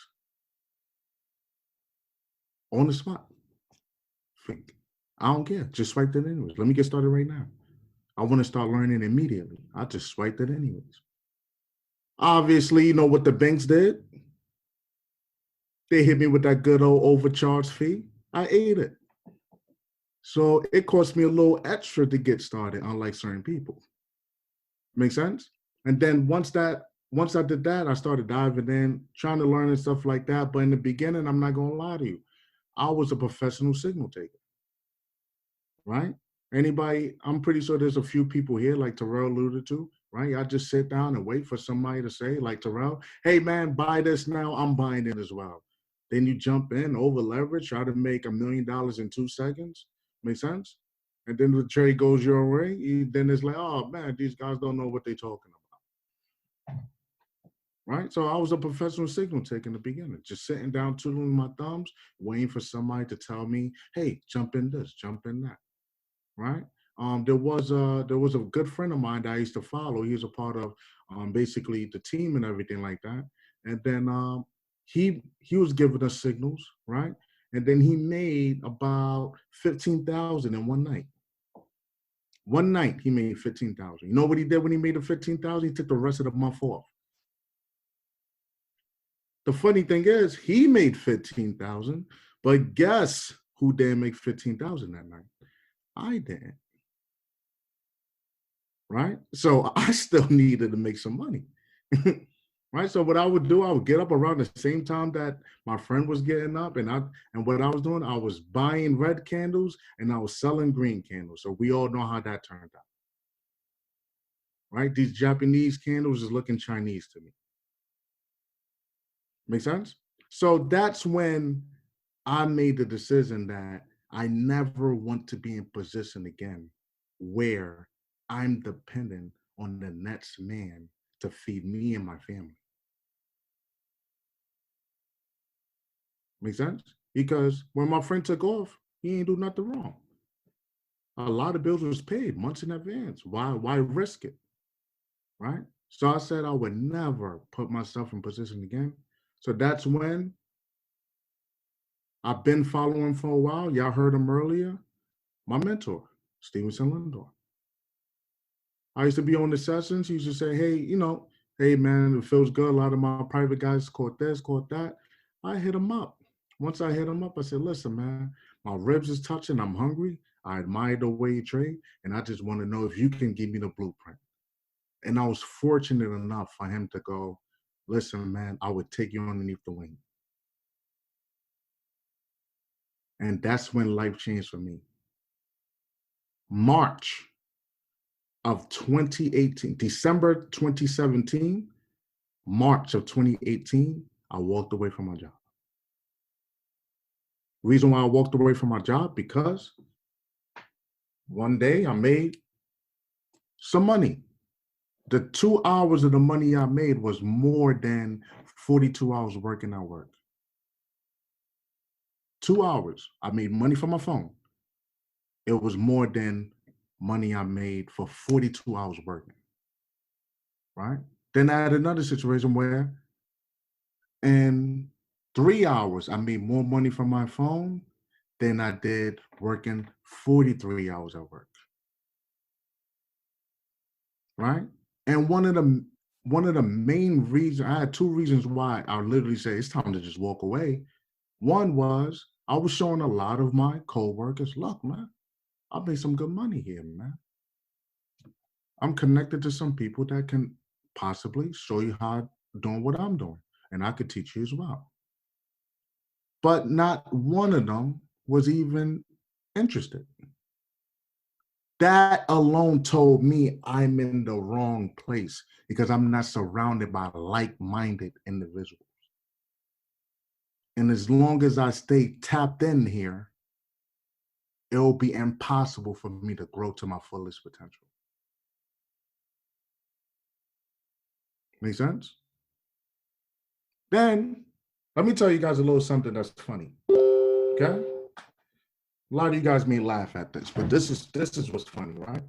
On the spot. I don't care. Just swiped it anyways. Let me get started right now. I want to start learning immediately. I just swiped it anyways. Obviously, you know what the banks did? They hit me with that good old overcharge fee. I ate it. So it cost me a little extra to get started, unlike certain people. Make sense? And then once I did that, I started diving in, trying to learn and stuff like that. But in the beginning, I'm not gonna lie to you, I was a professional signal taker. Right? Anybody, I'm pretty sure there's a few people here, like Terrell alluded to, right? I just sit down and wait for somebody to say, like Terrell, hey man, buy this now, I'm buying it as well. Then you jump in, over leverage, try to make $1 million in 2 seconds. Make sense? And then the trade goes your way. Then it's like, oh man, these guys don't know what they're talking about. Right? So I was a professional signal taker in the beginning, just sitting down, twiddling my thumbs, waiting for somebody to tell me, hey, jump in this, jump in that. Right? There was a good friend of mine that I used to follow. He was a part of basically the team and everything like that. And then he was giving us signals, right? And then he made about 15,000 in one night. One night he made 15,000. You know what he did when he made the 15,000? He took the rest of the month off. The funny thing is, he made 15,000, but guess who didn't make 15,000 that night? I didn't. Right? So I still needed to make some money. Right? So what I would do, I would get up around the same time that my friend was getting up, and what I was doing, I was buying red candles and I was selling green candles. So we all know how that turned out. Right? These Japanese candles is looking Chinese to me. Make sense? So that's when I made the decision that I never want to be in position again where I'm dependent on the next man to feed me and my family. Make sense? Because when my friend took off, he ain't do nothing wrong. A lot of bills was paid months in advance. Why risk it? Right? So I said I would never put myself in position again. So that's when I've been following for a while. Y'all heard him earlier. My mentor, Stevenson Lindor. I used to be on the sessions. He used to say, hey man, it feels good. A lot of my private guys caught this, caught that. I hit him up. Once I hit him up, I said, listen, man, my ribs is touching. I'm hungry. I admire the way you trade. And I just want to know if you can give me the blueprint. And I was fortunate enough for him to go, listen, man, I would take you underneath the wing. And that's when life changed for me. March of 2018, December 2017, March of 2018, I walked away from my job. Reason why I walked away from my job, because one day I made some money. The 2 hours of the money I made was more than 42 hours working at work. 2 hours, I made money from my phone. It was more than money I made for 42 hours working, right? Then I had another situation where in 3 hours, I made more money from my phone than I did working 43 hours at work, right? And one of the main reasons, I had 2 reasons why I literally say it's time to just walk away. One was I was showing a lot of my coworkers, look, man, I made some good money here, man. I'm connected to some people that can possibly show you how doing what I'm doing, and I could teach you as well. But not one of them was even interested. That alone told me I'm in the wrong place because I'm not surrounded by like-minded individuals. And as long as I stay tapped in here, it will be impossible for me to grow to my fullest potential. Make sense? Then, let me tell you guys a little something that's funny, okay? A lot of you guys may laugh at this, but this is what's funny, right?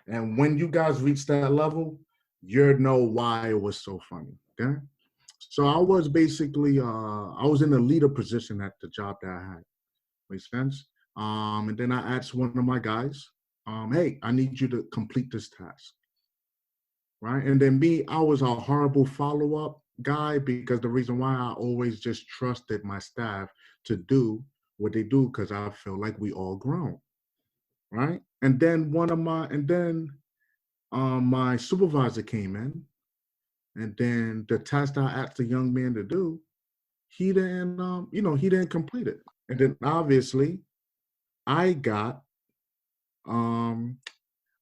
And when you guys reach that level, you'll know why it was so funny, okay? So I was basically, I was in a leader position at the job that I had. Makes sense? And then I asked one of my guys, hey, I need you to complete this task, right? And then me, I was a horrible follow-up guy because the reason why I always just trusted my staff to do what they do because I feel like we all grown, right? And then my supervisor came in, and then the task I asked the young man to do, he didn't, he didn't complete it. And then obviously, I got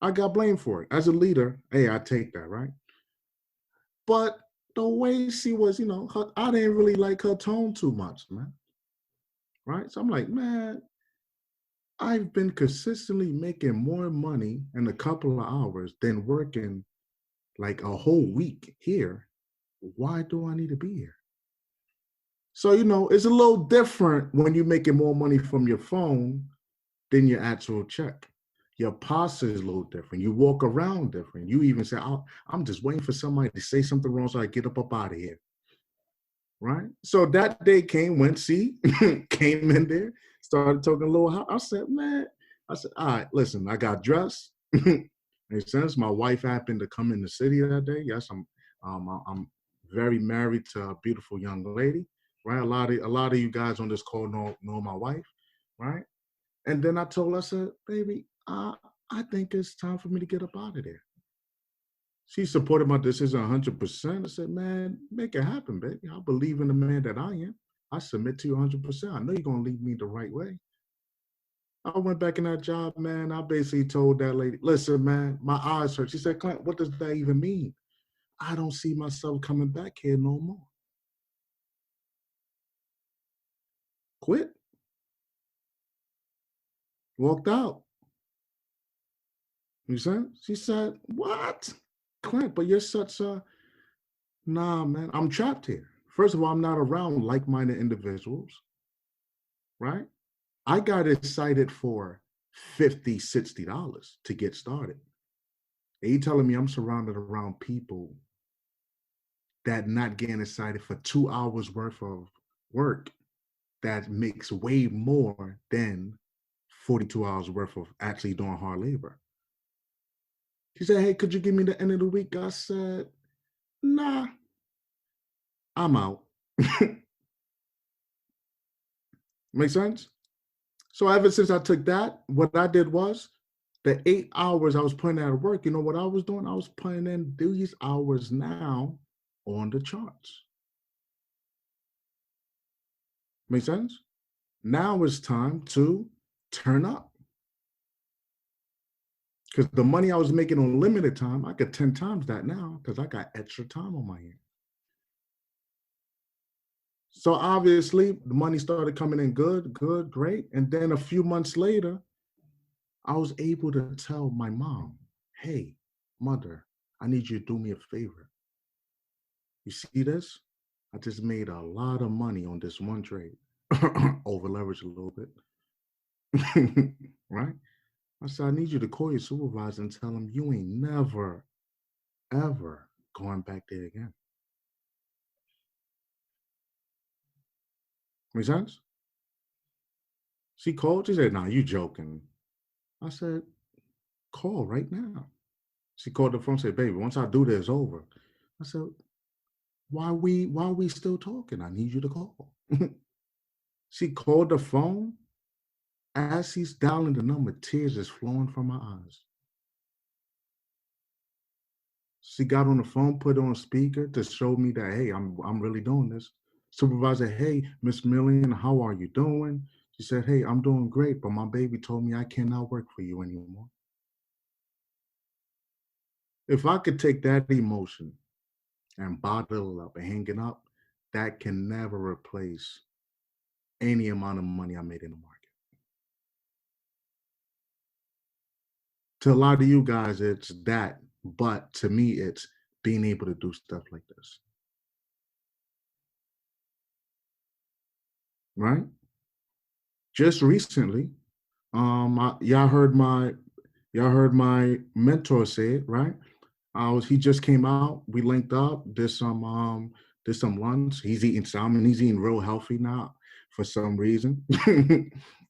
blamed for it. As a leader, hey, I take that, right? But the way she was, I didn't really like her tone too much, man. Right? So I'm like, man, I've been consistently making more money in a couple of hours than working like a whole week here. Why do I need to be here? So, it's a little different when you're making more money from your phone than your actual check. Your posture is a little different. You walk around different. You even say, I'm just waiting for somebody to say something wrong so I get up out of here. Right? So that day came when she came in there, started talking a little hot. I said, all right, listen, I got dressed. Makes sense. My wife happened to come in the city that day. Yes, I'm very married to a beautiful young lady. Right? A lot of you guys on this call know my wife, right? And then I told her, I said, baby, I think it's time for me to get up out of there. She supported my decision 100%. I said, man, make it happen, baby. I believe in the man that I am. I submit to you 100%. I know you're going to lead me the right way. I went back in that job, man. I basically told that lady, listen, man, my eyes hurt. She said, Clint, what does that even mean? I don't see myself coming back here no more. Quit. Walked out. You see? She said, what? Clint, but you're such a, nah, man, I'm trapped here. First of all, I'm not around like-minded individuals, right? I got excited for $50, $60 to get started. And you telling me I'm surrounded around people that not getting excited for 2 hours worth of work that makes way more than 42 hours worth of actually doing hard labor. She said, hey, could you give me the end of the week? I said, nah, I'm out. Make sense? So ever since I took that, what I did was the 8 hours I was putting out of work, you know what I was doing? I was putting in these hours now on the charts. Make sense? Now it's time to turn up. Because the money I was making on limited time, I could 10 times that now because I got extra time on my hand. So obviously, the money started coming in good, great. And then a few months later, I was able to tell my mom, hey, mother, I need you to do me a favor. You see this? I just made a lot of money on this one trade. Over leveraged a little bit. Right? I said, I need you to call your supervisor and tell him you ain't never, ever going back there again. Make sense? She called. She said, nah, you joking. I said, call right now. She called the phone and said, baby, once I do this, over. I said, why we still talking? I need you to call. She called the phone. As she's dialing the number, tears is flowing from her eyes. She got on the phone, put it on speaker to show me that, hey, I'm really doing this. Supervisor, hey, Miss Millien, how are you doing? She said, hey, I'm doing great, but my baby told me I cannot work for you anymore. If I could take that emotion and bottle it up and hang it up, that can never replace any amount of money I made in the market. To a lot of you guys, it's that, but to me, it's being able to do stuff like this. Right? Just recently, y'all heard my mentor say it, right? He just came out. We linked up. Did some lunch. He's eating salmon. He's eating real healthy now for some reason,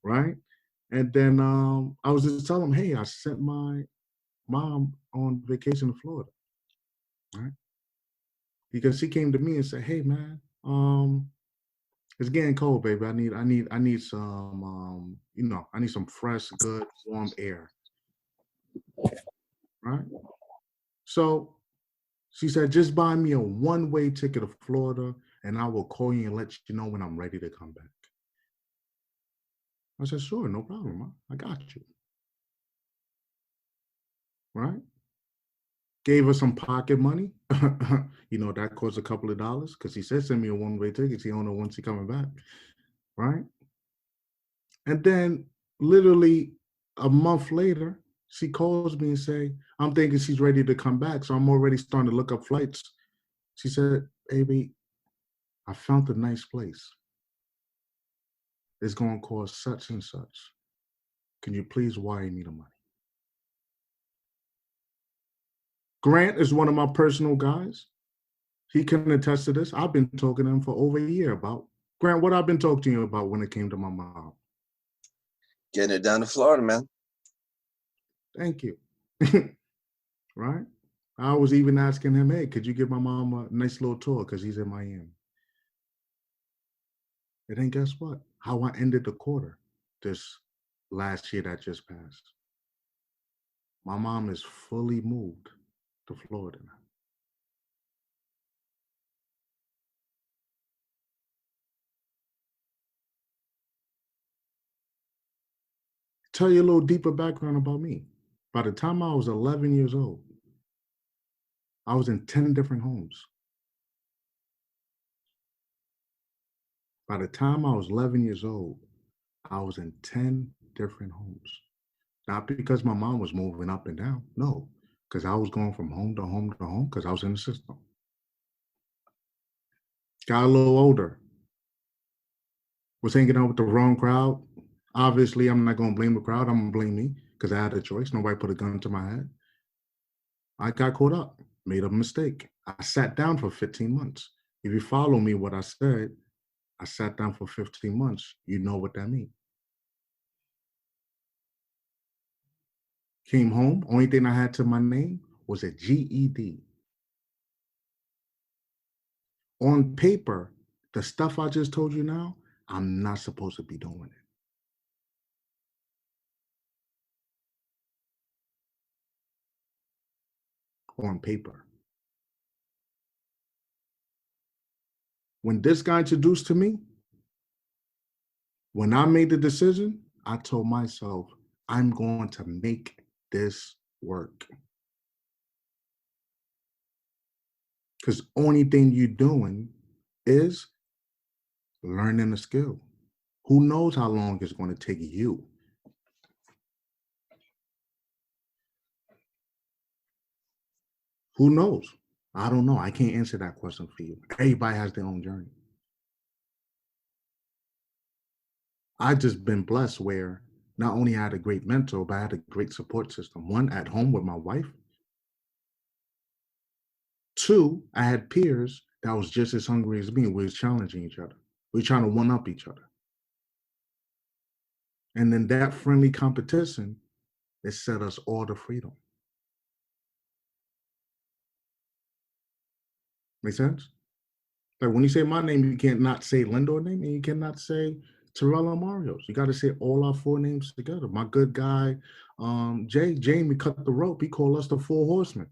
right? And then I was just telling him, hey, I sent my mom on vacation to Florida, right? Because she came to me and said, hey man, it's getting cold, baby. I need some I need some fresh, good, warm air. Right? So she said, just buy me a one-way ticket to Florida and I will call you and let you know when I'm ready to come back. I said, sure, no problem. I got you. Right? Gave her some pocket money. That cost a couple of dollars because he said send me a one-way ticket. She don't know when she's coming back. Right? And then literally a month later, she calls me and say, I'm thinking she's ready to come back. So I'm already starting to look up flights. She said, baby, I found a nice place. It's going to cost such and such. Can you please wire me the money? Grant is one of my personal guys. He can attest to this. I've been talking to him for over a year about, Grant, what I've been talking to you about when it came to my mom. Getting it down to Florida, man. Thank you. Right? I was even asking him, hey, could you give my mom a nice little tour because he's in Miami? And then guess what? How I ended the quarter this last year that just passed. My mom is fully moved to Florida now. Tell you a little deeper background about me. By the time I was 11 years old, I was in 10 different homes. By the time I was 11 years old, I was in 10 different homes. Not because my mom was moving up and down, no, because I was going from home to home to home because I was in the system. Got a little older. Was hanging out with the wrong crowd. Obviously, I'm not going to blame the crowd. I'm going to blame me because I had a choice. Nobody put a gun to my head. I got caught up, made a mistake. I sat down for 15 months. If you follow me, what I said, I sat down for 15 months. You know what that means. Came home. Only thing I had to my name was a GED. On paper, the stuff I just told you now, I'm not supposed to be doing it. On paper. When this got introduced to me, when I made the decision, I told myself, I'm going to make this work. Because only thing you're doing is learning a skill. Who knows how long it's going to take you? Who knows? I don't know. I can't answer that question for you. Everybody has their own journey. I just been blessed where not only I had a great mentor, but I had a great support system. One, at home with my wife. Two, I had peers that was just as hungry as me. We was challenging each other. We were trying to one-up each other. And then that friendly competition, it set us all to freedom. Make sense? Like when you say my name, you can't not say Lindor name, and you cannot say Terrell Mario's. You got to say all our four names together. My good guy, Jamie cut the rope. He called us the Four Horsemen.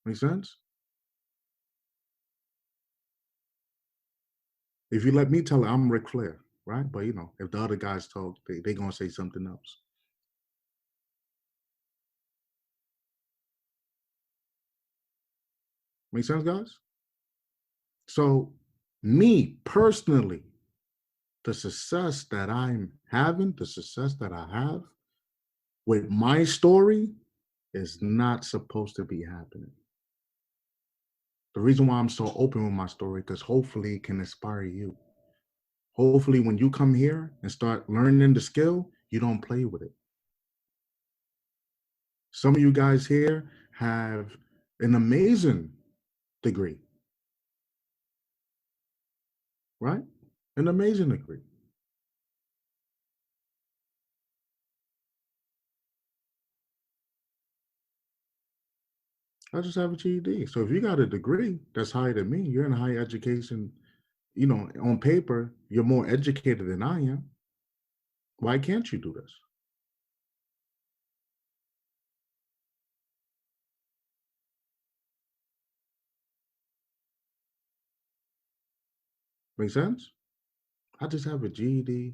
Make sense? If you let me tell it, I'm Ric Flair, right? But if the other guys talk, they gonna say something else. Make sense, guys? So me personally, the success that I'm having, the success that I have with my story is not supposed to be happening. The reason why I'm so open with my story, because hopefully it can inspire you. Hopefully when you come here and start learning the skill, you don't play with it. Some of you guys here have an amazing degree, right? An amazing degree. I just have a GED. So if you got a degree that's higher than me, you're in a higher education, on paper, you're more educated than I am. Why can't you do this? Make sense? I just have a GED,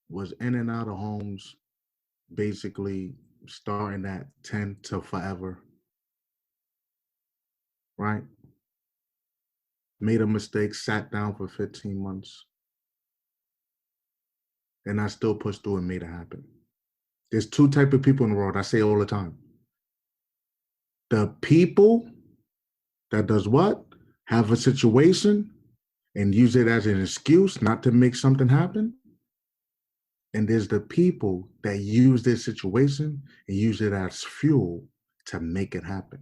was in and out of homes, basically starting at 10 to forever. Right? Made a mistake, sat down for 15 months. And I still pushed through and made it happen. There's two type of people in the world, I say all the time. The people that does what? Have a situation and use it as an excuse not to make something happen. And there's the people that use this situation and use it as fuel to make it happen.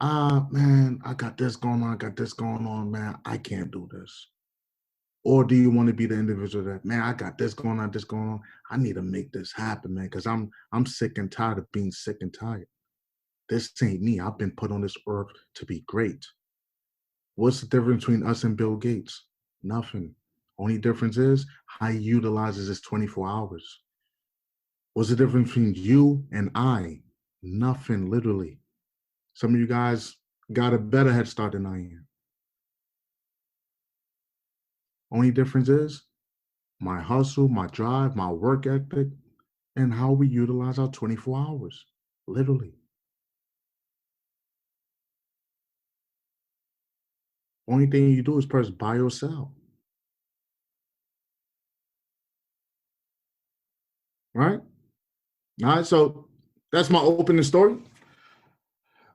Man, I got this going on, man. I can't do this. Or do you want to be the individual that, man, I got this going on. I need to make this happen, man, because I'm sick and tired of being sick and tired. This ain't me. I've been put on this earth to be great. What's the difference between us and Bill Gates? Nothing. Only difference is how he utilizes his 24 hours. What's the difference between you and I? Nothing, literally. Some of you guys got a better head start than I am. Only difference is my hustle, my drive, my work ethic, and how we utilize our 24 hours, literally. Only thing you do is press buy or sell. Right? All right, so that's my opening story.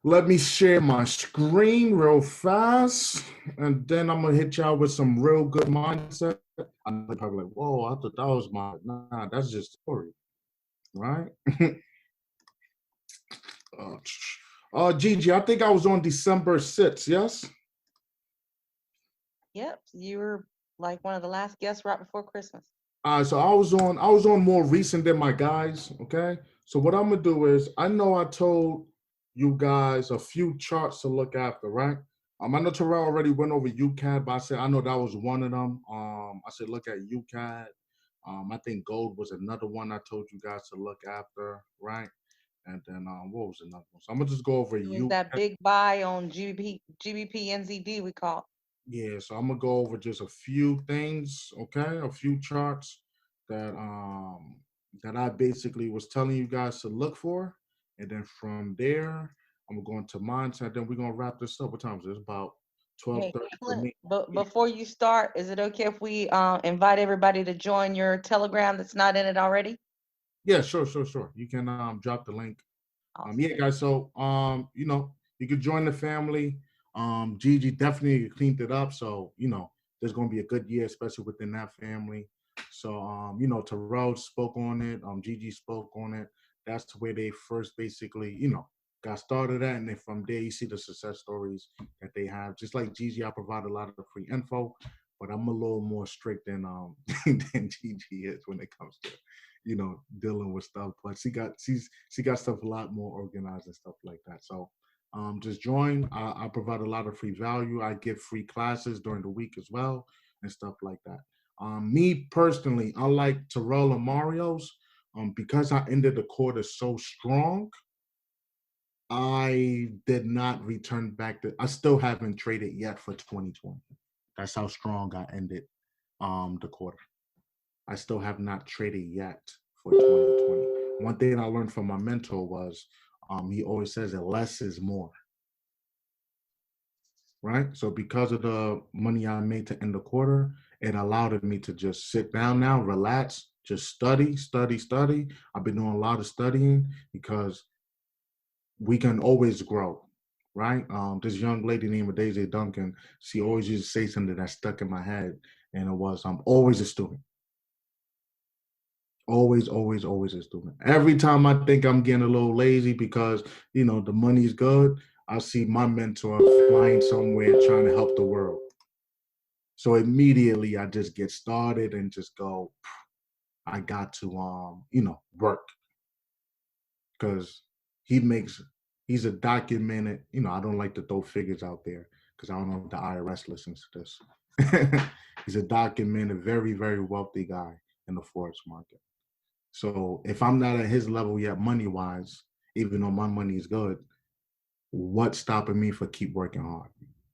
Let me share my screen real fast, and then I'm gonna hit y'all with some real good mindset. I'm probably like, whoa, I thought that was my, nah, that's just a story, right? Gigi, I think I was on December 6th, yes? Yep, you were like one of the last guests right before Christmas. So I was on more recent than my guys, okay? So what I'm gonna do is, I know I told you guys a few charts to look after, right? I know Terrell already went over UCAD, but I said I know that was one of them. I said look at UCAD. I think gold was another one I told you guys to look after, right? And then what was another one? So I'm gonna just go over It was UCAD. that big buy on GBP NZD we caught. Yeah, so I'm gonna go over just a few things, okay? A few charts that I basically was telling you guys to look for, and then from there I'm gonna go into mindset. Then we're gonna wrap this up. What time is it? It's about 12:30 Hey, for Clint, me. but before you start, is it okay if we invite everybody to join your Telegram that's not in it already? Yeah, sure. You can drop the link. Yeah, guys. So you could join the family. Gigi definitely cleaned it up. So there's gonna be a good year, especially within that family. So Terrell spoke on it. Gigi spoke on it. That's the way they first basically got started at, and then from there you see the success stories that they have. Just like Gigi, I provide a lot of the free info, but I'm a little more strict than than Gigi is when it comes to dealing with stuff. But she got stuff a lot more organized and stuff like that. So just join. I provide a lot of free value. I give free classes during the week as well and stuff like that. Me personally, unlike Terrell and Mario's, because I ended the quarter so strong, I did not return back to. I still haven't traded yet for 2020. That's how strong I ended the quarter. I still have not traded yet for 2020. One thing I learned from my mentor was he always says that less is more. Right? So because of the money I made to end the quarter, it allowed me to just sit down now, relax, just study. I've been doing a lot of studying because we can always grow, right? This young lady named Daisy Duncan, she always used to say something that stuck in my head, and it was, I'm always a student. Always a student. Every time I think I'm getting a little lazy because, the money's good, I see my mentor flying somewhere trying to help the world. So immediately I just get started and just go, I got to, work. Because he makes He's a documented, I don't like to throw figures out there because I don't know if the IRS listens to this. He's a documented, very, very wealthy guy in the Forex market. So if I'm not at his level yet money-wise, even though my money is good, what's stopping me for keep working hard?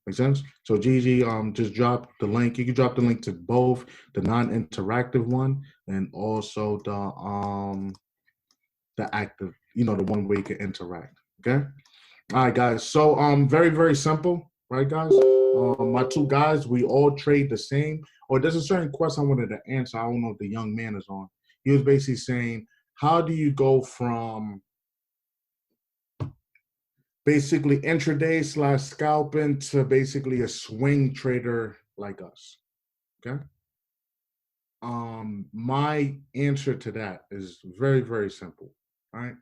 Make sense? So Gigi, just drop the link. You can drop the link to both the non-interactive one and also the active, the one where you can interact. Okay. All right, guys. So very, very simple, right, guys? My two guys, we all trade the same. Or there's a certain question I wanted to answer. I don't know if the young man is on. He was basically saying, how do you go from basically intraday / scalping to basically a swing trader like us? Okay. My answer to that is very, very simple. All right.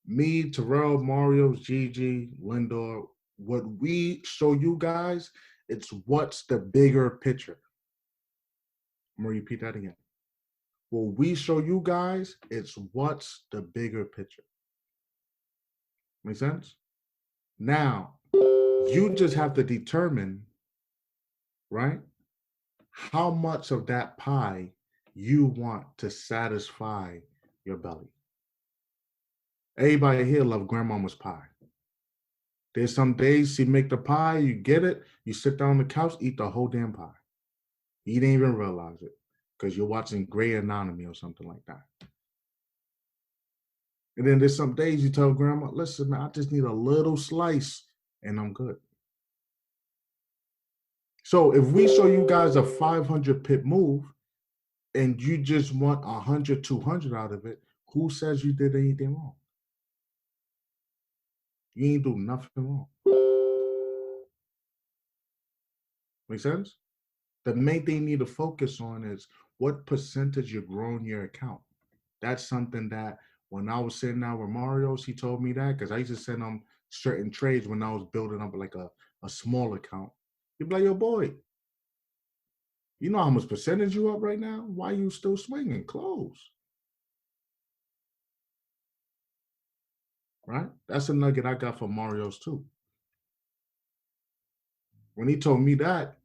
Me, Terrell, Mario, Gigi, Lindor, what we show you guys, it's what's the bigger picture. I'm gonna repeat that again. What we show you guys, it's what's the bigger picture. Make sense? Now, you just have to determine, right, how much of that pie you want to satisfy your belly. Everybody here love grandmama's pie. There's some days you make the pie, you get it, you sit down on the couch, eat the whole damn pie. You didn't even realize it because you're watching Grey Anatomy or something like that. And then there's some days you tell grandma, listen, I just need a little slice and I'm good. So if we show you guys a 500 pip move and you just want 100, 200 out of it, who says you did anything wrong? You ain't do nothing wrong. Make sense? The main thing you need to focus on is what percentage you're growing your account. That's something that when I was sitting down with Mario's, he told me that because I used to send him certain trades when I was building up like a small account. He'd be like, yo, boy, you know how much percentage you up right now? Why you still swinging? Close. Right? That's a nugget I got from Mario's too. When he told me that,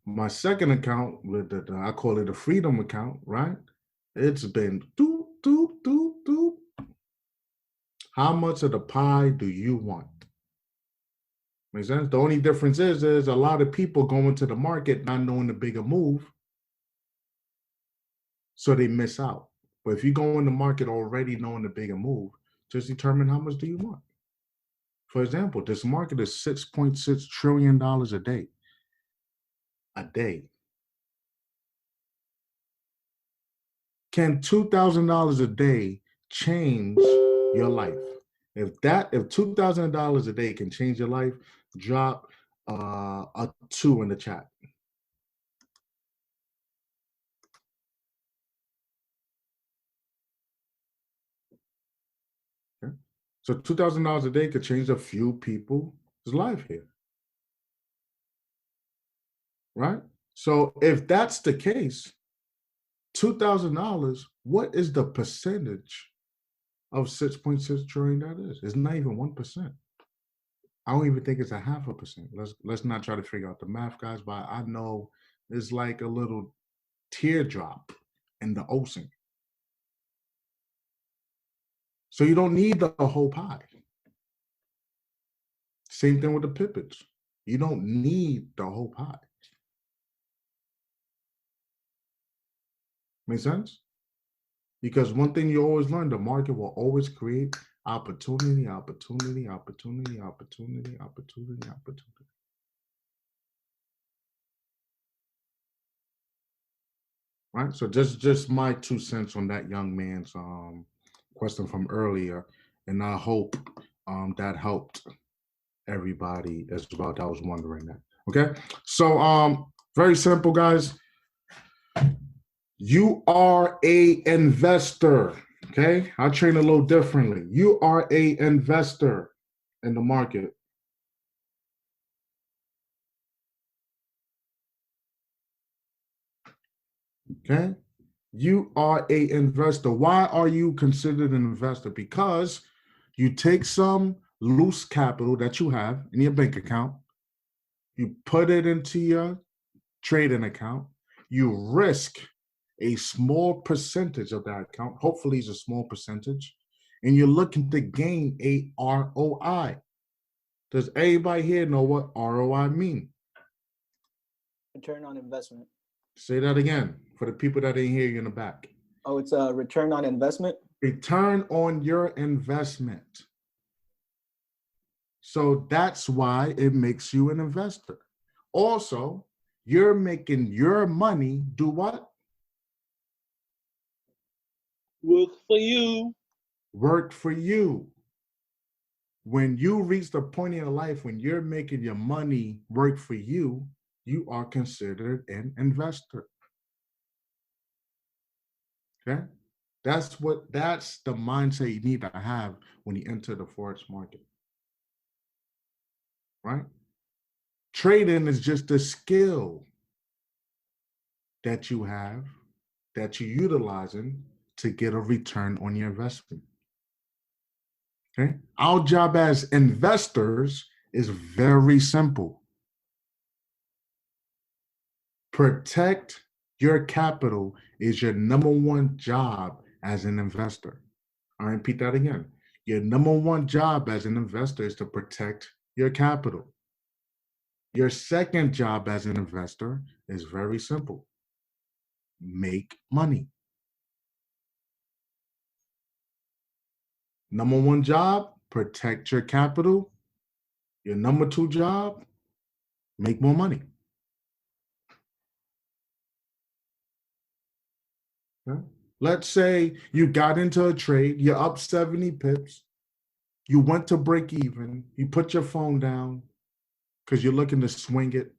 my second account, I call it a freedom account, right? It's been doop, doop, doop, doop. How much of the pie do you want? Makes sense? The only difference is a lot of people go into the market not knowing the bigger move, so they miss out. But if you go in the market already knowing the bigger move, just determine how much do you want. For example, this market is $6.6 trillion a day. A day. Can $2,000 a day change your life? If $2,000 a day can change your life, drop a 2 in the chat. Okay. So $2,000 a day could change a few people's life here. Right? So if that's the case, $2,000, what is the percentage of 6.6 trillion that is? It's not even 1%. I don't even think it's 0.5%. Let's not try to figure out the math, guys, but I know it's like a little teardrop in the ocean. So you don't need the whole pie. Same thing with the pippage. You don't need the whole pie. Make sense? Because one thing you always learn, the market will always create opportunity, opportunity, opportunity, opportunity, opportunity, opportunity. Right? So just my 2 cents on that young man's question from earlier. And I hope that helped everybody as well that was wondering that. Okay? So very simple, guys. You are a investor, okay? I train a little differently. You are a investor in the market. Okay? You are a investor. Why are you considered an investor? Because You take some loose capital that you have in your bank account, you put it into your trading account, you risk a small percentage of that account, hopefully it's a small percentage, and you're looking to gain a ROI. Does everybody here know what ROI mean? Return on investment. Say that again for the people that didn't hear you in the back. Oh, it's a return on investment? Return on your investment. So that's why it makes you an investor. Also, you're making your money do what? Work for you. Work for you. When you reach the point in your life when you're making your money work for you, you are considered an investor. Okay? That's the mindset you need to have when you enter the Forex market. Right? Trading is just a skill that you have, that you're utilizing to get a return on your investment. Okay? Our job as investors is very simple. Protect your capital is your number one job as an investor. I'll repeat that again. Your number one job as an investor is to protect your capital. Your second job as an investor is very simple. Make money. Number one job, protect your capital. Your number two job, make more money. Okay? Let's say you got into a trade, you're up 70 pips, you went to break even, you put your phone down because you're looking to swing it,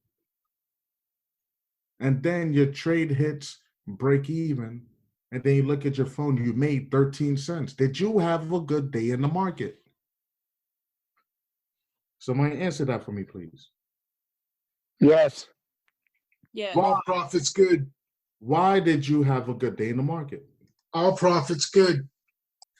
and then your trade hits break even, and then you look at your phone, you made 13 cents. Did you have a good day in the market? Somebody answer that for me, please. Yes. Yeah. All profits good. Why did you have a good day in the market? All profits good.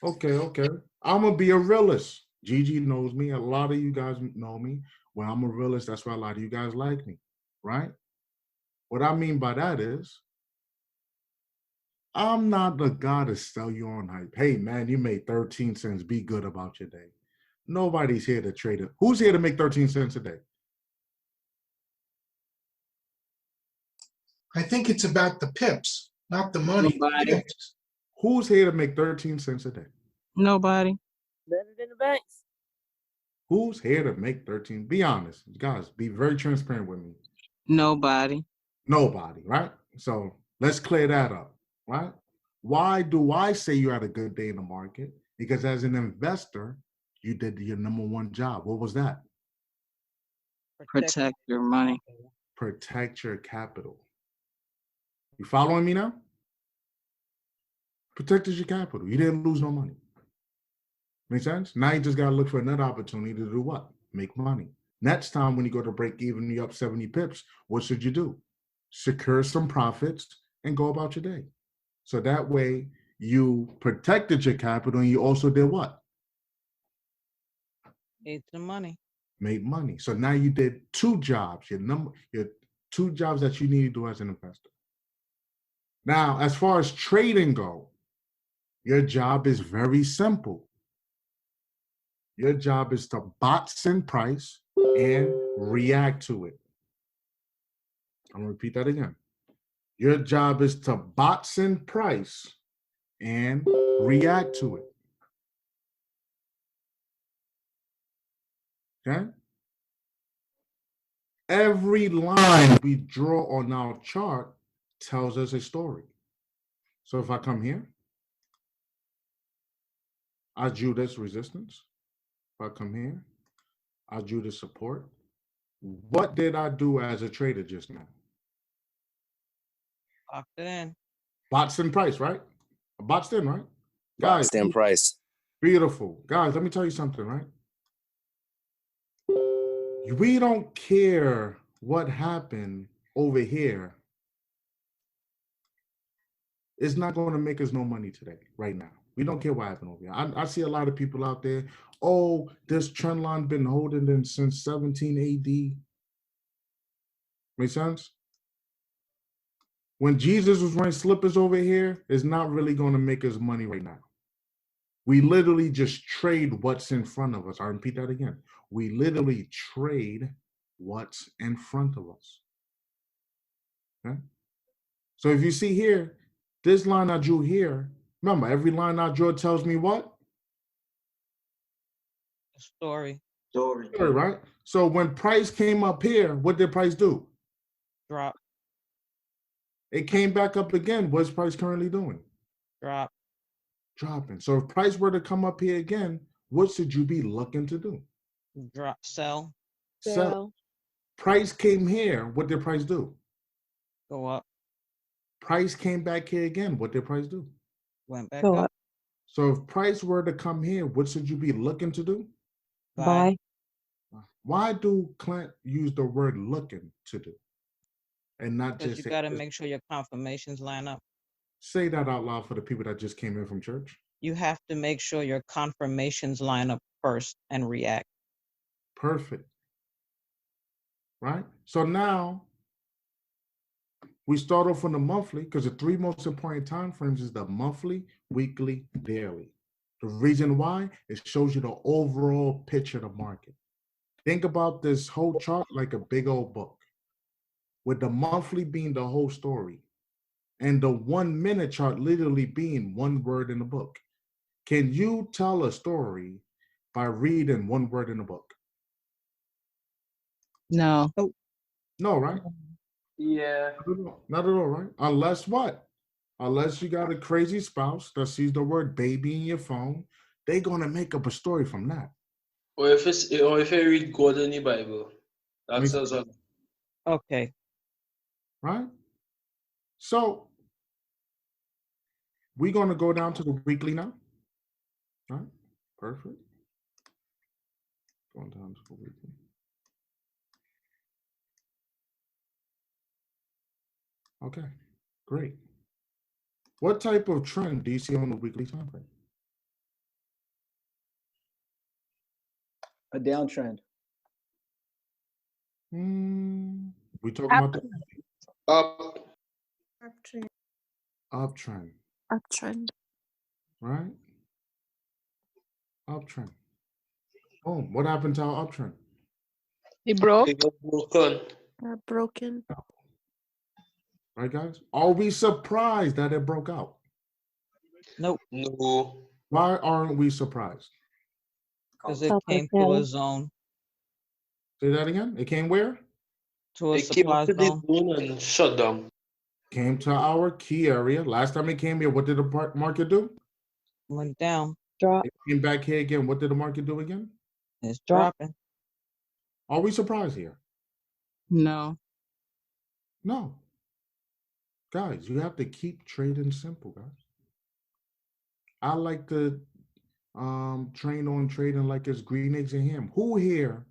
Okay. I'm going to be a realist. Gigi knows me. A lot of you guys know me. When I'm a realist, that's why a lot of you guys like me, right? What I mean by that is, I'm not the guy to sell you on hype. Hey, man, you made 13 cents. Be good about your day. Nobody's here to trade it. Who's here to make 13 cents a day? I think it's about the pips, not the money. Nobody. Pips. Who's here to make 13 cents a day? Nobody. Better than the banks. Who's here to make 13? Be honest. Guys, be very transparent with me. Nobody. Nobody, right? So let's clear that up, right? Why do I say you had a good day in the market? Because as an investor, you did your number one job. What was that? Protect your money. Protect your capital. You following me now? Protected your capital. You didn't lose no money. Make sense? Now you just got to look for another opportunity to do what? Make money. Next time when you go to break even, you're up 70 pips, what should you do? Secure some profits and go about your day. So that way you protected your capital and you also did what? Made some money. Made money. So now you did two jobs, your two jobs that you need to do as an investor. Now, as far as trading go, your job is very simple. Your job is to box in price and react to it. I'm going to repeat that again. Your job is to box in price and react to it. Okay? Every line we draw on our chart tells us a story. So if I come here, I drew this resistance. If I come here, I drew the support. What did I do as a trader just now? Locked it in. Boxed in price, right? Boxed in, right? Boxed in price. Beautiful. Guys, let me tell you something, right? We don't care what happened over here. It's not going to make us no money today, right now. We don't care what happened over here. I see a lot of people out there, oh, this trend line been holding in since 17 AD. Make sense? When Jesus was wearing slippers over here, it's not really going to make us money right now. We literally just trade what's in front of us. I repeat that again. We literally trade what's in front of us. Okay? So if you see here, this line I drew here, remember, every line I draw tells me what? Story. Story, right? So when price came up here, what did price do? Drop. It came back up again. What's price currently doing? Drop. Dropping. So if price were to come up here again, what should you be looking to do? Drop. Sell. Sell. Price came here. What did price do? Go up. Price came back here again. What did price do? Went back up. So if price were to come here, what should you be looking to do? Buy. Why do Clint use the word looking to do? And not Because just you got to make sure your confirmations line up. say that out loud for the people that just came in from church. You have to make sure your confirmations line up first and react. Perfect. Right? So now we start off on the monthly because the three most important time frames is the monthly, weekly, daily. The reason why, it shows you the overall picture of the market. Think about this whole chart like a big old book, with the monthly being the whole story and the 1 minute chart literally being one word in the book. Can you tell a story by reading one word in the book? No. No, right? Yeah. Not at all, right? Unless what? Unless you got a crazy spouse that sees the word baby in your phone, they're gonna make up a story from that. Or if I read God in the Bible, that says a Okay. Right? So we're gonna go down to the weekly now. Right? Perfect. Going down to the weekly. Okay, great. What type of trend do you see on the weekly time frame? A downtrend. We talking about the up. Uptrend. uptrend, Uptrend. right? Uptrend. Oh, what happened to our uptrend? It broke. It got broken. Broken. Right, guys? Are we surprised that it broke out? Nope. No. Why aren't we surprised? Because it came to a zone. Say that again. It came where? To a It came supply to the zone. zone and shut down. Came to our key area. Last time it came here, what did the market do? Went down. Drop. It came back here again. What did the market do again? It's dropping. Are we surprised here? No. No. Guys, you have to keep trading simple, guys. I like to train on trading like it's green eggs and ham. Who here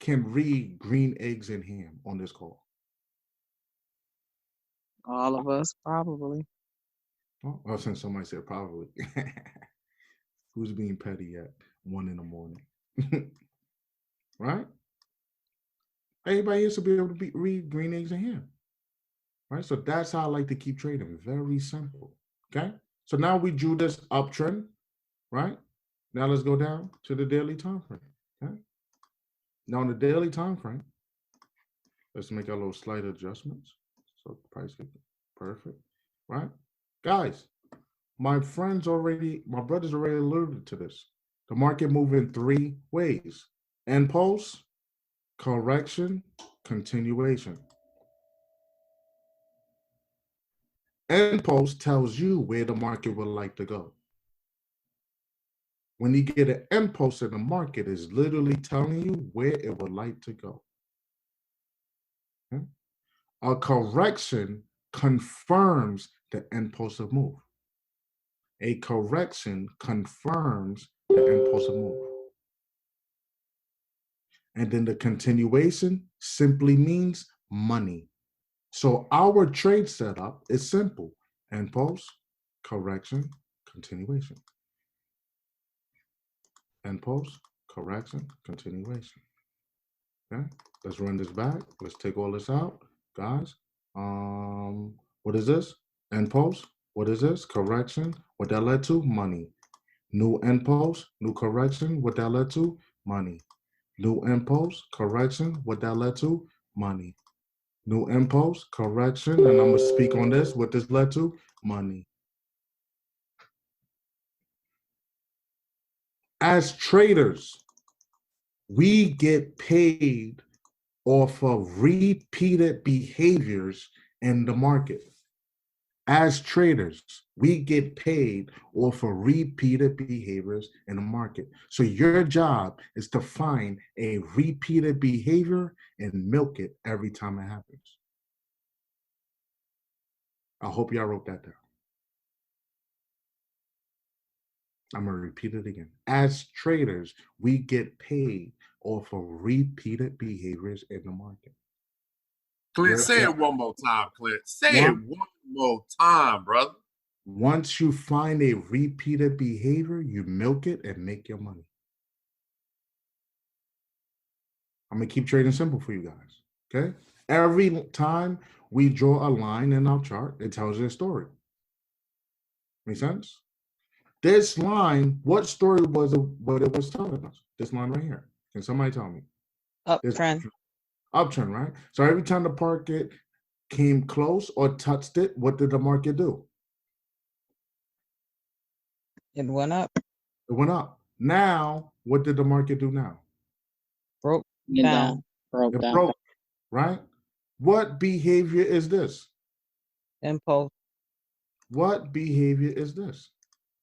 can read green eggs and ham on this call? All of us, probably. Oh, well, since somebody said probably. Who's being petty at 1 in the morning? Right? Everybody here should be able to read green eggs and ham. Right? So that's how I like to keep trading. Very simple. Okay? So now we drew this uptrend, right? Now let's go down to the daily time frame. Okay? Now on the daily time frame, let's make a little slight adjustments. So price perfect, right? Guys, my brothers already alluded to this. The market move in 3 ways: impulse, correction, continuation. Impulse tells you where the market would like to go. When you get an impulse in the market, it's literally telling you where it would like to go. Okay? A correction confirms the impulsive move. A correction confirms the impulsive move. And then the continuation simply means money. So our trade setup is simple: impulse, correction, continuation. End post, correction, continuation. Okay, let's run this back. Let's take all this out, guys. What is this? End post. What is this? Correction. What that led to? Money. New end post, new correction. What that led to? Money. New end post, correction. What that led to? Money. New end post, correction. And I'm gonna speak on this. What this led to? Money. As traders, we get paid off of repeated behaviors in the market. As traders, we get paid off of repeated behaviors in the market. So your job is to find a repeated behavior and milk it every time it happens. I hope y'all wrote that down. I'm going to repeat it again. As traders, we get paid off of repeated behaviors in the market. Clint, say it one more time, Clint. Say it one more time, brother. Once you find a repeated behavior, you milk it and make your money. I'm going to keep trading simple for you guys, okay? Every time we draw a line in our chart, it tells you a story. Make sense? This line, what story was it, what it was telling us? This line right here. Can somebody tell me? Uptrend. Uptrend, right? So every time the market came close or touched it, what did the market do? It went up. It went up. Now, what did the market do now? Broke Get down. It broke, right? What behavior is this? Impulse. What behavior is this?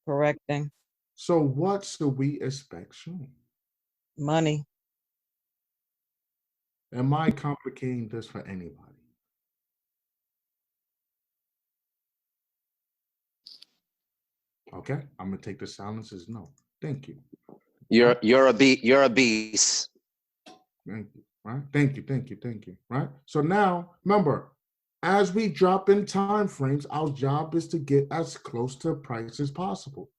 Correcting. So what should we expect soon? Money. Am I complicating this for anybody? Okay, I'm gonna take the silence as no. Thank you. You're a beast. Thank you. Right? Thank you. Right? So now, remember, as we drop in time frames, our job is to get as close to price as possible.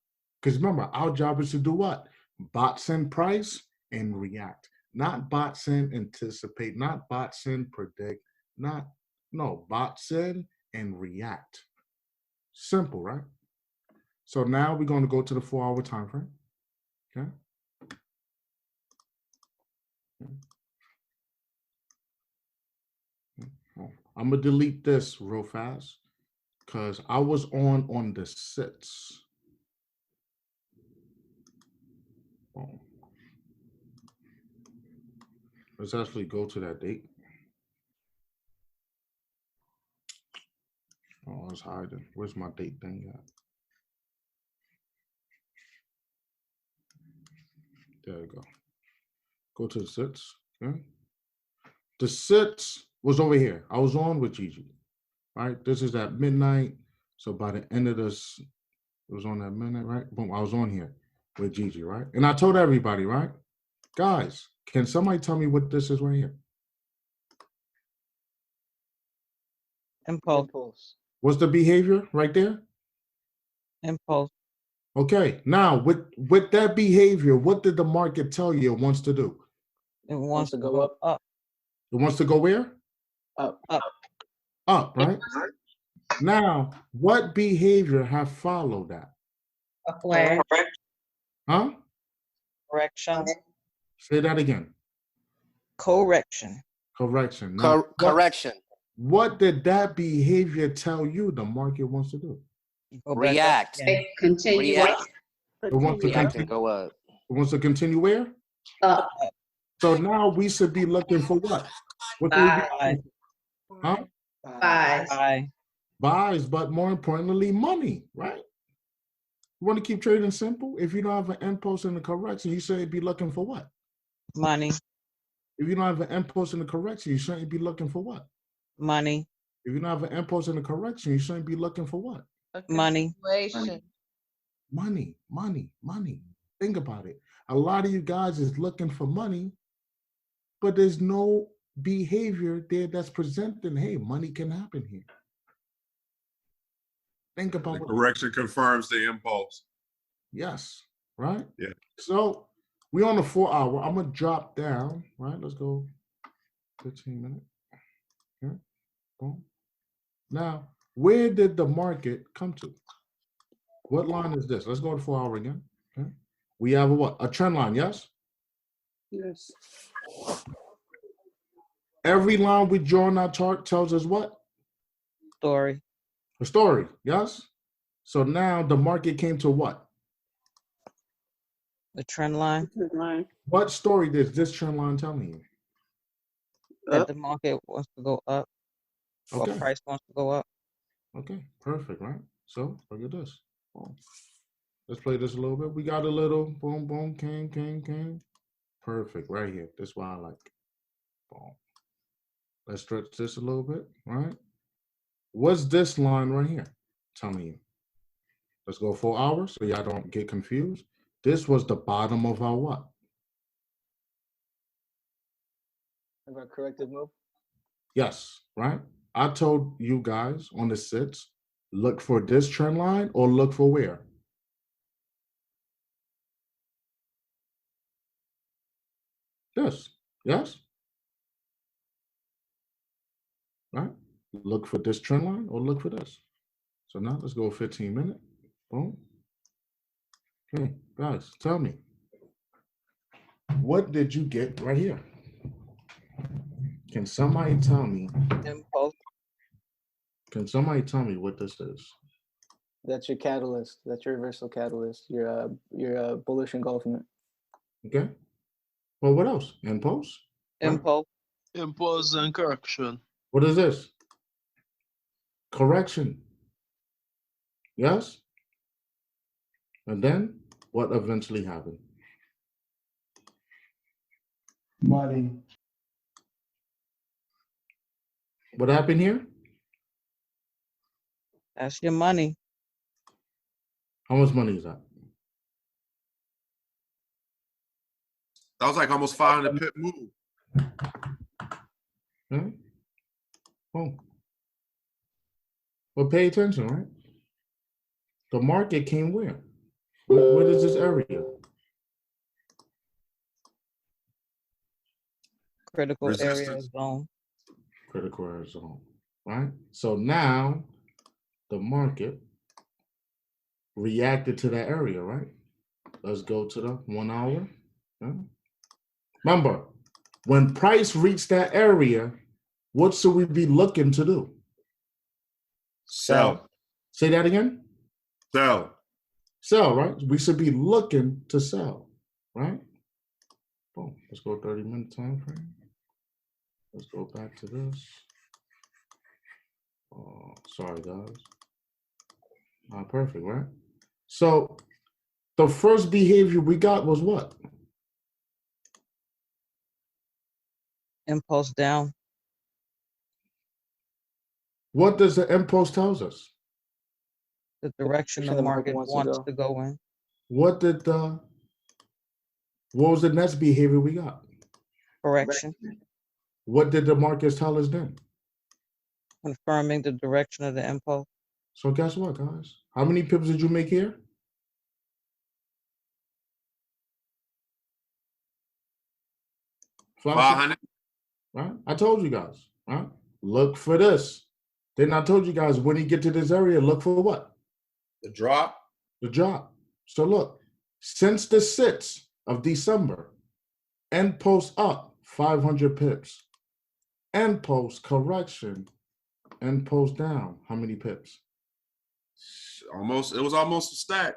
Because remember, our job is to do what? Bot send price and react. Not bot send anticipate, not bot send predict, bot send and react. Simple, right? So now we're going to go to the 4-hour time frame. Okay. I'm gonna delete this real fast because I was on the sits. Oh. Let's actually go to that date. Oh, it's hiding. Where's my date thing at? There we go. Go to the sits. Okay. The sits was over here. I was on with Gigi. Right. This is at midnight. So by the end of this, it was on that midnight, right? Boom. I was on here with Gigi, right? And I told everybody, right? Guys, can somebody tell me what this is right here? Impulse. What's the behavior right there? Impulse. Okay, now with that behavior, what did the market tell you it wants to do? It wants to go up. It wants to go where? Up. Up, right? Now, what behavior have followed that? Upward. Huh? Correction. Say that again. Correction. Correction. Now, correction. What did that behavior tell you the market wants to do? React. Continue. React. It wants to React continue. and go up. It wants to continue where? Up. So now we should be looking for what? What do we be looking for? Huh? Buys. Buys, but more importantly, money, right? You want to keep trading simple? If you don't have an end post and a correction, you shouldn't be looking for what? Money. If you don't have an end post and a correction, you shouldn't be looking for what? Money. If you don't have an end post and a correction, you shouldn't be looking for what? Money. Money. Think about it. A lot of you guys is looking for money, but there's no behavior there that's presenting, hey, money can happen here. Think about The what. correction confirms the impulse. Yes, right? Yeah. So we on the 4 hour. I'm gonna drop down, right? Let's go 15 minutes. Okay. Boom. Now, where did the market come to? What line is this? Let's go to 4 hour again. Okay. We have a what? A trend line, yes? Yes. Every line we draw on our chart tells us what? Story. A story, yes? So now the market came to what? The trend line. What story does this trend line tell me? That the market wants to go up. Or Okay. price wants to go up. Okay, perfect, right? So look at this. Boom. Let's play this a little bit. We got a little boom, boom, king. Perfect, right here. That's why I like it. Boom. Let's stretch this a little bit, right? What's this line right here? Tell me. Let's go 4 hours so y'all don't get confused. This was the bottom of our what? Of our corrective move. Yes, right? I told you guys on the sits, look for this trend line or look for where? This, yes? Right? Look for this trend line or look for this. So now let's go 15 minutes. Boom. Okay, guys, tell me. What did you get right here? Can somebody tell me? Impulse. Can somebody tell me what this is? That's your catalyst. That's your reversal catalyst. Your bullish engulfment. Okay. Well, what else? Impulse? Right? Impulse. Impulse and correction. What is this? Correction. Yes? And then what eventually happened? Money. What happened here? That's your money. How much money is that? That was like almost 500 pip move. Okay. Oh. Well, pay attention, right? The market came where? What is this area? Critical area Resistance. zone. Critical area zone, right? So now the market reacted to that area, right? Let's go to the 1 hour. Okay. Remember, when price reached that area, what should we be looking to do? Sell. Say that again. Sell. Sell, right? We should be looking to sell, right? Boom. Let's go 30-minute time frame. Let's go back to this. Oh, sorry, guys. Not perfect, right? So the first behavior we got was what? Impulse down. What does the impulse tells us? The direction the market wants to go in. What was the next behavior we got? Correction. What did the markets tell us then? Confirming the direction of the impulse. So guess what, guys? How many pips did you make here? $500. Right? I told you guys, right? Look for this. Then I told you guys, when you get to this area, look for what? The drop. The drop. So look, since the 6th of December, end post up 500 pips. End post correction, end post down. How many pips? It was almost a stack.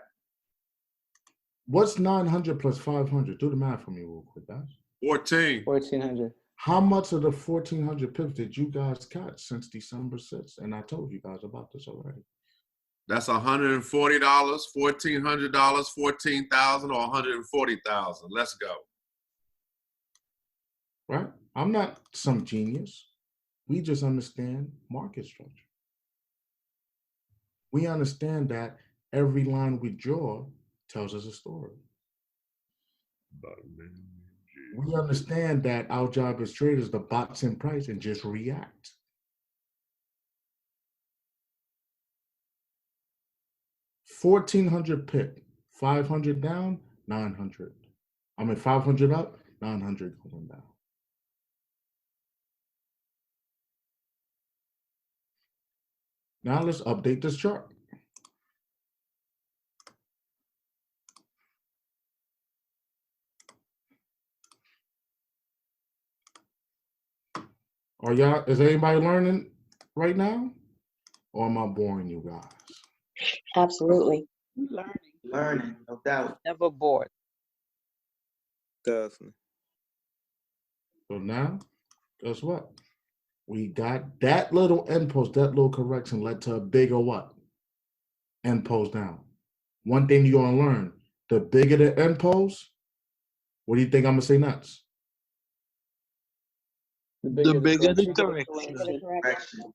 What's 900 plus 500? Do the math for me real quick, guys. 1400. How much of the 1400 pips did you guys catch since December 6th? And I told you guys about this already. That's $140, $1,400, $14,000, or $140,000. Let's go. Right? I'm not some genius. We just understand market structure. We understand that every line we draw tells us a story. We understand that our job as traders is to box in price and just react. 1,400 pip, 500 down, 900. 500 up, 900 going down. Now let's update this chart. Is anybody learning right now? Or am I boring you guys? Absolutely. Learning, no doubt. Never bored. Definitely. So now, guess what? We got that little end post, that little correction led to a bigger what? End post down. One thing you're gonna learn, the bigger the end post, what do you think I'm gonna say next? The bigger the correction.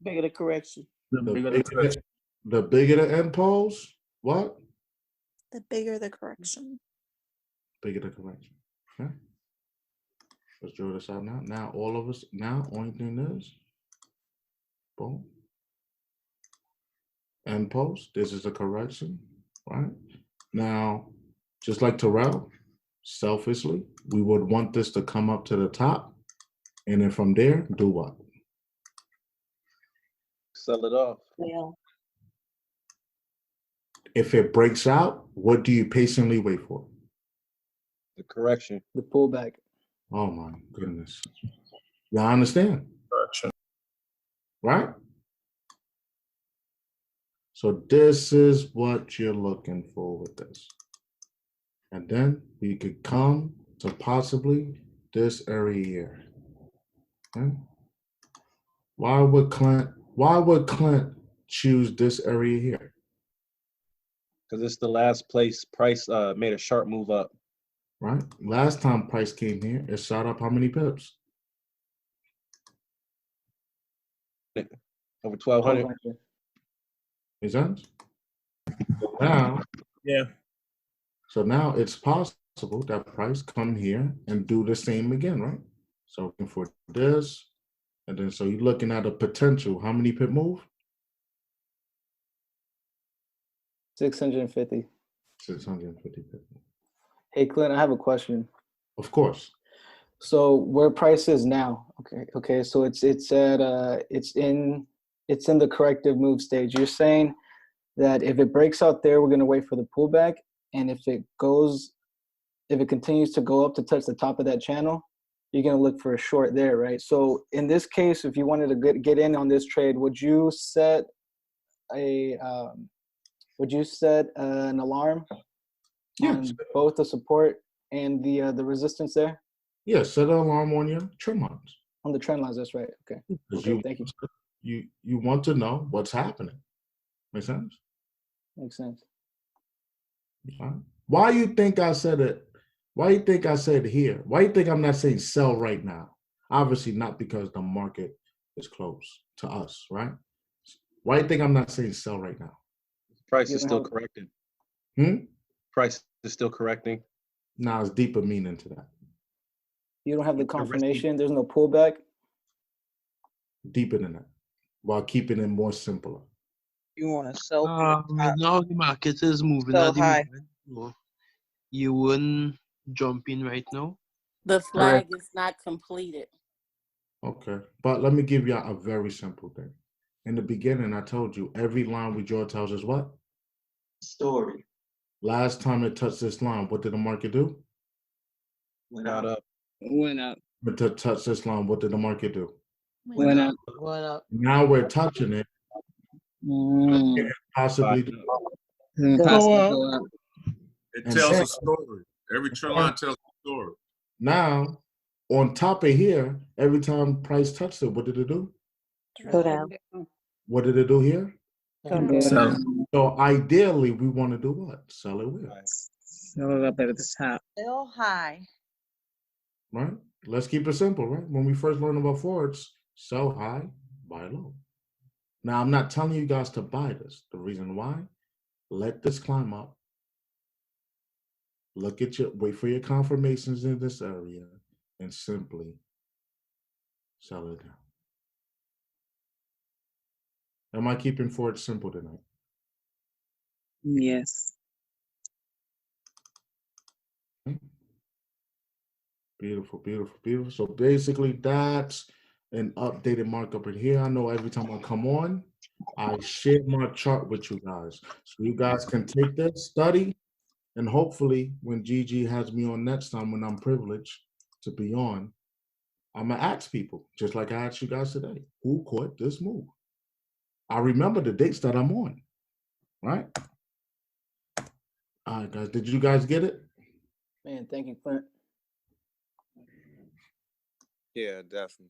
Bigger the correction. The bigger the end post, what? The bigger the correction. Bigger the correction. Okay. Let's draw this out now. Now all of us, only thing is, boom. End post, this is a correction, right? Now, just like Terrell, selfishly, we would want this to come up to the top, and then from there, do what? Sell it off. Yeah. If it breaks out, what do you patiently wait for? The correction. The pullback. Oh my goodness. Y'all understand? Correction. Right? So this is what you're looking for with this. And then we could come to possibly this area here. Okay? Why would Clint choose this area here? Because it's the last place price made a sharp move up. Right? Last time price came here, it shot up how many pips? Over 1,200. Makes sense? So now, Yeah. So now it's possible that price come here and do the same again, right? So looking for this, and then so you're looking at a potential. How many pip move? 650. 650 pip. Hey, Clint, I have a question. Of course. So where price is now? Okay. So it's in the corrective move stage. You're saying that if it breaks out there, we're gonna wait for the pullback, and if it continues to go up to touch the top of that channel, you're gonna look for a short there, right? So in this case, if you wanted to get in on this trade, would you set an alarm on both the support and the resistance there? Yes, set an alarm on your trend lines. On the trend lines, that's right. Okay. Thank you. You want to know what's happening. Make sense? Makes sense. Why you think I said it? Why you think I said here? Why you think I'm not saying sell right now? Obviously not because the market is close to us, right? Why you think I'm not saying sell right now? Price is still correcting. Price is still correcting. Now it's deeper meaning to that. You don't have the confirmation. There's no pullback. Deeper than that, while keeping it more simpler. You want to sell? Now the market is moving So at the high. moment. So you wouldn't jump in right now. The flag is not completed. Okay, but let me give you a very simple thing. In the beginning, I told you every line we draw tells us what? Story. Last time it touched this line, what did the market do? Went up. Went up. But to touch this line, what did the market do? Went up. Went up. Now we're touching it. It possibly do. Go up. It tells a story. Every trend line tells a story. Now, on top of here, every time price touched it, what did it do? Go down. What did it do here? Go down. So ideally, we want to do what? Sell it with. Sell it up at the top. Still high. Right? Let's keep it simple, right? When we first learned about Forex, sell high, buy low. Now, I'm not telling you guys to buy this. The reason why, let this climb up. Wait for your confirmations in this area and simply sell it down. Am I keeping Forex simple tonight? Yes. Beautiful, beautiful, beautiful. So basically, that's an updated markup in here. I know every time I come on, I share my chart with you guys. So you guys can take this, study, and hopefully when Gigi has me on next time, when I'm privileged to be on, I'm going to ask people, just like I asked you guys today, who caught this move? I remember the dates that I'm on, right? All right, guys, did you guys get it? Man, thank you, Clint. Yeah, definitely.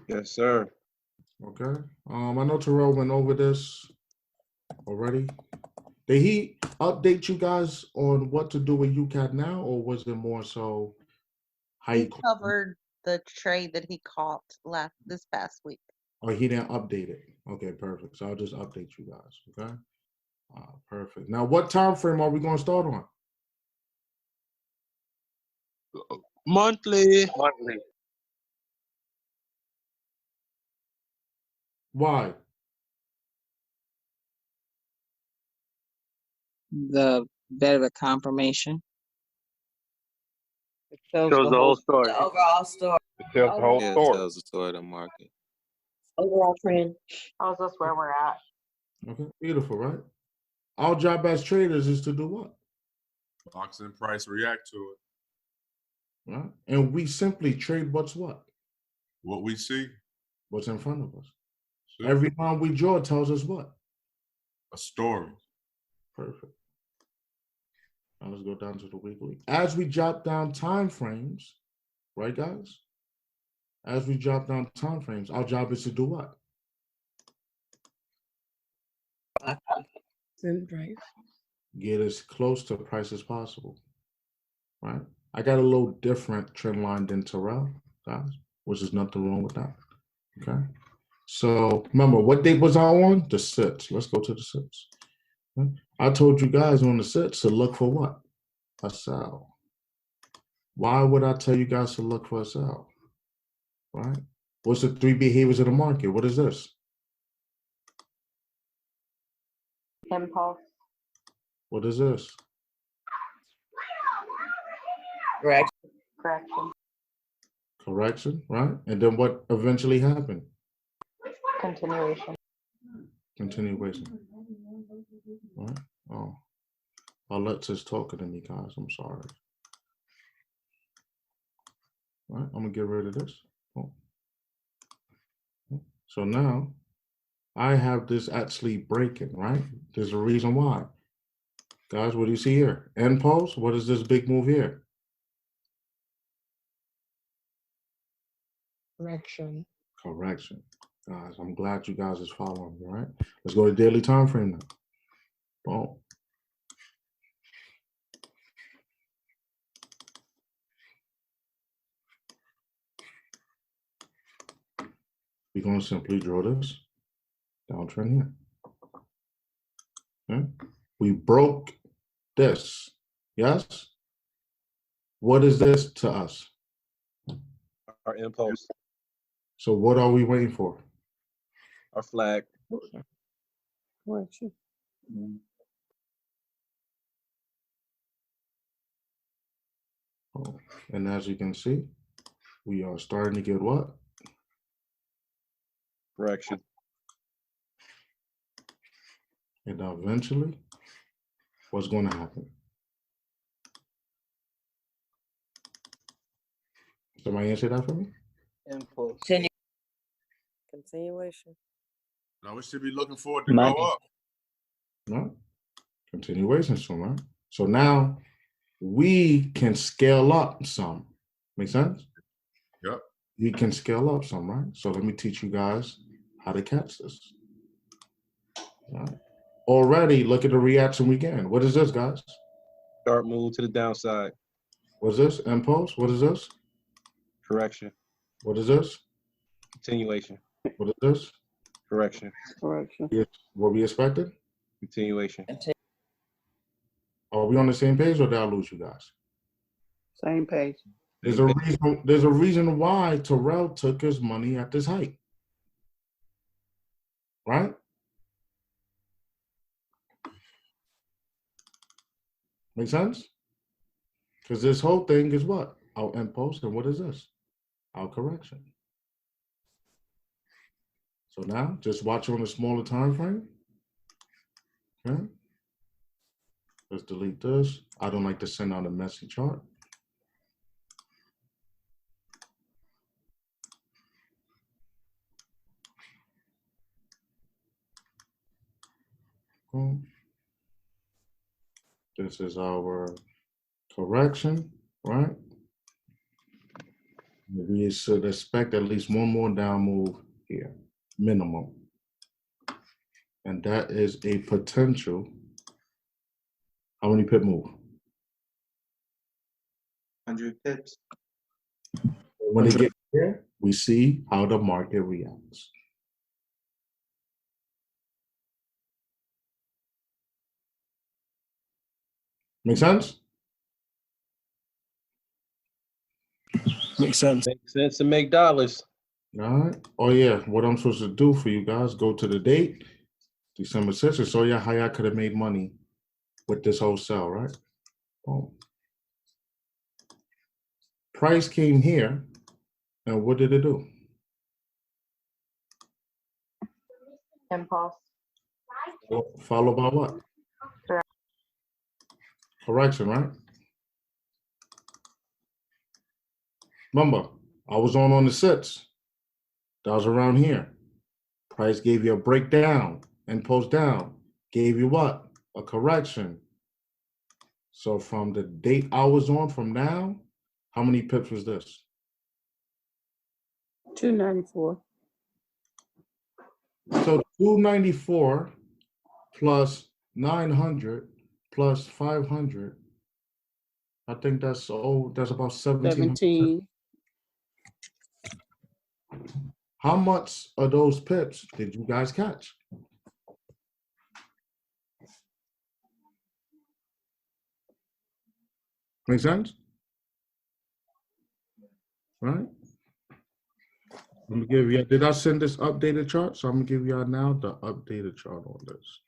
Yes, sir. Okay. I know Terrell went over this already. Did he update you guys on what to do with UCAT now, or was it more so how He you covered the trade that he caught this past week. or he didn't update it? Okay, perfect. So I'll just update you guys. Okay. Perfect. Now, what time frame are we going to start on? Monthly. Monthly. Why? The better confirmation. It Shows the whole story. The overall story. It tells the whole Yeah, it story. tells the story of the market. Overall trend. Tells us where we're at. Okay, beautiful, right? Our job as traders is to do what? Box and price react to it. Right? And we simply trade what's what? What we see. What's in front of us. Sure. Every time we draw tells us what? A story. Perfect. Now let's go down to the weekly. As we drop down time frames, right, guys? As we drop down time frames, our job is to do what? Get as close to price as possible, right? I got a little different trend line than Terrell, guys, which is nothing wrong with that, okay? So remember, what date was I on? The sits. Let's go to the sits. Okay? I told you guys on the sits to look for what? A sell. Why would I tell you guys to look for a sell? Right? What's the three behaviors of the market? What is this? Impulse. What is this? Correction. Correction, right? And then what eventually happened? Continuation. Continuation. Right? Oh, Alexa's talking to me, guys. I'm sorry. Right? I'm gonna get rid of this. Oh. So now I have this actually breaking, right? There's a reason why. Guys, what do you see here? End pulse. What is this big move here? Correction. Correction. Guys, I'm glad you guys is following me, right? Let's go to daily time frame now. Boom. We're going to simply draw this downtrend here. Okay? We broke this. Yes? What is this to us? Our impulse. So what are we waiting for? Our flag. Correction. Oh, and as you can see, we are starting to get what? Correction. And eventually, what's going to happen? Somebody answer that for me? Impulse. Continuation. Now we should be looking forward to go up. No? Continuation, so right? So now we can scale up some. Make sense? Yep. We can scale up some, right? So let me teach you guys how to catch this. All right. Already, look at the reaction we get. What is this, guys? Sharp move to the downside. What's this? Impulse? What is this? Correction. What is this? Continuation. What is this? Correction. Correction. Yes. What we expected? Continuation. Are we on the same page or did I lose you guys? Same page. There's a reason why Terrell took his money at this height. Right? Make sense? Because this whole thing is what? Our impulse, and what is this? Our correction. So now, just watch on a smaller time frame. Okay. Let's delete this. I don't like to send out a messy chart. Boom. This is our correction, right? We should expect at least one more down move here, minimum. And that is a potential. How many pip move? 100 pips. When it gets here, we see how the market reacts. Make sense? Makes sense. Makes sense to make dollars. All right. Oh, yeah. What I'm supposed to do for you guys, go to the date, December 6th, and show you how y'all could have made money with this whole sell, right? Boom. Price came here, and what did it do? Impulse. Followed by what? Correction, right? Remember, I was on the sits. That was around here. Price gave you a breakdown and post down. Gave you what? A correction. So from the date I was on from now, how many pips was this? 294. So 294 plus 900 plus 500. I think that's about 17. How much of those pips did you guys catch? Make sense? Right? Let me give you, did I send this updated chart? So I'm gonna give y'all now the updated chart on this.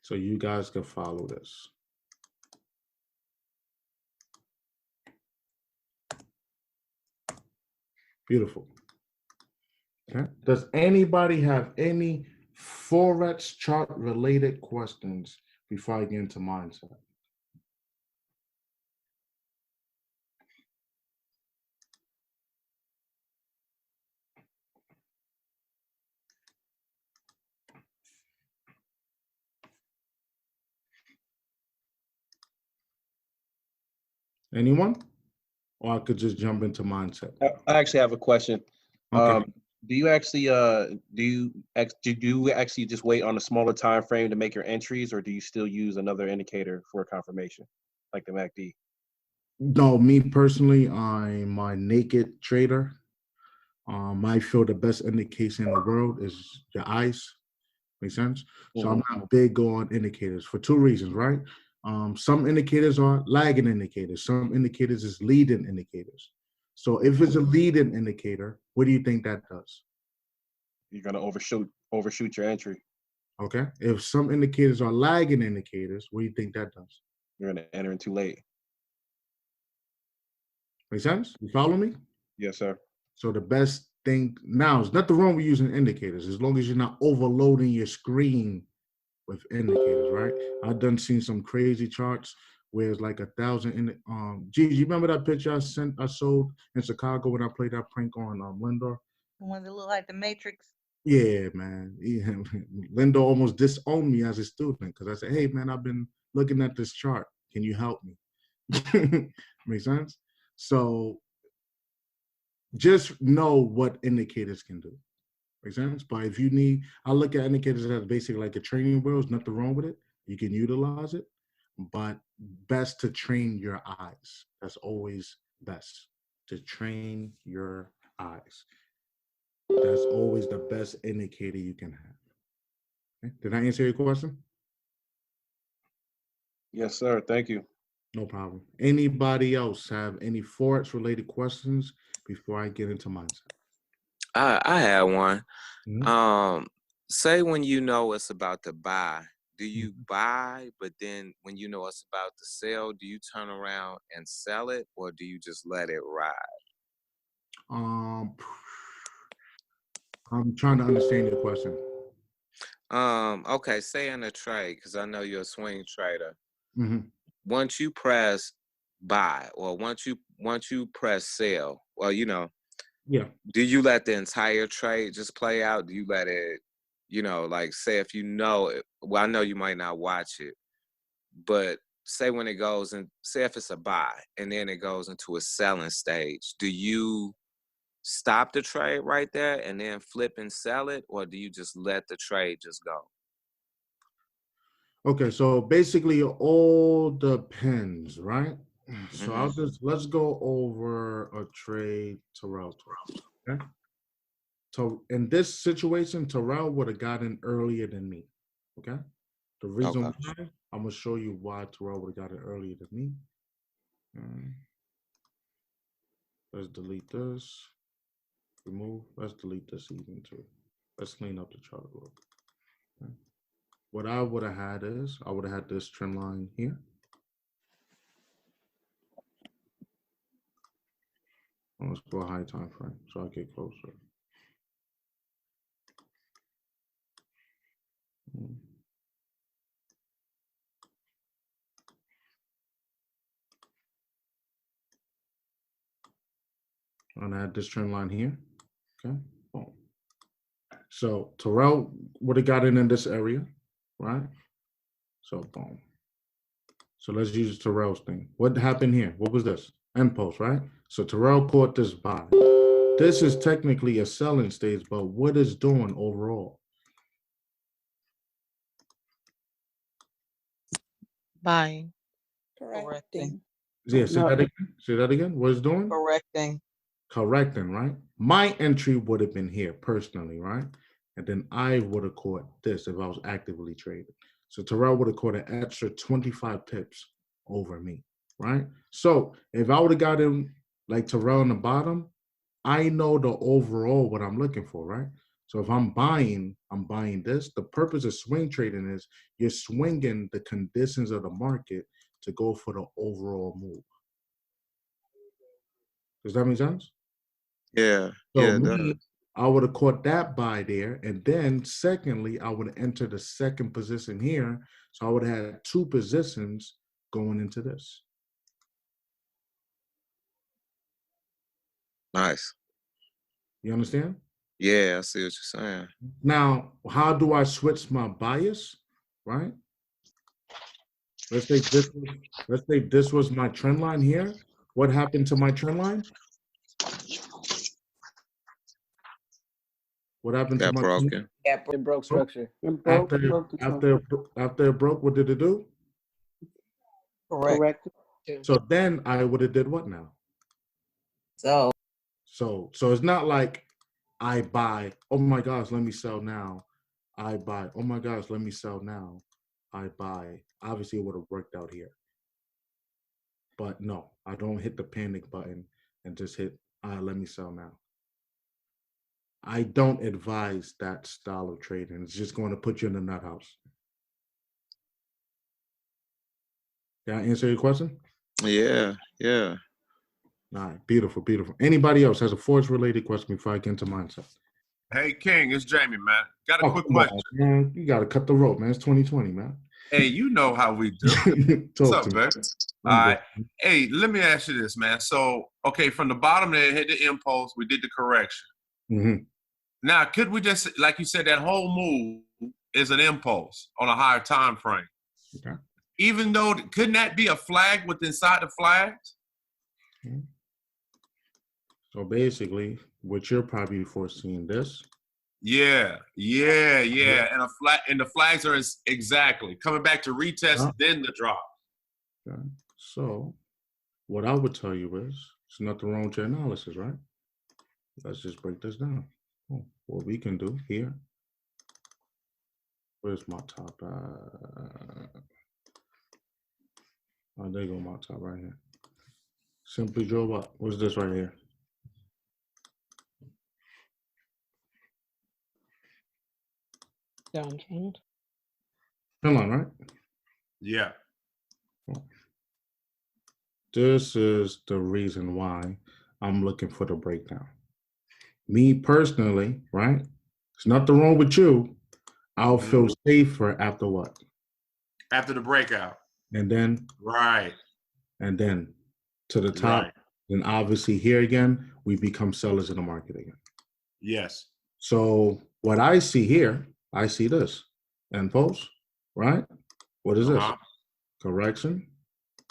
So you guys can follow this. Beautiful. Okay. Does anybody have any Forex chart related questions before I get into mindset? Anyone? Or I could just jump into mindset. I actually have a question. Okay. Do you actually just wait on a smaller time frame to make your entries, or do you still use another indicator for confirmation, like the MACD? No, me personally, I'm my naked trader. I feel the best indication in the world is your eyes. Make sense? So I'm not big on indicators for two reasons, right? Some indicators are lagging indicators. Some indicators is leading indicators. So if it's a leading indicator, what do you think that does? You're gonna overshoot your entry. Okay. If some indicators are lagging indicators, what do you think that does? You're gonna enter in too late. Make sense? You follow me? Yes, sir. So the best thing now, there's nothing wrong with using indicators as long as you're not overloading your screen with indicators, right? I've done seen some crazy charts where it's like 1,000 in Gigi, you remember that picture I sold in Chicago when I played that prank on Lindor? The ones that look like the Matrix. Yeah, man. Yeah. Lindor almost disowned me as a student because I said, hey man, I've been looking at this chart. Can you help me? Make sense? So just know what indicators can do. Make sense? But if you need, I look at indicators as basically like a training wheel. There's nothing wrong with it. You can utilize it, but best to train your eyes. That's always best, to train your eyes. That's always the best indicator you can have. Okay? Did I answer your question? Yes, sir. Thank you. No problem. Anybody else have any Forex related questions before I get into mindset? I had one. Mhm. Say when you know it's about to buy, do you buy, but then when you know it's about to sell, do you turn around and sell it, or do you just let it ride? I'm trying to understand your question. Okay, say in a trade, because I know you're a swing trader. Mm-hmm. Once you press buy, or once you press sell, well, Yeah. do you let the entire trade just play out? Do you let it, like say if you know it, well, I know you might not watch it, but say when it goes and say if it's a buy and then it goes into a selling stage, do you stop the trade right there and then flip and sell it, or do you just let the trade just go? Okay, so basically it all depends, right? So Mhm. let's go over a trade Terrell took. Okay. So in this situation, Terrell would have gotten earlier than me. Okay. The reason Okay. why, I'm gonna show you why Terrell would have gotten earlier than me. Let's delete this. Remove. Let's delete this even too. Let's clean up the chart a little bit. Okay. What I would have had is I would have had this trend line here. Let's go a high time frame so I get closer. And I had this trend line here. Okay. Boom. So Terrell would have got in this area, right? So boom. So let's use Terrell's thing. What happened here? What was this? End post, right? So Terrell caught this buy. This is technically a selling stage, but what is doing overall? Buying. Correcting. Yeah, say that again. Say that again. What is doing? Correcting. Correcting, right? My entry would have been here personally, right? And then I would have caught this if I was actively trading. So Terrell would have caught an extra 25 pips over me, right? So if I would have got him like Terrell in the bottom, I know the overall what I'm looking for, right? So if I'm buying this. The purpose of swing trading is you're swinging the conditions of the market to go for the overall move. Does that make sense? Yeah. So Yeah, it me, does. I would have caught that buy there. And then secondly, I would have entered the second position here. So I would have had two positions going into this. Nice. You understand? Yeah, I see what you're saying. Now, how do I switch my bias? Right? Let's say this was my trend line here. What happened to my trend line? What happened to Got my trend line? broken. Yeah, it broke structure. After it broke, what did it do? Correct. So then I would have did what now? So So it's not like I buy, oh my gosh, let me sell now. I buy, oh my gosh, let me sell now. I buy. Obviously, it would have worked out here. But no, I don't hit the panic button and just hit, let me sell now. I don't advise that style of trading. It's just going to put you in the nut house. Did I answer your question? Yeah, yeah. All right, beautiful, beautiful. Anybody else has a Forex related question before I get into mindset? Hey, King, it's Jamie, man. Got a quick Come question. on, man. You got to cut the rope, man. It's 2020, man. Hey, you know how we do. What's Talk up, to me. baby? I'm All good. right. Hey, let me ask you this, man. So, okay, from the bottom there, hit the impulse. We did the correction. Mm-hmm. Now, could we just, like you said, that whole move is an impulse on a higher time frame? Okay. Even though, couldn't that be a flag with inside the flags? Okay. So basically, what you're probably foreseeing this. Yeah. And the flags are exactly coming back to retest, then the drop. Okay. So what I would tell you is, it's nothing wrong with your analysis, right? Let's just break this down. What we can do here. Where's my top? Oh, there you go, my top right here. Simply drove up. What's this right here? Downtrend. Come on, right? Yeah. This is the reason why I'm looking for the breakdown. Me personally, right? There's nothing wrong with you. I'll feel safer after what? After the breakout. And then Right. And then to the top. Right. Then obviously here again, we become sellers in the market again. Yes. So what I see here, I see this. End post, right? What is this? Correction.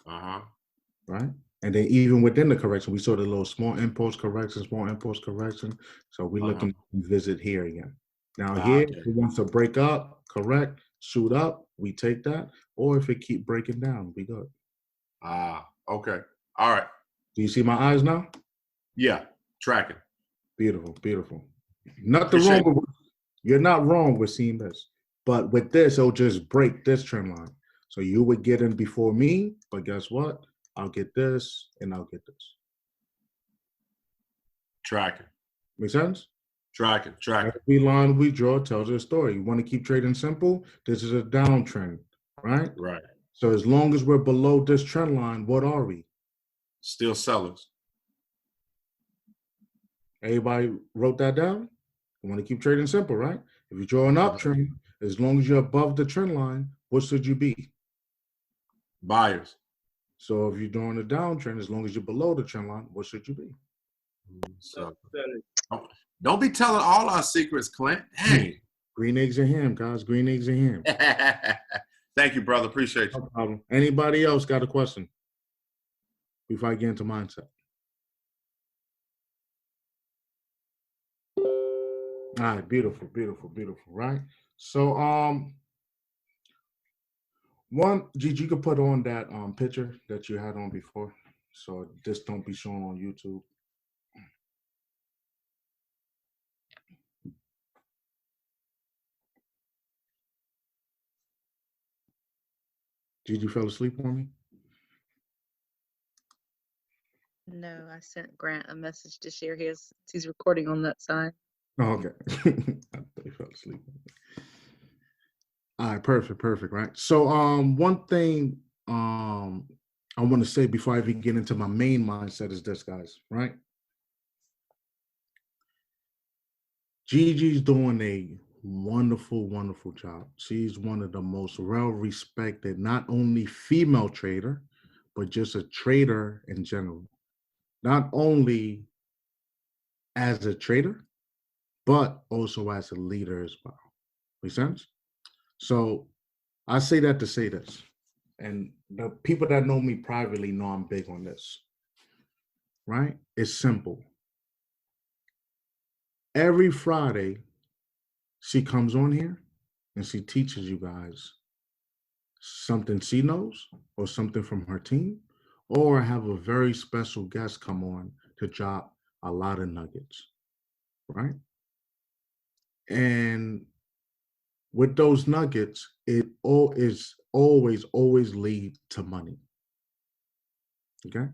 Right? And then even within the correction, we saw the little small impulse correction, small impulse correction. So we're looking to visit here again. Now here, if it wants to break up, correct, shoot up, we take that. Or if it keep breaking down, we good. Okay. All right. Do you see my eyes now? Yeah, tracking. Beautiful, beautiful. Nothing wrong with, you're not wrong with seeing this. But with this, it'll just break this trend line. So you would get in before me, but guess what? I'll get this and I'll get this. Tracking. Make sense? Tracking. Every line we draw tells a story. You want to keep trading simple? This is a downtrend, right? Right. So as long as we're below this trend line, what are we? Still sellers. Everybody wrote that down? You want to keep trading simple, right? If you draw an uptrend, as long as you're above the trend line, what should you be? Buyers. So if you're doing a downtrend, as long as you're below the trend line, what should you be? So, don't be telling all our secrets, Clint. Dang. Green eggs and ham, guys. Green eggs and ham. Thank you, brother. Appreciate you. No problem. Anybody else got a question before I get into mindset? All right, beautiful, beautiful, beautiful, right? So, one, Gigi, you could put on that picture that you had on before, so this don't be shown on YouTube. Gigi fell asleep on me? No, I sent Grant a message to share his. He's recording on that side. Oh, okay. I thought he fell asleep. All right, perfect, right? So one thing I want to say before I even get into my main mindset is this, guys, right? Gigi's doing a wonderful, wonderful job. She's one of the most well-respected, not only female trader, but just a trader in general. Not only as a trader, but also as a leader as well. Make sense? So I say that to say this, and the people that know me privately know I'm big on this, right? It's simple. Every Friday, she comes on here and she teaches you guys something she knows or something from her team, or have a very special guest come on to drop a lot of nuggets, right? And with those nuggets, it all is always lead to money. Okay?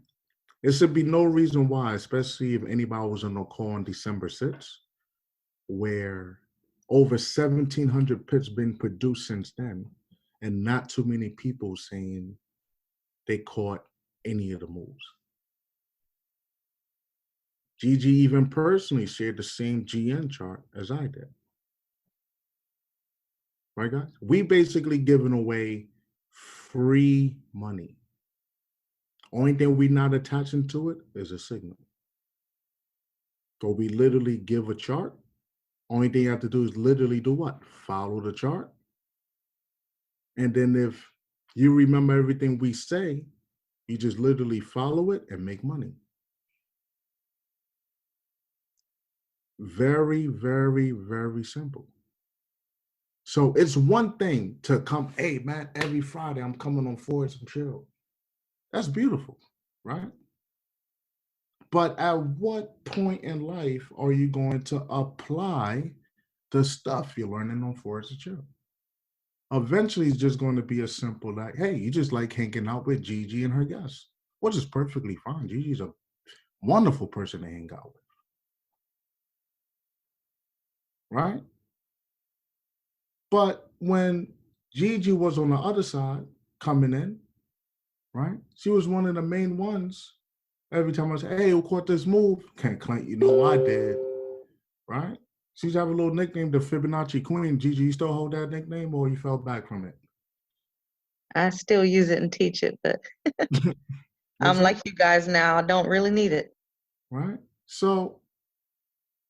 There should be no reason why, especially if anybody was on a call on December 6th, where over 1,700 pits been produced since then, and not too many people saying they caught any of the moves. Gigi even personally shared the same GN chart as I did. Right, guys? We basically giving away free money. Only thing we not attaching to it is a signal. So we literally give a chart. Only thing you have to do is literally do what? Follow the chart. And then if you remember everything we say, you just literally follow it and make money. Very, very, very simple. So it's one thing to come, hey man, every Friday I'm coming on ForexNChill. That's beautiful, right? But at what point in life are you going to apply the stuff you're learning on ForexNChill? Eventually, it's just going to be a simple like, hey, you just like hanging out with Gigi and her guests, which is perfectly fine. Gigi's a wonderful person to hang out with, right? But when Gigi was on the other side coming in, right? She was one of the main ones. Every time I say, hey, who caught this move? Can't Clint, you know I did, right? She used to have a little nickname, the Fibonacci Queen. Gigi, you still hold that nickname or you fell back from it? I still use it and teach it, but I'm like you guys now. I don't really need it. Right? So,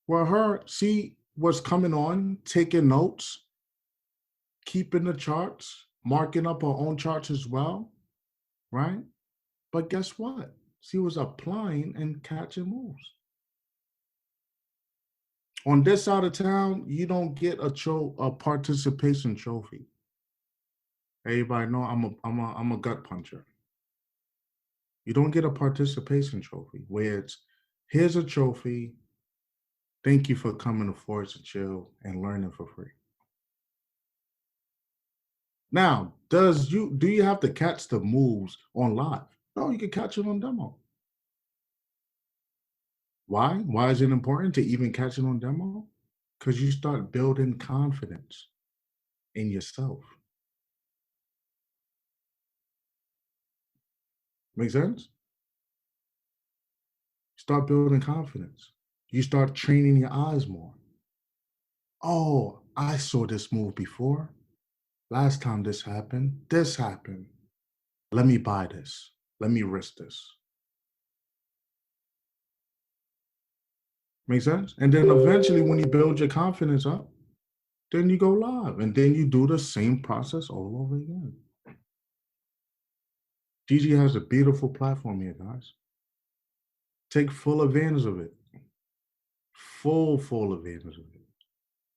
well, she was coming on, taking notes, keeping the charts, marking up her own charts as well, right? But guess what? She was applying and catching moves. On this side of town, you don't get a participation trophy. Everybody know I'm a gut puncher. You don't get a participation trophy where it's here's a trophy. Thank you for coming to ForexNChill and learning for free. Now, do you have to catch the moves on live? No, you can catch it on demo. Why? Why is it important to even catch it on demo? Because you start building confidence in yourself. Make sense? Start building confidence. You start training your eyes more. Oh, I saw this move before. Last time this happened. Let me buy this. Let me risk this. Make sense? And then eventually when you build your confidence up, then you go live and then you do the same process all over again. Gigi has a beautiful platform here, guys. Take full advantage of it. Full advantage of it.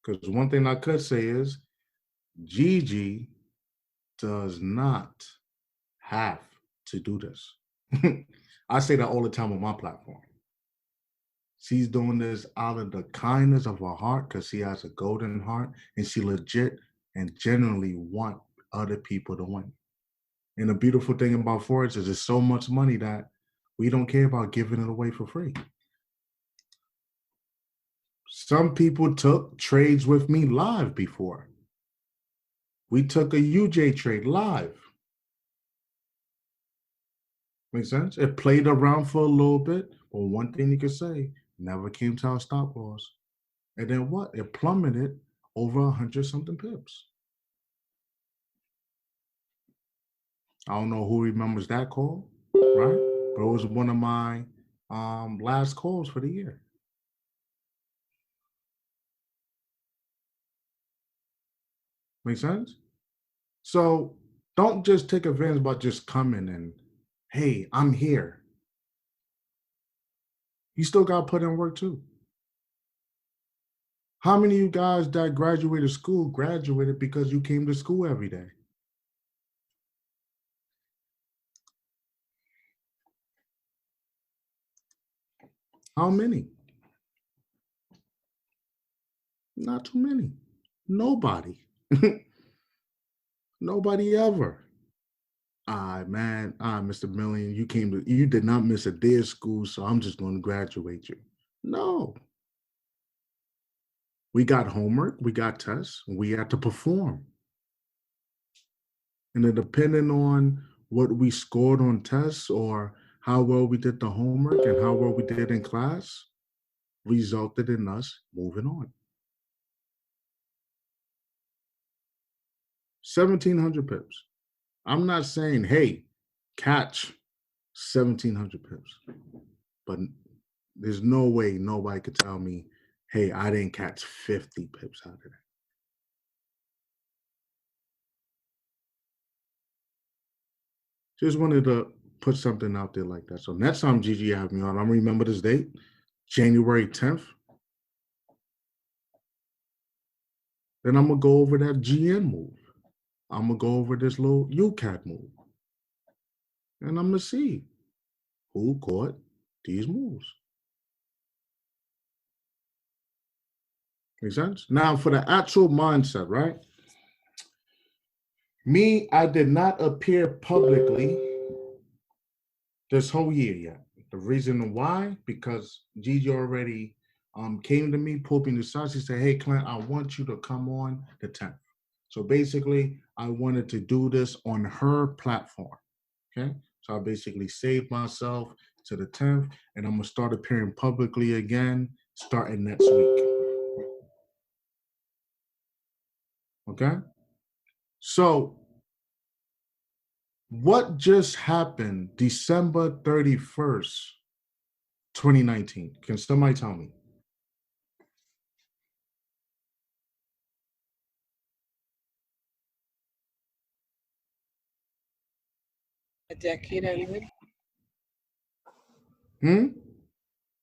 Because one thing I could say is Gigi does not have to do this. I say that all the time on my platform. She's doing this out of the kindness of her heart because she has a golden heart and she legit and genuinely want other people to win. And the beautiful thing about Forex is there's so much money that we don't care about giving it away for free. Some people took trades with me live before. We took a UJ trade live. Make sense? It played around for a little bit, but one thing you could say, never came to our stop loss. And then what? It plummeted over 100-something pips. I don't know who remembers that call, right? But it was one of my last calls for the year. Make sense? So don't just take advantage about just coming and, hey, I'm here. You still got to put in work too. How many of you guys that graduated school graduated because you came to school every day? How many? Not too many. Nobody. Nobody ever. Mr. Millien, you did not miss a day of school, so I'm just going to graduate you. No. We got homework, we got tests, and we had to perform. And then depending on what we scored on tests or how well we did the homework and how well we did in class, resulted in us moving on. 1,700 pips. I'm not saying, hey, catch 1,700 pips. But there's no way nobody could tell me, hey, I didn't catch 50 pips out of that. Just wanted to put something out there like that. So next time Gigi have me on, I'm gonna remember this date, January 10th. Then I'm gonna go over that GN move. I'm gonna go over this little UCAT move. And I'm gonna see who caught these moves. Make sense? Now for the actual mindset, right? Me, I did not appear publicly this whole year yet. The reason why, because Gigi already came to me, pulled me to the side. She said, hey, Clint, I want you to come on the 10th. So basically, I wanted to do this on her platform. Okay. So I basically saved myself to the 10th, and I'm gonna start appearing publicly again starting next week. Okay. So what just happened December 31st, 2019? Can somebody tell me? A decade ended.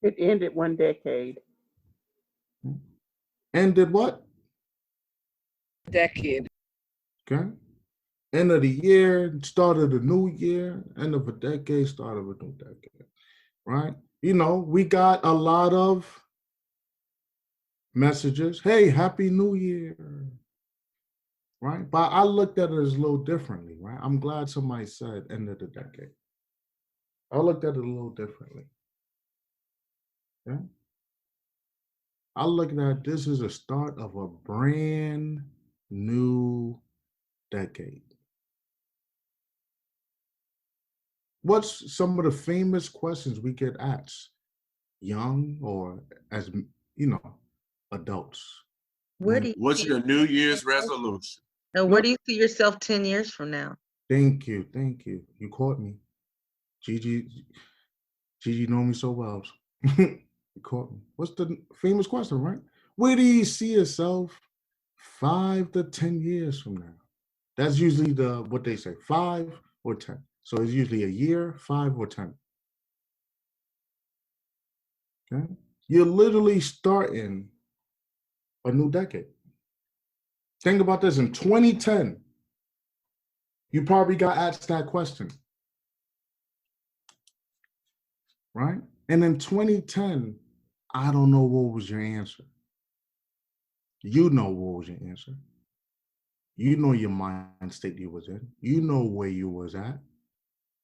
It ended one decade. Ended what? Decade. Okay. End of the year, start of the new year, end of a decade, start of a new decade. Right? You know, we got a lot of messages. Hey, Happy New Year. Right? But I looked at it as a little differently, right? I'm glad somebody said end of the decade. I looked at it a little differently. Yeah. I looked at this as a start of a brand new decade. What's some of the famous questions we get asked, young or as adults? Where do you What's see your New Year's yourself? resolution? And where do you see yourself 10 years from now? Thank you. You caught me. Gigi know me so well. You caught me. What's the famous question, right? Where do you see yourself 5 to 10 years from now? That's usually what they say, 5 or 10. So it's usually a year, 5 or 10. Okay? You're literally starting a new decade. Think about this. In 2010, you probably got asked that question. Right? And in 2010, I don't know what was your answer. You know what was your answer. You know your mind state you was in. You know where you was at.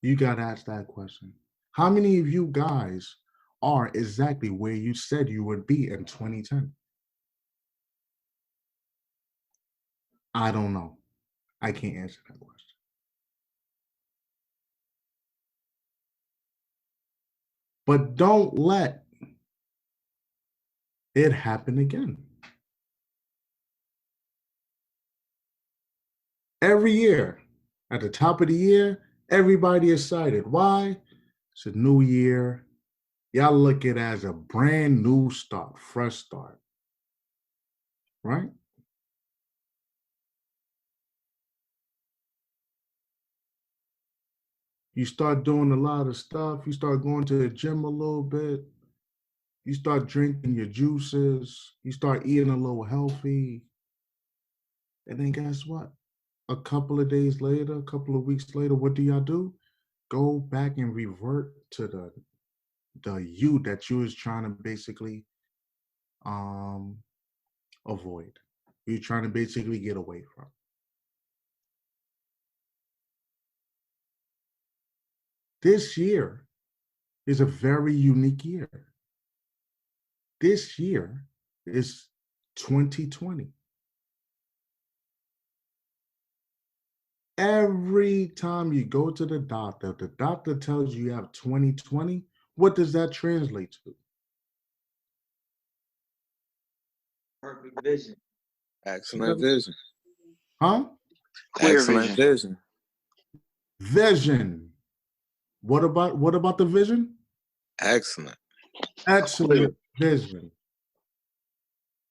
You got asked that question. How many of you guys are exactly where you said you would be in 2010? I don't know. I can't answer that question. But don't let it happen again. Every year, at the top of the year, everybody excited. Why? It's a new year. Y'all look at it as a brand new start, fresh start. Right? You start doing a lot of stuff. You start going to the gym a little bit. You start drinking your juices. You start eating a little healthy. And then guess what? A couple of days later, a couple of weeks later, what do y'all do? Go back and revert to the you that you was trying to basically avoid. You're trying to basically get away from. This year is a very unique year. This year is 2020. Every time you go to the doctor tells you have 2020. What does that translate to? Perfect vision. Excellent vision. Huh? Clear Excellent vision. Vision. What about the vision? Excellent. Excellent vision.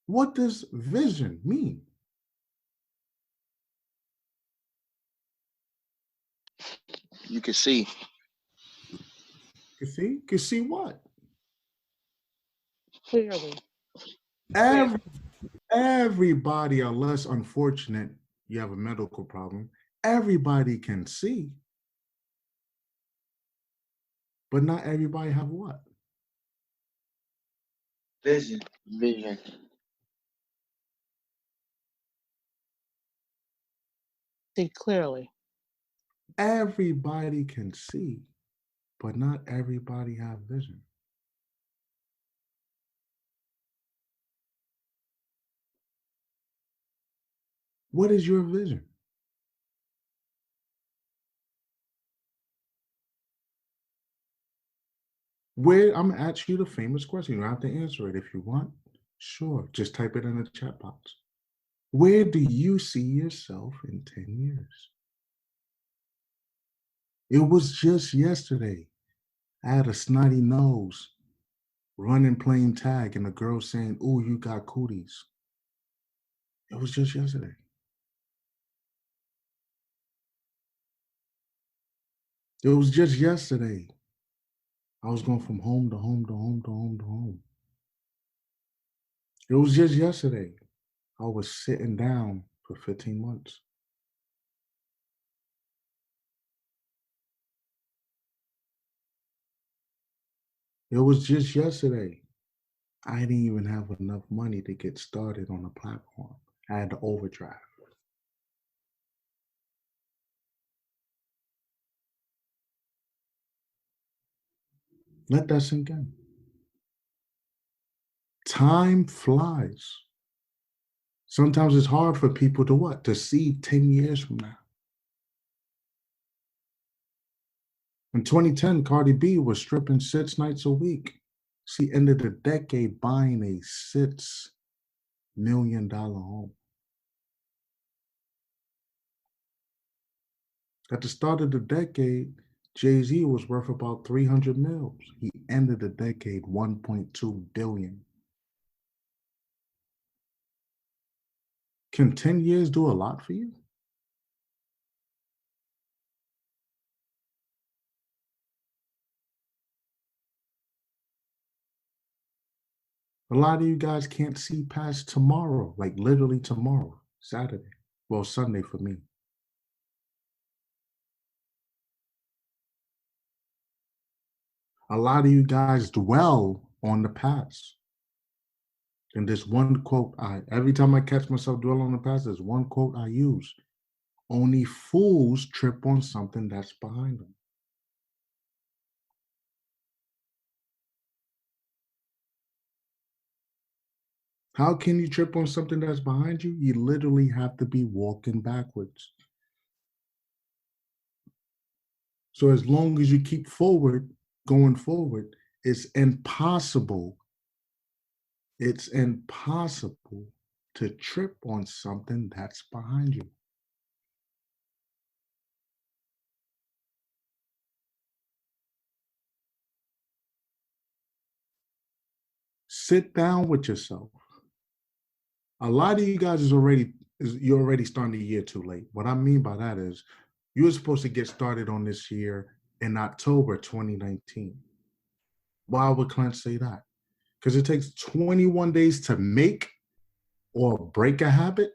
What does vision mean? You can see. You see what? Clearly. Everybody, unless unfortunate, you have a medical problem, everybody can see. But not everybody have what? Vision. Vision. See clearly. Everybody can see, but not everybody have vision. What is your vision? Where I'm gonna ask you the famous question. You don't have to answer it if you want. Sure, just type it in the chat box. Where do you see yourself in 10 years? It was just yesterday. I had a snotty nose running playing tag and a girl saying, "Oh, you got cooties." It was just yesterday. It was just yesterday. I was going from home to home to home to home to home. It was just yesterday. I was sitting down for 15 months. It was just yesterday. I didn't even have enough money to get started on the platform. I had to overdraft. Let that sink in. Time flies. Sometimes it's hard for people to what? To see 10 years from now. In 2010, Cardi B was stripping 6 nights a week. She ended the decade buying a $6 million home. At the start of the decade, Jay-Z was worth about 300 mils. He ended the decade 1.2 billion. Can 10 years do a lot for you? A lot of you guys can't see past tomorrow, like literally tomorrow, Saturday. Well, Sunday for me. A lot of you guys dwell on the past. And this one quote, every time I catch myself dwelling on the past, there's one quote I use. Only fools trip on something that's behind them. How can you trip on something that's behind you? You literally have to be walking backwards. So as long as you keep going forward, it's impossible to trip on something that's behind you. Sit down with yourself. A lot of you guys you're already starting the year too late. What I mean by that is you were supposed to get started on this year in October 2019. Why would Clint say that? Because it takes 21 days to make or break a habit,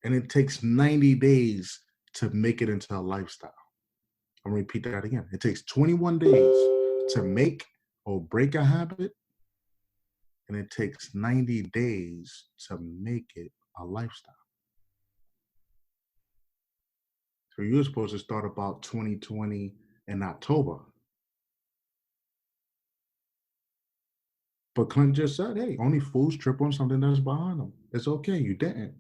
and it takes 90 days to make it into a lifestyle. I'm gonna repeat that again. It takes 21 days to make or break a habit, and it takes 90 days to make it a lifestyle. So you're supposed to start about 2020 in October. But Clint just said, hey, only fools trip on something that's behind them. It's okay, you didn't.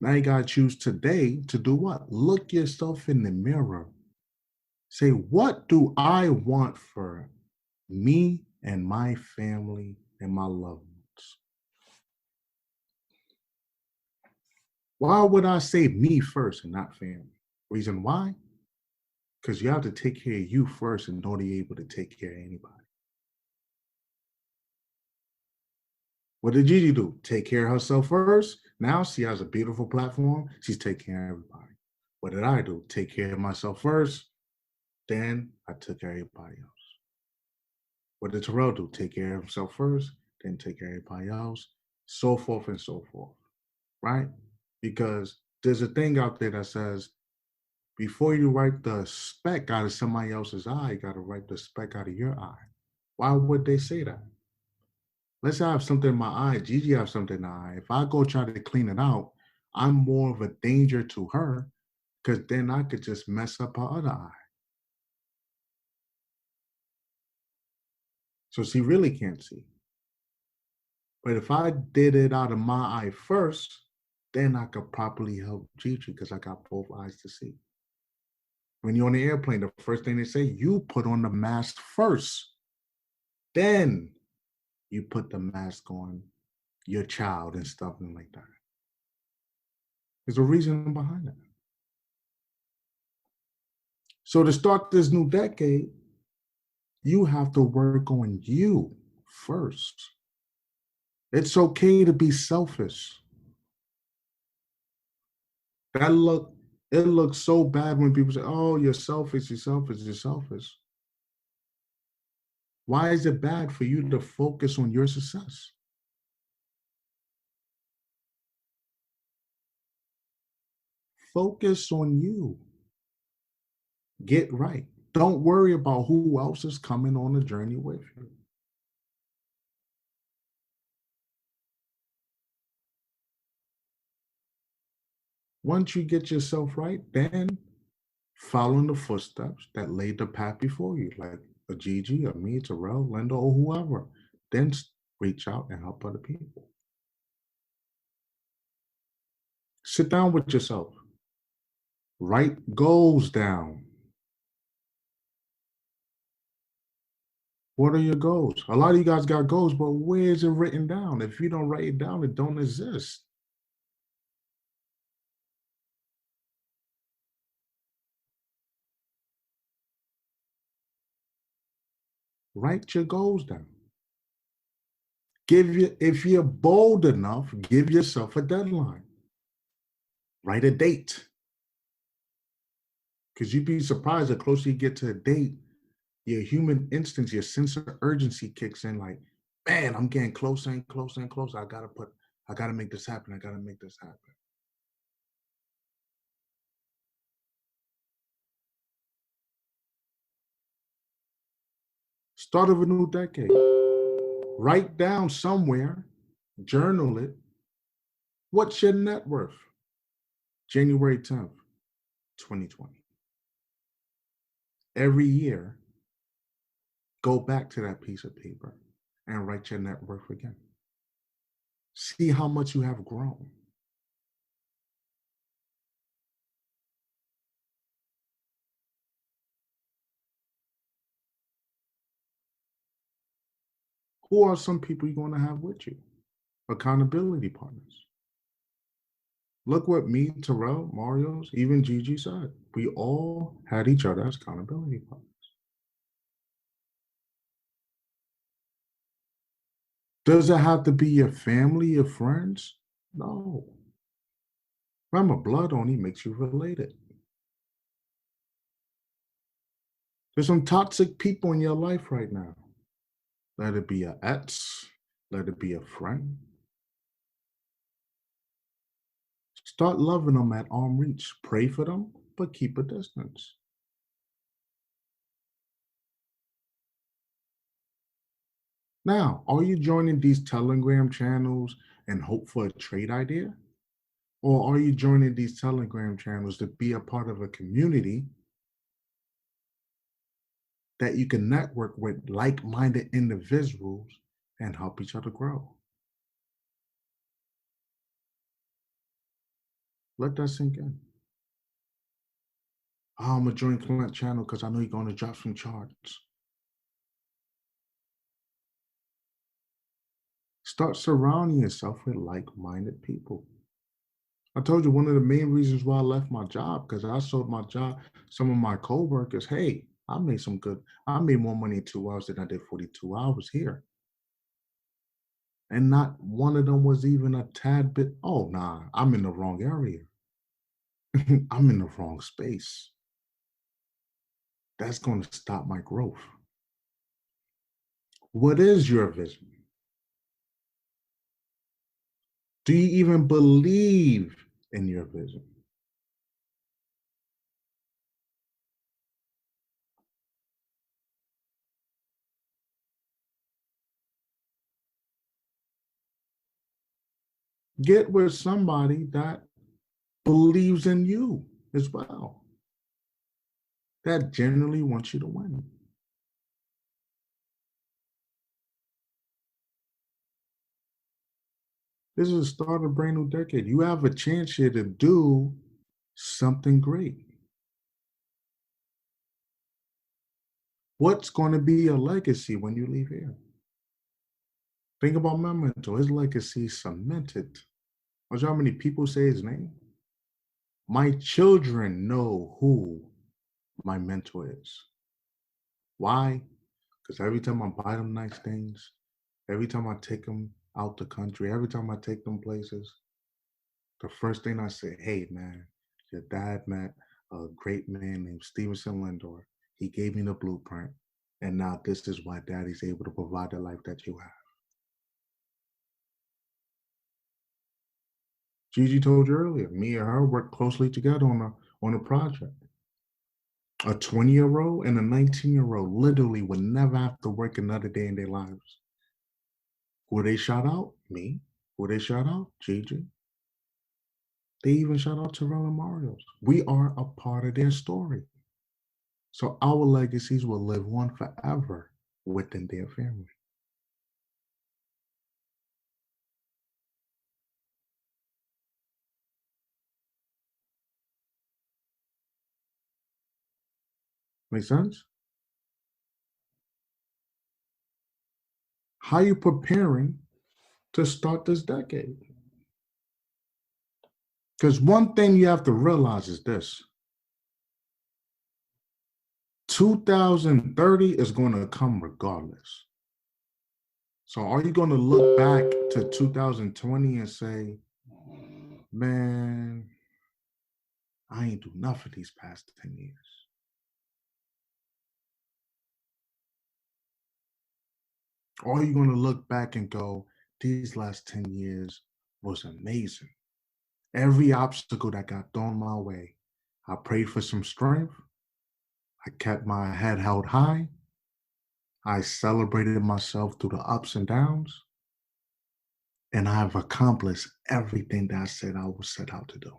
Now you gotta choose today to do what? Look yourself in the mirror. Say, what do I want for me and my family and my loved ones? Why would I say me first and not family? Reason why? Because you have to take care of you first in order to be able to take care of anybody. What did Gigi do? Take care of herself first. Now she has a beautiful platform. She's taking care of everybody. What did I do? Take care of myself first. Then I took care of everybody else. What did Terrell do? Take care of himself first, then take care of everybody else, so forth and so forth, right? Because there's a thing out there that says, before you write the speck out of somebody else's eye, you got to write the speck out of your eye. Why would they say that? Let's say I have something in my eye, Gigi have something in her eye. If I go try to clean it out, I'm more of a danger to her because then I could just mess up her other eye. So she really can't see. But if I did it out of my eye first, then I could properly help Gigi because I got both eyes to see. When you're on the airplane, the first thing they say, you put on the mask first. Then you put the mask on your child and stuff and like that. There's a reason behind that. So to start this new decade, you have to work on you first. It's okay to be selfish. It looks so bad when people say, oh, you're selfish, you're selfish, you're selfish. Why is it bad for you to focus on your success? Focus on you. Get right. Don't worry about who else is coming on the journey with you. Once you get yourself right, then follow in the footsteps that laid the path before you, like a Gigi, a me, Terrell, Linda, or whoever. Then reach out and help other people. Sit down with yourself. Write goals down. What are your goals? A lot of you guys got goals, but where is it written down? If you don't write it down, it don't exist. Write your goals down. If you're bold enough, give yourself a deadline. Write a date. Because you'd be surprised the closer you get to a date, your human instincts, your sense of urgency kicks in like, man, I'm getting closer and closer and closer. I gotta make this happen. I gotta make this happen. Start of a new decade. Write down somewhere, journal it. What's your net worth? January 10th, 2020. Every year, go back to that piece of paper and write your net worth again. See how much you have grown. Who are some people you're going to have with you? Accountability partners. Look what me, Terrell, Mario's, even Gigi said. We all had each other as accountability partners. Does it have to be your family, your friends? No. Remember, blood only makes you related. There's some toxic people in your life right now. Let it be an ex, let it be a friend. Start loving them at arm's reach. Pray for them, but keep a distance. Now, are you joining these Telegram channels and hope for a trade idea? Or are you joining these Telegram channels to be a part of a community that you can network with like-minded individuals and help each other grow? Let that sink in. Oh, I'm gonna join Clint channel because I know you're gonna drop some charts. Start surrounding yourself with like-minded people. I told you one of the main reasons why I left my job, because I showed my job, some of my coworkers, hey, I made more money in 2 hours than I did 42 hours here. And not one of them was even a tad bit, oh, nah, I'm in the wrong area. I'm in the wrong space. That's going to stop my growth. What is your vision? Do you even believe in your vision? Get with somebody that believes in you as well, that generally wants you to win. This is the start of a brand new decade. You have a chance here to do something great. What's going to be your legacy when you leave here? Think about my mentor. His legacy is cemented. Watch how many people say his name. My children know who my mentor is. Why? Because every time I buy them nice things, every time I take them out the country, every time I take them places, the first thing I say, hey man, your dad met a great man named Stevenson Lindor. He gave me the blueprint. And now this is why daddy's able to provide the life that you have. Gigi told you earlier, me and her worked closely together on a project. A 20-year-old and a 19-year-old literally would never have to work another day in their lives. Who they shout out? Me. Who they shout out? Gigi. They even shout out Terrell and Mario's. We are a part of their story. So our legacies will live on forever within their family. Make sense? How are you preparing to start this decade? Because one thing you have to realize is this. 2030 is going to come regardless. So are you going to look back to 2020 and say, man, I ain't do nothing these past 10 years? Or are you going to look back and go, these last 10 years was amazing. Every obstacle that got thrown my way, I prayed for some strength. I kept my head held high. I celebrated myself through the ups and downs. And I've accomplished everything that I said I was set out to do.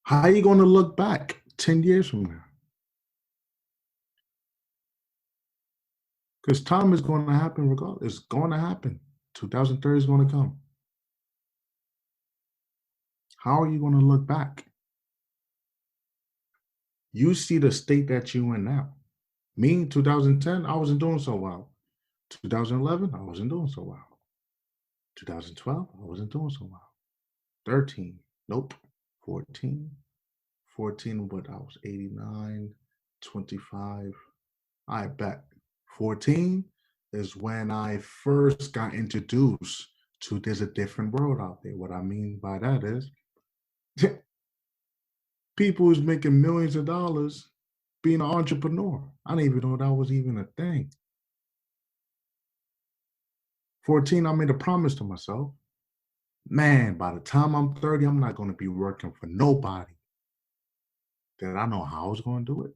How are you going to look back 10 years from now? Because time is going to happen regardless. It's going to happen. 2030 is going to come. How are you going to look back? You see the state that you're in now. Me, in 2010, I wasn't doing so well. 2011, I wasn't doing so well. 2012, I wasn't doing so well. 13, nope. 14, but I was 89, 25. I bet 14 is when I first got introduced to there's a different world out there. What I mean by that is people who's making millions of dollars being an entrepreneur. I didn't even know that was even a thing. 14, I made a promise to myself. Man, by the time I'm 30, I'm not going to be working for nobody. Did I know how I was going to do it?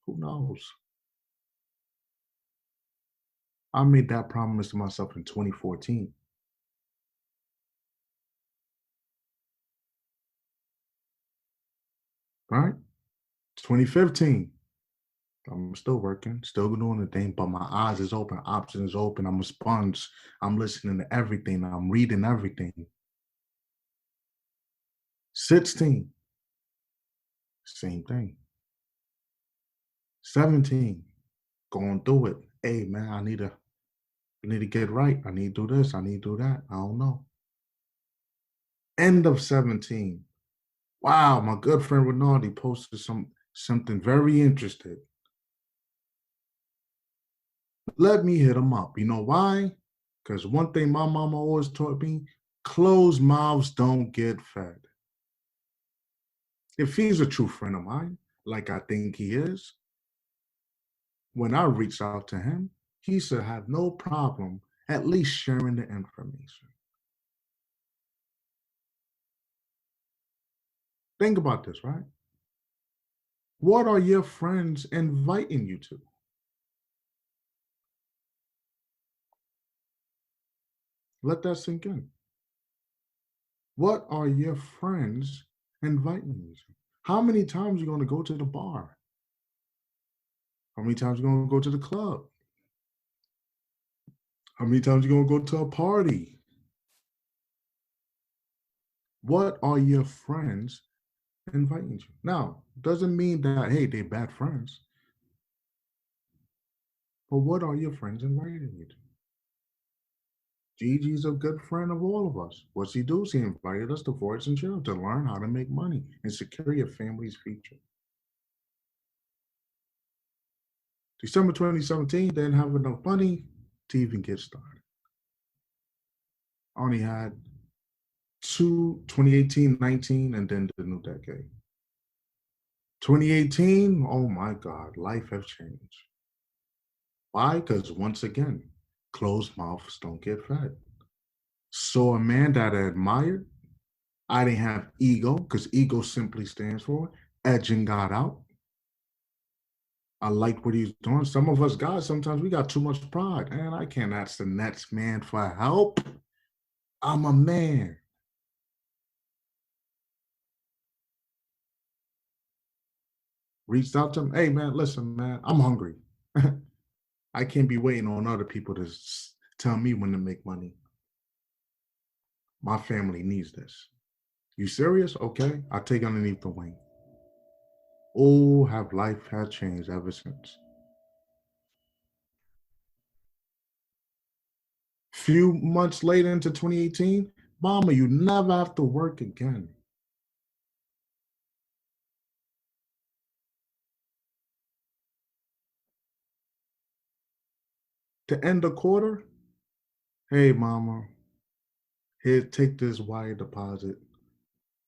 Who knows? I made that promise to myself in 2014. Right? 2015. I'm still working, still doing the thing, but my eyes is open, options open. I'm a sponge. I'm listening to everything. I'm reading everything. 16. Same thing. 17. Going through it. Hey man, I need to get right. I need to do this. I need to do that. I don't know. End of 17. Wow, my good friend Rinaldi posted something very interesting. Let me hit him up. You know why? Because one thing my mama always taught me, closed mouths don't get fed. If he's a true friend of mine, like I think he is, when I reached out to him, he should have no problem at least sharing the information. Think about this, right? What are your friends inviting you to? Let that sink in. What are your friends inviting you to? How many times are you going to go to the bar? How many times you gonna go to the club? How many times you gonna go to a party? What are your friends inviting you? Now, doesn't mean that, hey, they're bad friends. But what are your friends inviting you to? Gigi's a good friend of all of us. What's he do? He invited us to ForexNChill to learn how to make money and secure your family's future. December 2017, didn't have enough money to even get started. Only had 2018, 19, and then the new decade. 2018, oh my God, life has changed. Why? Because once again, closed mouths don't get fed. Saw a man that I admired. I didn't have ego, because ego simply stands for edging God out. I liked what he's doing. Some of us guys, sometimes we got too much pride. And I can't ask the next man for help. I'm a man. Reached out to him. Hey, man, listen, man, I'm hungry. I can't be waiting on other people to tell me when to make money. My family needs this. You serious? Okay, I'll take underneath the wing. Oh, have life had changed ever since. Few months later into 2018, Mama, you never have to work again. To end the quarter, hey, Mama, here, take this wire deposit.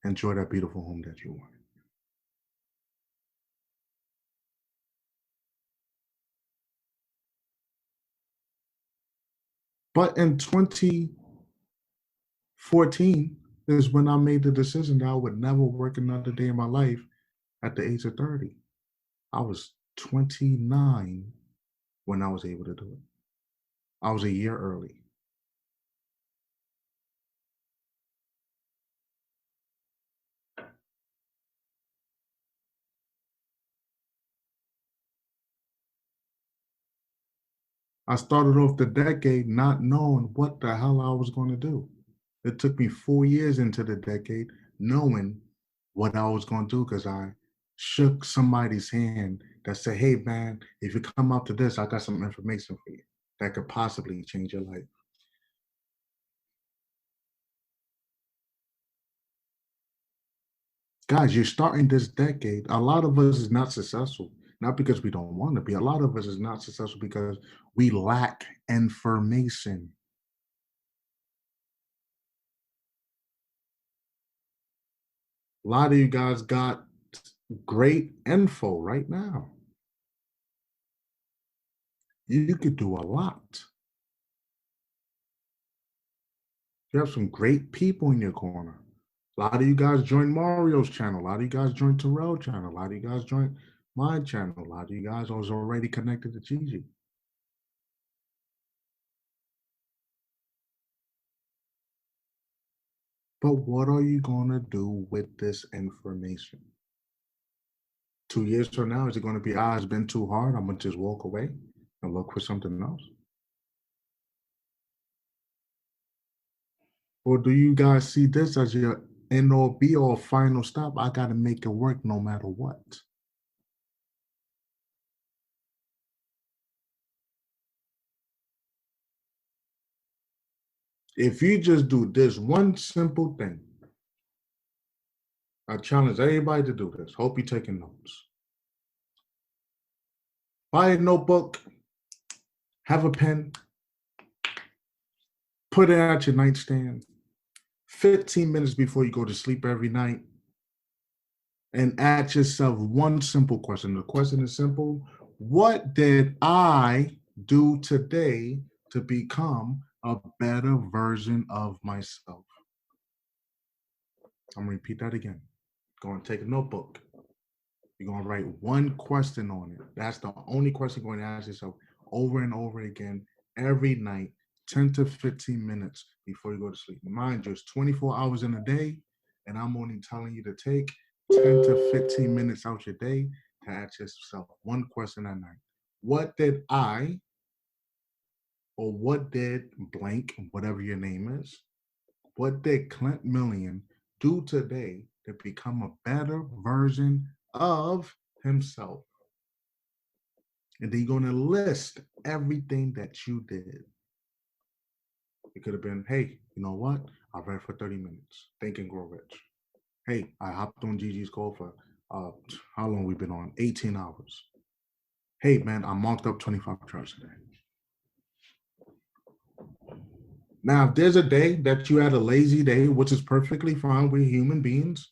Enjoy that beautiful home that you want. But in 2014 is when I made the decision that I would never work another day in my life at the age of 30. I was 29 when I was able to do it. I was a year early. I started off the decade not knowing what the hell I was going to do. It took me 4 years into the decade knowing what I was going to do because I shook somebody's hand that said, hey, man, if you come up to this, I got some information for you that could possibly change your life. Guys, you're starting this decade. A lot of us is not successful, not because we don't want to be. A lot of us is not successful because we lack information. A lot of you guys got great info right now. You could do a lot. You have some great people in your corner. A lot of you guys joined Mario's channel. A lot of you guys joined Terrell's channel. A lot of you guys joined my channel. A lot of you guys was already connected to Gigi. But what are you going to do with this information? 2 years from now, is it going to be, it's been too hard, I'm going to just walk away and look for something else? Or do you guys see this as your end all be all final stop? I got to make it work no matter what. If you just do this one simple thing, I challenge everybody to do this. Hope you're taking notes. Buy a notebook, have a pen, put it at your nightstand, 15 minutes before you go to sleep every night, and ask yourself one simple question. The question is simple. What did I do today to become a better version of myself? I'm going to repeat that again. Go and take a notebook. You're going to write one question on it. That's the only question you're going to ask yourself over and over again every night, 10 to 15 minutes before you go to sleep. Mind you, it's 24 hours in a day, and I'm only telling you to take 10 to 15 minutes out your day to ask yourself one question at night. what did I, or what did blank, whatever your name is, what did Clint Millien do today to become a better version of himself? And then you're going to list everything that you did. It could have been, hey, you know what? I read for 30 minutes. Think and Grow Rich. Hey, I hopped on Gigi's call for how long we've been on? 18 hours. Hey, man, I marked up 25 charts today. Now, if there's a day that you had a lazy day, which is perfectly fine, we're human beings,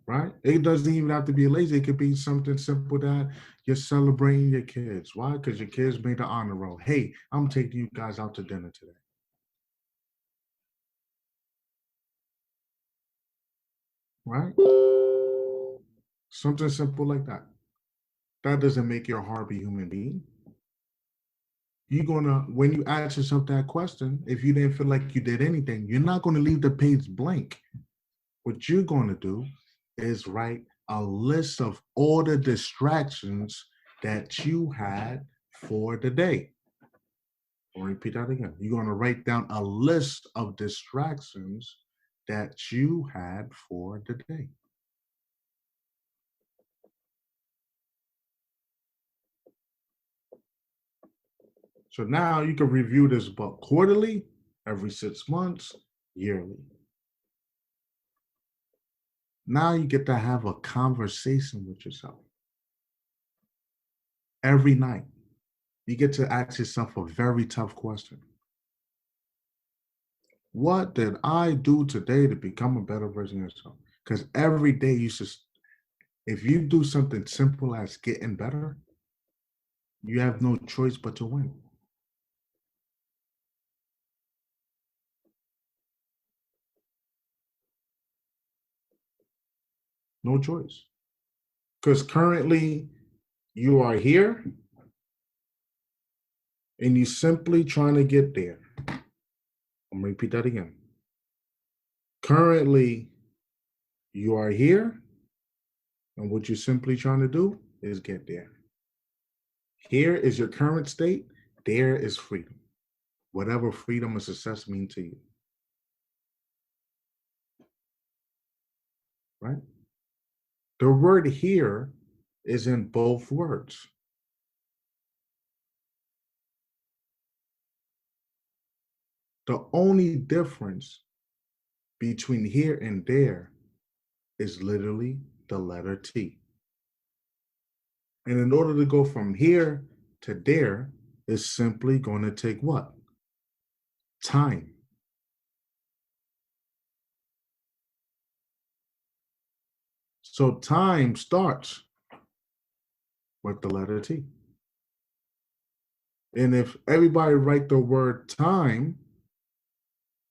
right? It doesn't even have to be lazy. It could be something simple that you're celebrating your kids. Why? Because your kids made the honor roll. Hey, I'm taking you guys out to dinner today. Right? Something simple like that. That doesn't make you a horrible human being. You're gonna, when you ask yourself that question, if you didn't feel like you did anything, you're not gonna leave the page blank. What you're gonna do is write a list of all the distractions that you had for the day. I'll repeat that again. You're gonna write down a list of distractions that you had for the day. So now you can review this book quarterly, every 6 months, yearly. Now you get to have a conversation with yourself. Every night, you get to ask yourself a very tough question. What did I do today to become a better version of yourself? Because every day you should, if you do something simple as getting better, you have no choice but to win. No choice. Because currently you are here and you're simply trying to get there. I'm going to repeat that again. Currently you are here and what you're simply trying to do is get there. Here is your current state. There is freedom. Whatever freedom or success mean to you. Right? The word here is in both words. The only difference between here and there is literally the letter T. And in order to go from here to there, it's simply going to take what? Time. So time starts with the letter T. And if everybody write the word time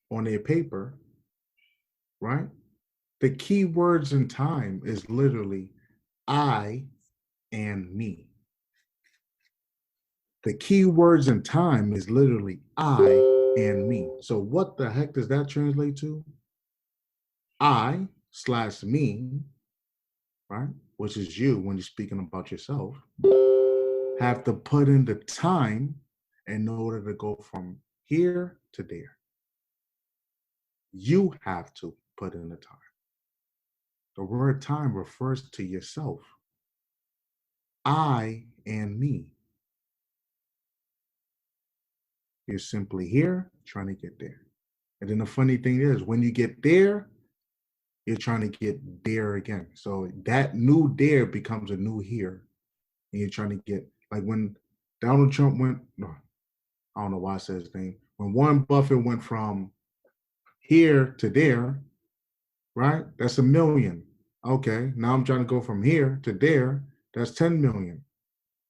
on their paper, right? The key words in time is literally I and me. The key words in time is literally I and me. So what the heck does that translate to? I/me, right? Which is you when you're speaking about yourself, have to put in the time in order to go from here to there. You have to put in the time. The word time refers to yourself. I and me. You're simply here trying to get there. And then the funny thing is, when you get there, you're trying to get there again. So that new there becomes a new here. And you're trying to get, like when Donald Trump went, no, I don't know why I said his name. When Warren Buffett went from here to there, right? That's 1 million. Okay, now I'm trying to go from here to there. That's 10 million.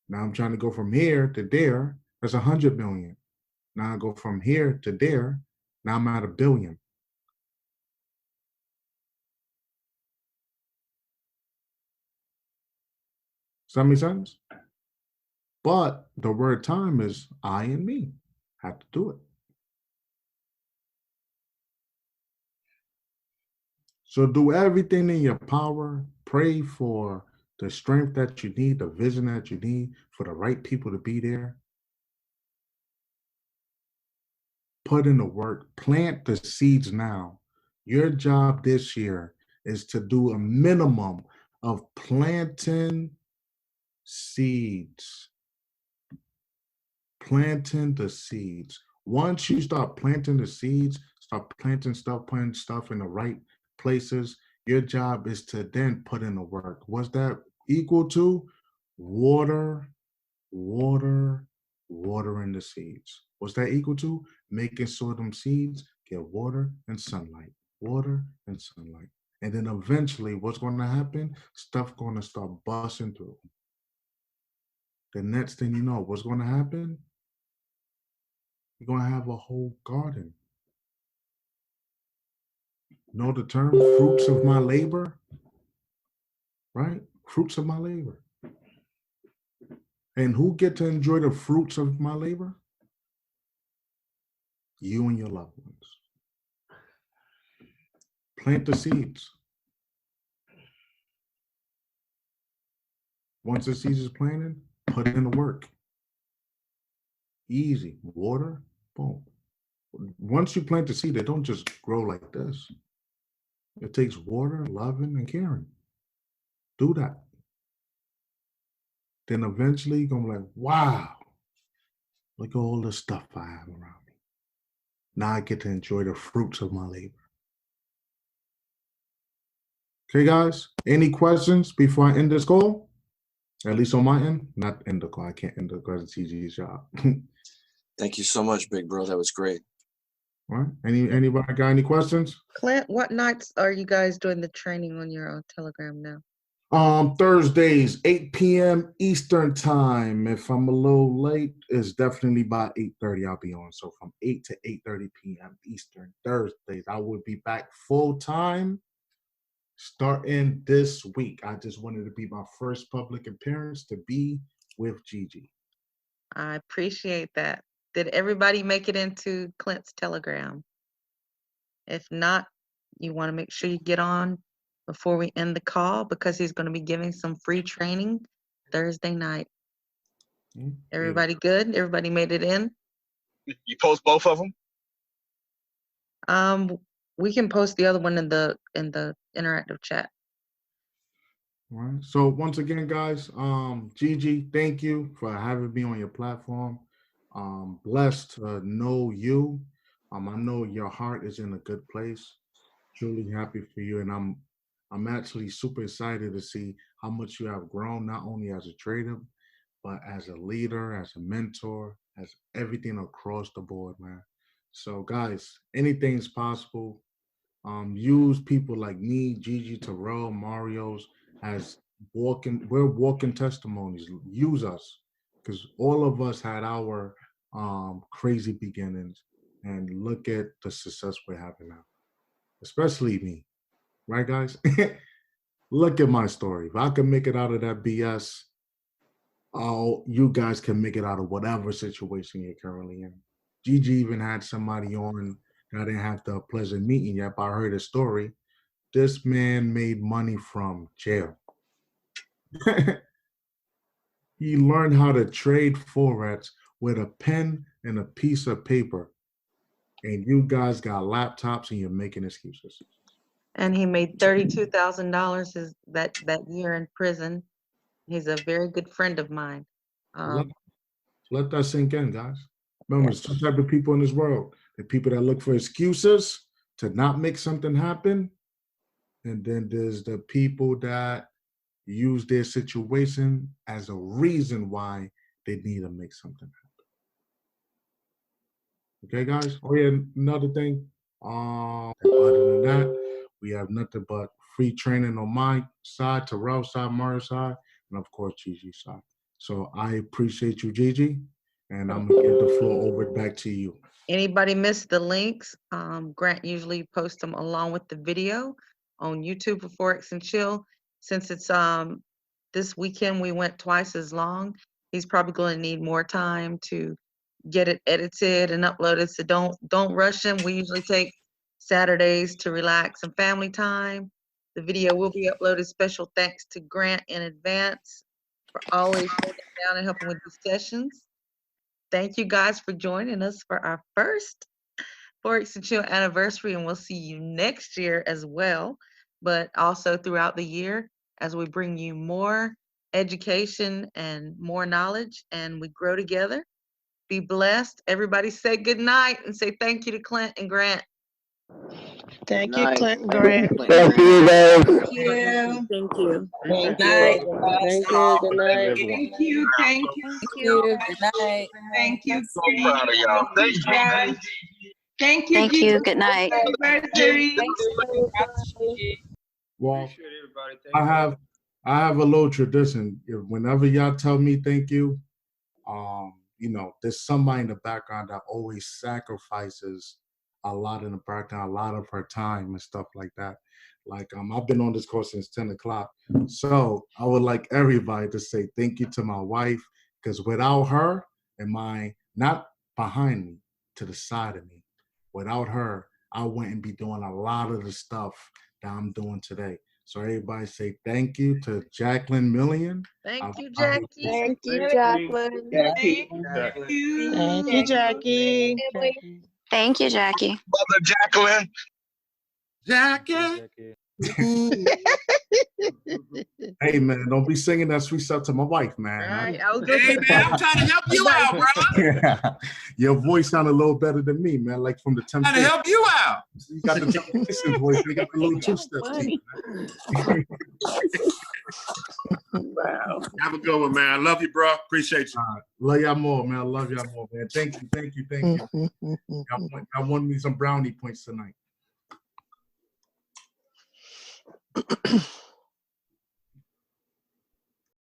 Now I'm trying to go from here to there. That's 100 million. Now I go from here to there. Now I'm at 1 billion. Does that make sense? But the word time is I and me. Have to do it. So do everything in your power. Pray for the strength that you need, the vision that you need for the right people to be there. Put in the work, plant the seeds now. Your job this year is to do a minimum of planting seeds. Planting the seeds. Once you start planting the seeds, start planting stuff, putting stuff in the right places, your job is to then put in the work. What's that equal to? Water, water, watering the seeds. What's that equal to? Making sure them seeds get water and sunlight, water and sunlight. And then eventually what's going to happen? Stuff going to start busting through. The next thing you know, what's going to happen? You're going to have a whole garden. Know the term, fruits of my labor? Right? Fruits of my labor. And who get to enjoy the fruits of my labor? You and your loved ones. Plant the seeds. Once the seeds is planted, put in the work. Easy. Water, boom. Once you plant the seed, they don't just grow like this. It takes water, loving, and caring. Do that. Then eventually you're going to be like, wow, look at all the stuff I have around me. Now I get to enjoy the fruits of my labor. Okay, guys, any questions before I end this call? At least on my end, not end the call. I can't end the call. It's TG's job. Thank you so much, big bro. That was great. All right. Anybody got any questions? Clint, what nights are you guys doing the training on your Telegram now? Thursdays, 8 p.m. Eastern time. If I'm a little late, it's definitely by 8:30 I'll be on. So from 8 to 8:30 p.m. Eastern Thursdays, I will be back full time starting this week. I just wanted to be my first public appearance to be with Gigi. I appreciate that. Did everybody make it into Clint's Telegram? If not, you want to make sure you get on before we end the call because he's going to be giving some free training Thursday night. Everybody good? Everybody made it in? You post both of them? We can post the other one in the interactive chat. All right. So once again, guys, Gigi, thank you for having me on your platform. Blessed to know you. I know your heart is in a good place. Truly happy for you, and I'm actually super excited to see how much you have grown, not only as a trader, but as a leader, as a mentor, as everything across the board, man. So, guys, anything's possible. Use people like me, Gigi, Terrell, Mario's as we're walking testimonies. Use us, because all of us had our crazy beginnings, and look at the success we're having now. Especially me, right, guys? Look at my story. If I can make it out of that BS, you guys can make it out of whatever situation you're currently in. Gigi even had somebody on that I didn't have the pleasure of meeting yet, but I heard a story. This man made money from jail. He learned how to trade Forex with a pen and a piece of paper. And you guys got laptops and you're making excuses. And he made $32,000 that year in prison. He's a very good friend of mine. Let that sink in, guys. Remember, there's two types of people in this world. The people that look for excuses to not make something happen. And then there's the people that use their situation as a reason why they need to make something happen. Okay, guys? Oh, yeah, another thing. Other than that, we have nothing but free training on my side, Terrell's side, Mario's side, and of course, Gigi's side. So I appreciate you, Gigi, and I'm going to give the floor over back to you. Anybody missed the links? Grant usually posts them along with the video on YouTube for ForexNChill. Since it's this weekend we went twice as long, he's probably going to need more time to get it edited and uploaded. So don't rush him. We usually take Saturdays to relax and family time. The video will be uploaded. Special thanks to Grant in advance for always holding down and helping with these sessions. Thank you guys for joining us for our first Forex and Chill anniversary, and we'll see you next year as well, but also throughout the year as we bring you more education and more knowledge, and we grow together. Be blessed. Everybody say good night and say thank you to Clint and Grant. Thank Good you, night. Clint and Grant. Thank you, guys. Thank you. Thank you. Thank Night. you. Thank you. Good night. Everyone. Thank you. Thank you. Thank you. Good night. Thank you. So proud of y'all. Thank you. Guys. Thank you. Thank you. Good night. Anniversary. Well, Appreciate everybody. Thank I have a little tradition. Whenever y'all tell me thank you, you know, there's somebody in the background that always sacrifices a lot in the background, a lot of her time and stuff like that. Like I've been on this course since 10 o'clock. So I would like everybody to say thank you to my wife, because without her and not behind me, to the side of me, without her, I wouldn't be doing a lot of the stuff that I'm doing today. So everybody say thank you to Jacqueline Millien. Thank you, Jackie. Thank you, Jacqueline. Thank you. Thank you, Jackie. Thank you, Jackie. Mother Jacqueline. Jackie. Hey man, don't be singing that sweet stuff to my wife, man. Right, I was gonna Hey man, I'm trying to help you out, bro. Your voice sounded a little better than me, man. Like from the Trying Temptations. to help you out. You got the Temptations voice. You got the little two-step teeth. Wow. Have a good one, man. I love you, bro. Appreciate you. Love y'all more, man. I love y'all more, man. Thank you, thank you, thank you. Y'all won me some brownie points tonight.